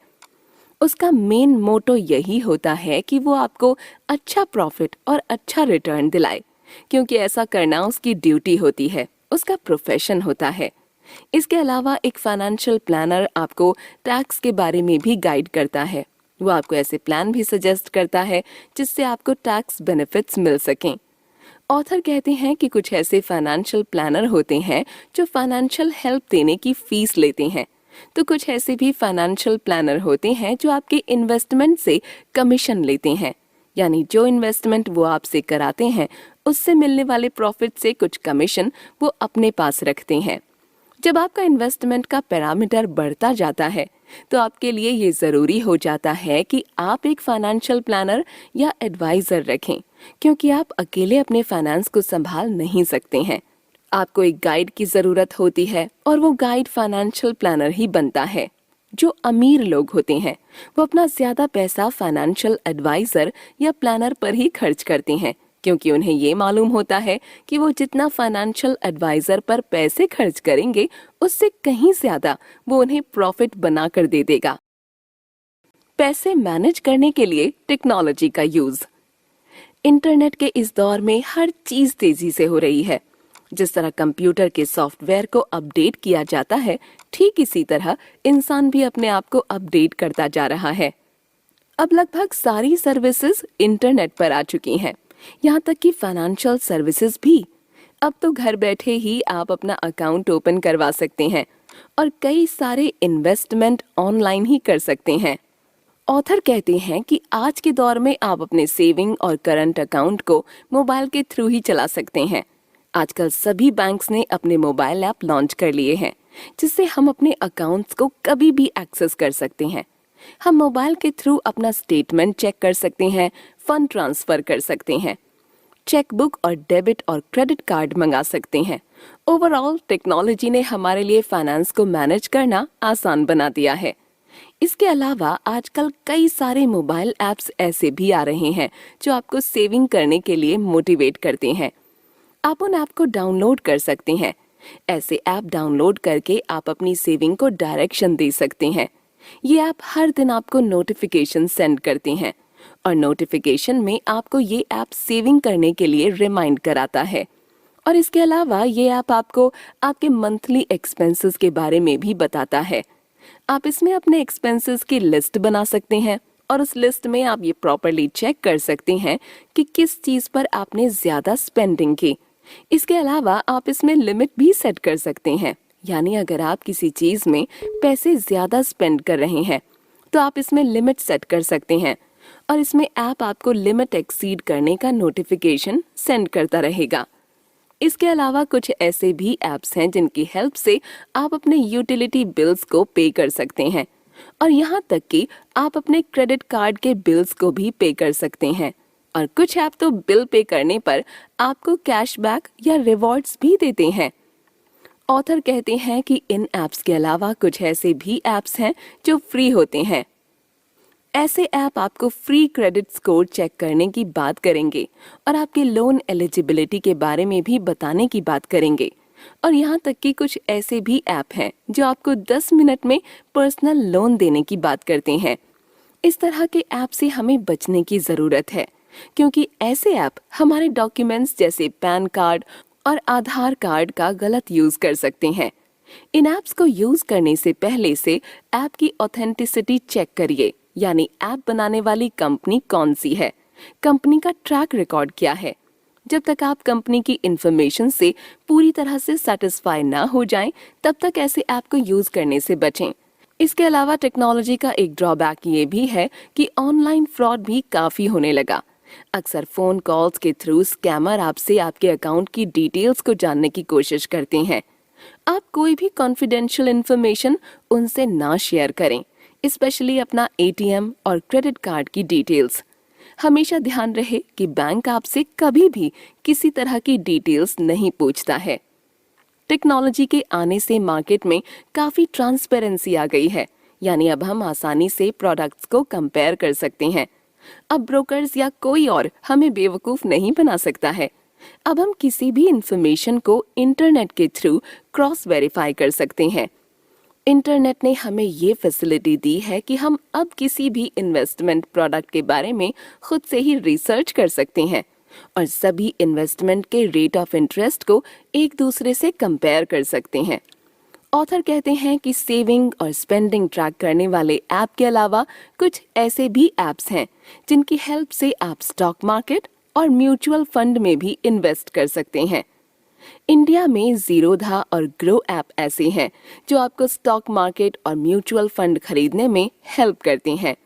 उसका मेन मोटो यही होता है कि वो आपको अच्छा प्रॉफिट और अच्छा रिटर्न दिलाए, क्योंकि ऐसा करना उसकी ड्यूटी होती है, उसका प्रोफेशन होता है। इसके अलावा एक फाइनेंशियल प्लानर आपको टैक्स के बारे में भी गाइड करता है। वो आपको ऐसे प्लान भी सजेस्ट करता है जिससे आपको टैक्स बेनिफिट्स मिल सकें। ऑथर कहते हैं कि कुछ ऐसे फाइनेंशियल प्लानर होते हैं जो फाइनेंशियल हेल्प देने की फीस लेते हैं, तो कुछ ऐसे भी फाइनेंशियल प्लानर होते हैं जो आपके इन्वेस्टमेंट से कमीशन लेते हैं, यानी जो इन्वेस्टमेंट वो आपसे कराते हैं उससे मिलने वाले प्रॉफिट से कुछ कमीशन वो अपने पास रखते हैं। जब आपका इन्वेस्टमेंट का पैरामीटर बढ़ता जाता है तो आपके लिए ये ज़रूरी हो जाता है कि आप एक फाइनेंशियल प्लानर या एडवाइज़र रखें, क्योंकि आप अकेले अपने फाइनेंस को संभाल नहीं सकते हैं। आपको एक गाइड की ज़रूरत होती है और वो गाइड फाइनेंशियल प्लानर ही बनता है। जो अमीर लोग होते हैं वो अपना ज़्यादा पैसा फाइनेंशियल एडवाइज़र या प्लानर पर ही खर्च करते हैं, क्योंकि उन्हें ये मालूम होता है कि वो जितना फाइनेंशियल एडवाइज़र पर पैसे खर्च करेंगे उससे कहीं ज़्यादा वो उन्हें प्रॉफिट बना कर दे देगा। पैसे मैनेज करने के लिए टेक्नोलॉजी का यूज़। इंटरनेट के इस दौर में हर चीज़ तेज़ी से हो रही है। जिस तरह कंप्यूटर के सॉफ्टवेयर को अपडेट किया जाता है, ठीक इसी तरह इंसान भी अपने आप को अपडेट करता जा रहा है। अब लगभग सारी सर्विसेज इंटरनेट पर आ चुकी हैं, यहाँ तक कि फाइनेंशियल सर्विसेज भी। अब तो घर बैठे ही आप अपना अकाउंट ओपन करवा सकते हैं और कई सारे इन्वेस्टमेंट ऑनलाइन ही कर सकते हैं। ऑथर कहते हैं कि आज के दौर में आप अपने सेविंग और करंट अकाउंट को मोबाइल के थ्रू ही चला सकते हैं। आजकल सभी बैंक्स ने अपने मोबाइल ऐप लॉन्च कर लिए हैं, जिससे हम अपने अकाउंट्स को कभी भी एक्सेस कर सकते हैं। हम मोबाइल के थ्रू अपना स्टेटमेंट चेक कर सकते हैं, फंड ट्रांसफर कर सकते हैं, चेकबुक और डेबिट और क्रेडिट कार्ड मंगा सकते हैं। ओवरऑल टेक्नोलॉजी ने हमारे लिए फाइनेंस को मैनेज करना आसान बना दिया है। इसके अलावा आजकल कई सारे मोबाइल ऐप्स ऐसे भी आ रहे हैं जो आपको सेविंग करने के लिए मोटिवेट करते हैं। आप उन ऐप को डाउनलोड कर सकते हैं। ऐसे ऐप डाउनलोड करके आप अपनी सेविंग को डायरेक्शन दे सकते हैं। ये ऐप हर दिन आपको नोटिफिकेशन सेंड करते हैं और नोटिफिकेशन में आपको ये ऐप सेविंग करने के लिए रिमाइंड कराता है। और इसके अलावा ये ऐप आपको आपके मंथली एक्सपेंसेस के बारे में भी बताता है। आप इसमें अपने एक्सपेंसेस की लिस्ट बना सकते हैं और उस लिस्ट में आप ये प्रॉपर्ली चेक कर सकते हैं कि किस चीज़ पर आपने ज़्यादा स्पेंडिंग की। इसके अलावा आप इसमें लिमिट भी सेट कर सकते हैं, यानी अगर आप किसी चीज़ में पैसे ज़्यादा स्पेंड कर रहे हैं तो आप इसमें लिमिट सेट कर सकते हैं और इसमें ऐप आपको लिमिट एक्सीड करने का नोटिफिकेशन सेंड करता रहेगा। इसके अलावा कुछ ऐसे भी ऐप्स हैं जिनकी हेल्प से आप अपने यूटिलिटी बिल्स को पे कर सकते हैं और यहाँ तक कि आप अपने क्रेडिट कार्ड के बिल्स को भी पे कर सकते हैं। और कुछ ऐप तो बिल पे करने पर आपको कैशबैक या रिवॉर्ड्स भी देते हैं। ऑथर कहते हैं कि इन ऐप्स के अलावा कुछ ऐसे भी ऐप्स हैं जो फ्री होते हैं। ऐसे ऐप आपको फ्री क्रेडिट स्कोर चेक करने की बात करेंगे और आपके लोन एलिजिबिलिटी के बारे में भी बताने की बात करेंगे। और यहाँ तक कि कुछ ऐसे भी ऐप हैं जो आपको 10 मिनट में पर्सनल लोन देने की बात करते हैं। इस तरह के ऐप से हमें बचने की ज़रूरत है, क्योंकि ऐसे ऐप हमारे डॉक्यूमेंट्स जैसे पैन कार्ड और आधार कार्ड का गलत यूज़ कर सकते हैं। इन ऐप्स को यूज़ करने से पहले से ऐप की ऑथेंटिसिटी चेक करिए, यानी ऐप बनाने वाली कंपनी कौन सी है, कंपनी का ट्रैक रिकॉर्ड क्या है। जब तक आप कंपनी की इंफॉर्मेशन से पूरी तरह से सेटिस्फाई ना हो जाएं, तब तक ऐसे ऐप को यूज़ करने से बचें। इसके अलावा टेक्नोलॉजी का एक ड्रॉबैक ये भी है कि ऑनलाइन फ्रॉड भी काफ़ी होने लगा। अक्सर फ़ोन कॉल्स के थ्रू स्कैमर आपसे आपके अकाउंट की डिटेल्स को जानने की कोशिश करते हैं। आप कोई भी कॉन्फिडेंशियल इन्फॉर्मेशन उनसे ना शेयर करें, स्पेशली अपना एटीएम और क्रेडिट कार्ड की डिटेल्स। हमेशा ध्यान रहे कि बैंक आपसे कभी भी किसी तरह की डिटेल्स नहीं पूछता है। टेक्नोलॉजी के आने से मार्केट में काफ़ी ट्रांसपेरेंसी आ गई है, यानी अब हम आसानी से प्रोडक्ट्स को कंपेयर कर सकते हैं। अब ब्रोकर्स या कोई और हमें बेवकूफ़ नहीं बना सकता है। अब हम किसी भी इंफॉर्मेशन को इंटरनेट के थ्रू क्रॉस वेरीफाई कर सकते हैं। इंटरनेट ने हमें ये फैसिलिटी दी है कि हम अब किसी भी इन्वेस्टमेंट प्रोडक्ट के बारे में खुद से ही रिसर्च कर सकते हैं और सभी इन्वेस्टमेंट के रेट ऑफ इंटरेस्ट को एक दूसरे से कंपेयर कर सकते हैं। ऑथर कहते हैं कि सेविंग और स्पेंडिंग ट्रैक करने वाले ऐप के अलावा कुछ ऐसे भी ऐप्स हैं जिनकी हेल्प से आप स्टॉक मार्केट और म्यूचुअल फंड में भी इन्वेस्ट कर सकते हैं। इंडिया में जीरोधा और ग्रो ऐप ऐसे हैं जो आपको स्टॉक मार्केट और म्यूचुअल फंड खरीदने में हेल्प करते हैं।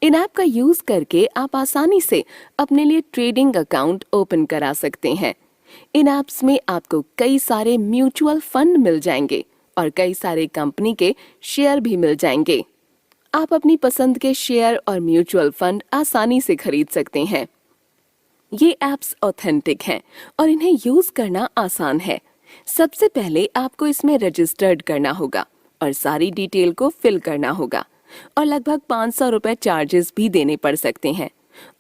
इन ऐप का यूज करके आप आसानी से अपने लिए ट्रेडिंग अकाउंट ओपन करा सकते हैं। इन ऐप्स में आपको कई सारे म्यूचुअल फंड मिल जाएंगे और कई सारे कंपनी के शेयर भी मिल जाएंगे। आप अपनी पसंद के शेयर और म्यूचुअल फंड आसानी से खरीद सकते हैं। ये ऐप्स ऑथेंटिक हैं और इन्हें यूज करना आसान है। सबसे पहले आपको इसमें रजिस्टर्ड करना होगा और सारी डिटेल को फिल करना होगा और लगभग 500 रुपए चार्जेस भी देने पड़ सकते हैं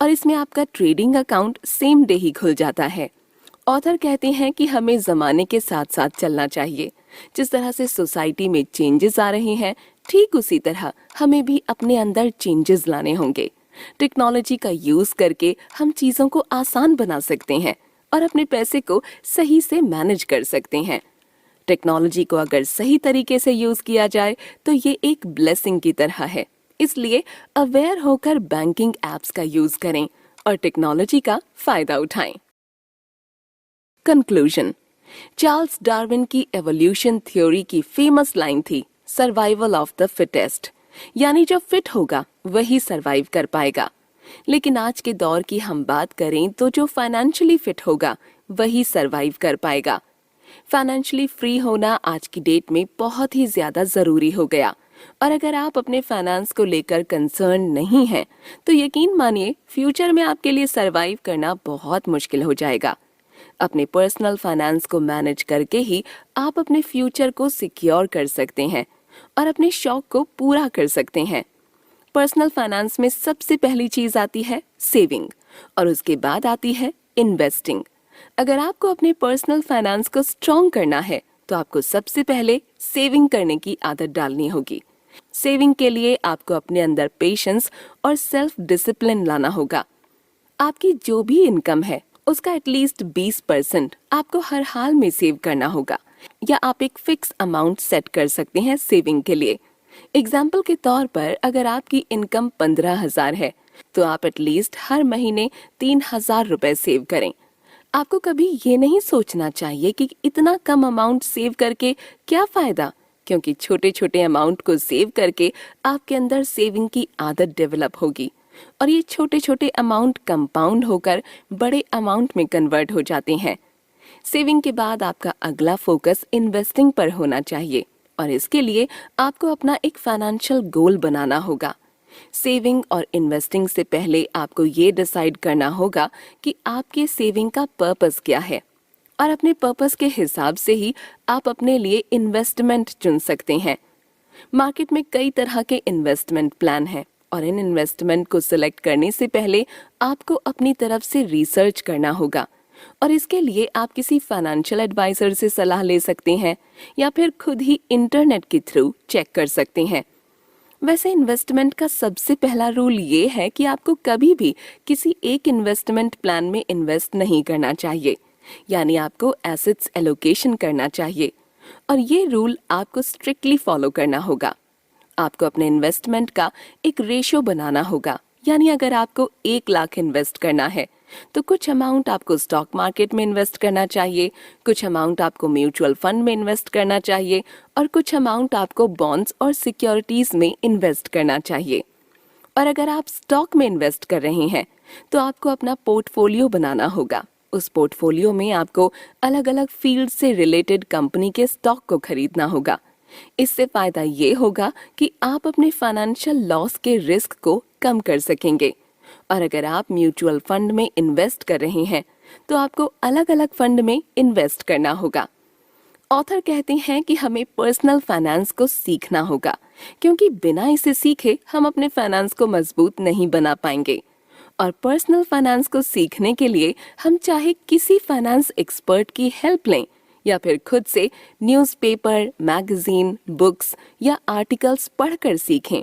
और इसमें आपका ट्रेडिंग अकाउंट सेम डे ही खुल जाता है। ऑथर कहते हैं कि हमें जमाने के साथ साथ चलना चाहिए। जिस तरह से सोसाइटी में चेंजेस आ रहे हैं, ठीक उसी तरह हमें भी अपने अंदर चेंजेस लाने होंगे। टेक्नोलॉजी का यूज करके हम चीजों को आसान बना सकते हैं और अपने पैसे को सही से मैनेज कर सकते हैं। टेक्नोलॉजी को अगर सही तरीके से यूज किया जाए तो ये एक ब्लेसिंग की तरह है। इसलिए अवेयर होकर बैंकिंग एप्स का यूज करें और टेक्नोलॉजी का फायदा उठाएं। कंक्लूजन। चार्ल्स डार्विन की एवोल्यूशन थ्योरी की फेमस लाइन थी, सर्वाइवल ऑफ द फिटेस्ट, यानी जो फिट होगा वही सरवाइव कर पाएगा। लेकिन आज के दौर की हम बात करें तो जो फाइनेंशियली फिट होगा वही सरवाइव कर पाएगा। फाइनेंशियली फ्री होना आज की डेट में बहुत ही ज्यादा जरूरी हो गया और अगर आप अपने फाइनेंस को लेकर कंसर्न नहीं हैं तो यकीन मानिए फ्यूचर में आपके लिए सरवाइव करना बहुत मुश्किल हो जाएगा। अपने पर्सनल फाइनेंस को मैनेज करके ही आप अपने फ्यूचर को सिक्योर कर सकते हैं और अपने शौक को पूरा कर सकते हैं। पर्सनल फाइनेंस में सबसे पहली चीज आती है सेविंग और उसके बाद आती है इन्वेस्टिंग। अगर आपको अपने पर्सनल फाइनेंस को स्ट्रॉन्ग करना है तो आपको सबसे पहले सेविंग करने की आदत डालनी होगी। सेविंग के लिए आपको अपने अंदर पेशेंस और सेल्फ डिसिप्लिन लाना होगा। आपकी जो भी इनकम है उसका एटलीस्ट 20% आपको हर हाल में सेव करना होगा या आप एक फिक्स अमाउंट सेट कर सकते हैं सेविंग के लिए। एग्जाम्पल के तौर पर अगर आपकी इनकम 15,000 है तो आप एटलीस्ट हर महीने 3,000 रुपए सेव करें। आपको कभी ये नहीं सोचना चाहिए कि इतना कम अमाउंट सेव करके क्या फायदा, क्योंकि छोटे छोटे अमाउंट को सेव करके आपके अंदर सेविंग की आदत डेवलप होगी और ये छोटे छोटे अमाउंट कंपाउंड होकर बड़े अमाउंट में कन्वर्ट हो जाते हैं। सेविंग के बाद आपका अगला फोकस इन्वेस्टिंग पर होना चाहिए और इसके लिए आपको अपना एक फाइनेंशियल गोल बनाना होगा। सेविंग और इन्वेस्टिंग से पहले आपको ये डिसाइड करना होगा कि आपके सेविंग का पर्पस क्या है और अपने पर्पस के हिसाब से ही आप अपने लिए इन्वेस्टमेंट चुन सकते हैं। मार्केट में कई तरह के इन्वेस्टमेंट प्लान हैं और इन इन्वेस्टमेंट को सिलेक्ट करने से पहले आपको अपनी तरफ से रिसर्च करना होगा और इसके लिए आप किसी फाइनेंशियल एडवाइजर से सलाह ले सकते हैं या फिर खुद ही इंटरनेट के थ्रू चेक कर सकते हैं। वैसे इन्वेस्टमेंट का सबसे पहला रूल ये है कि आपको कभी भी किसी एक इन्वेस्टमेंट प्लान में इन्वेस्ट नहीं करना चाहिए, यानी आपको एसेट्स एलोकेशन करना चाहिए और ये रूल आपको स्ट्रिक्टली फॉलो करना होगा। आपको अपने इन्वेस्टमेंट का एक रेशियो बनाना होगा, यानी अगर आपको 1 लाख इन्वेस्ट करना है तो कुछ अमाउंट आपको स्टॉक मार्केट में इन्वेस्ट करना चाहिए, कुछ अमाउंट आपको म्यूचुअल फंड में इन्वेस्ट करना चाहिए और कुछ अमाउंट आपको बॉन्ड्स और सिक्योरिटीज में इन्वेस्ट करना चाहिए। और अगर आप स्टॉक में इन्वेस्ट कर रहे हैं तो आपको अपना पोर्टफोलियो बनाना होगा। उस पोर्टफोलियो में आपको अलग अलग फील्ड से रिलेटेड कंपनी के स्टॉक को खरीदना होगा। इससे फायदा ये होगा कि आप अपने फाइनेंशियल लॉस के रिस्क को कम कर सकेंगे। और अगर आप म्यूचुअल फंड में इन्वेस्ट कर रहे हैं तो आपको अलग अलग फंड में इन्वेस्ट करना होगा। ऑथर कहते हैं कि हमें पर्सनल फाइनेंस को सीखना होगा, क्योंकि बिना इसे सीखे हम अपने फाइनेंस को मजबूत नहीं बना पाएंगे। और पर्सनल फाइनेंस को सीखने के लिए हम चाहे किसी फाइनेंस एक्सपर्ट की हेल्प लें या फिर खुद से न्यूज़पेपर, मैगजीन, बुक्स या आर्टिकल्स पढ़कर सीखें।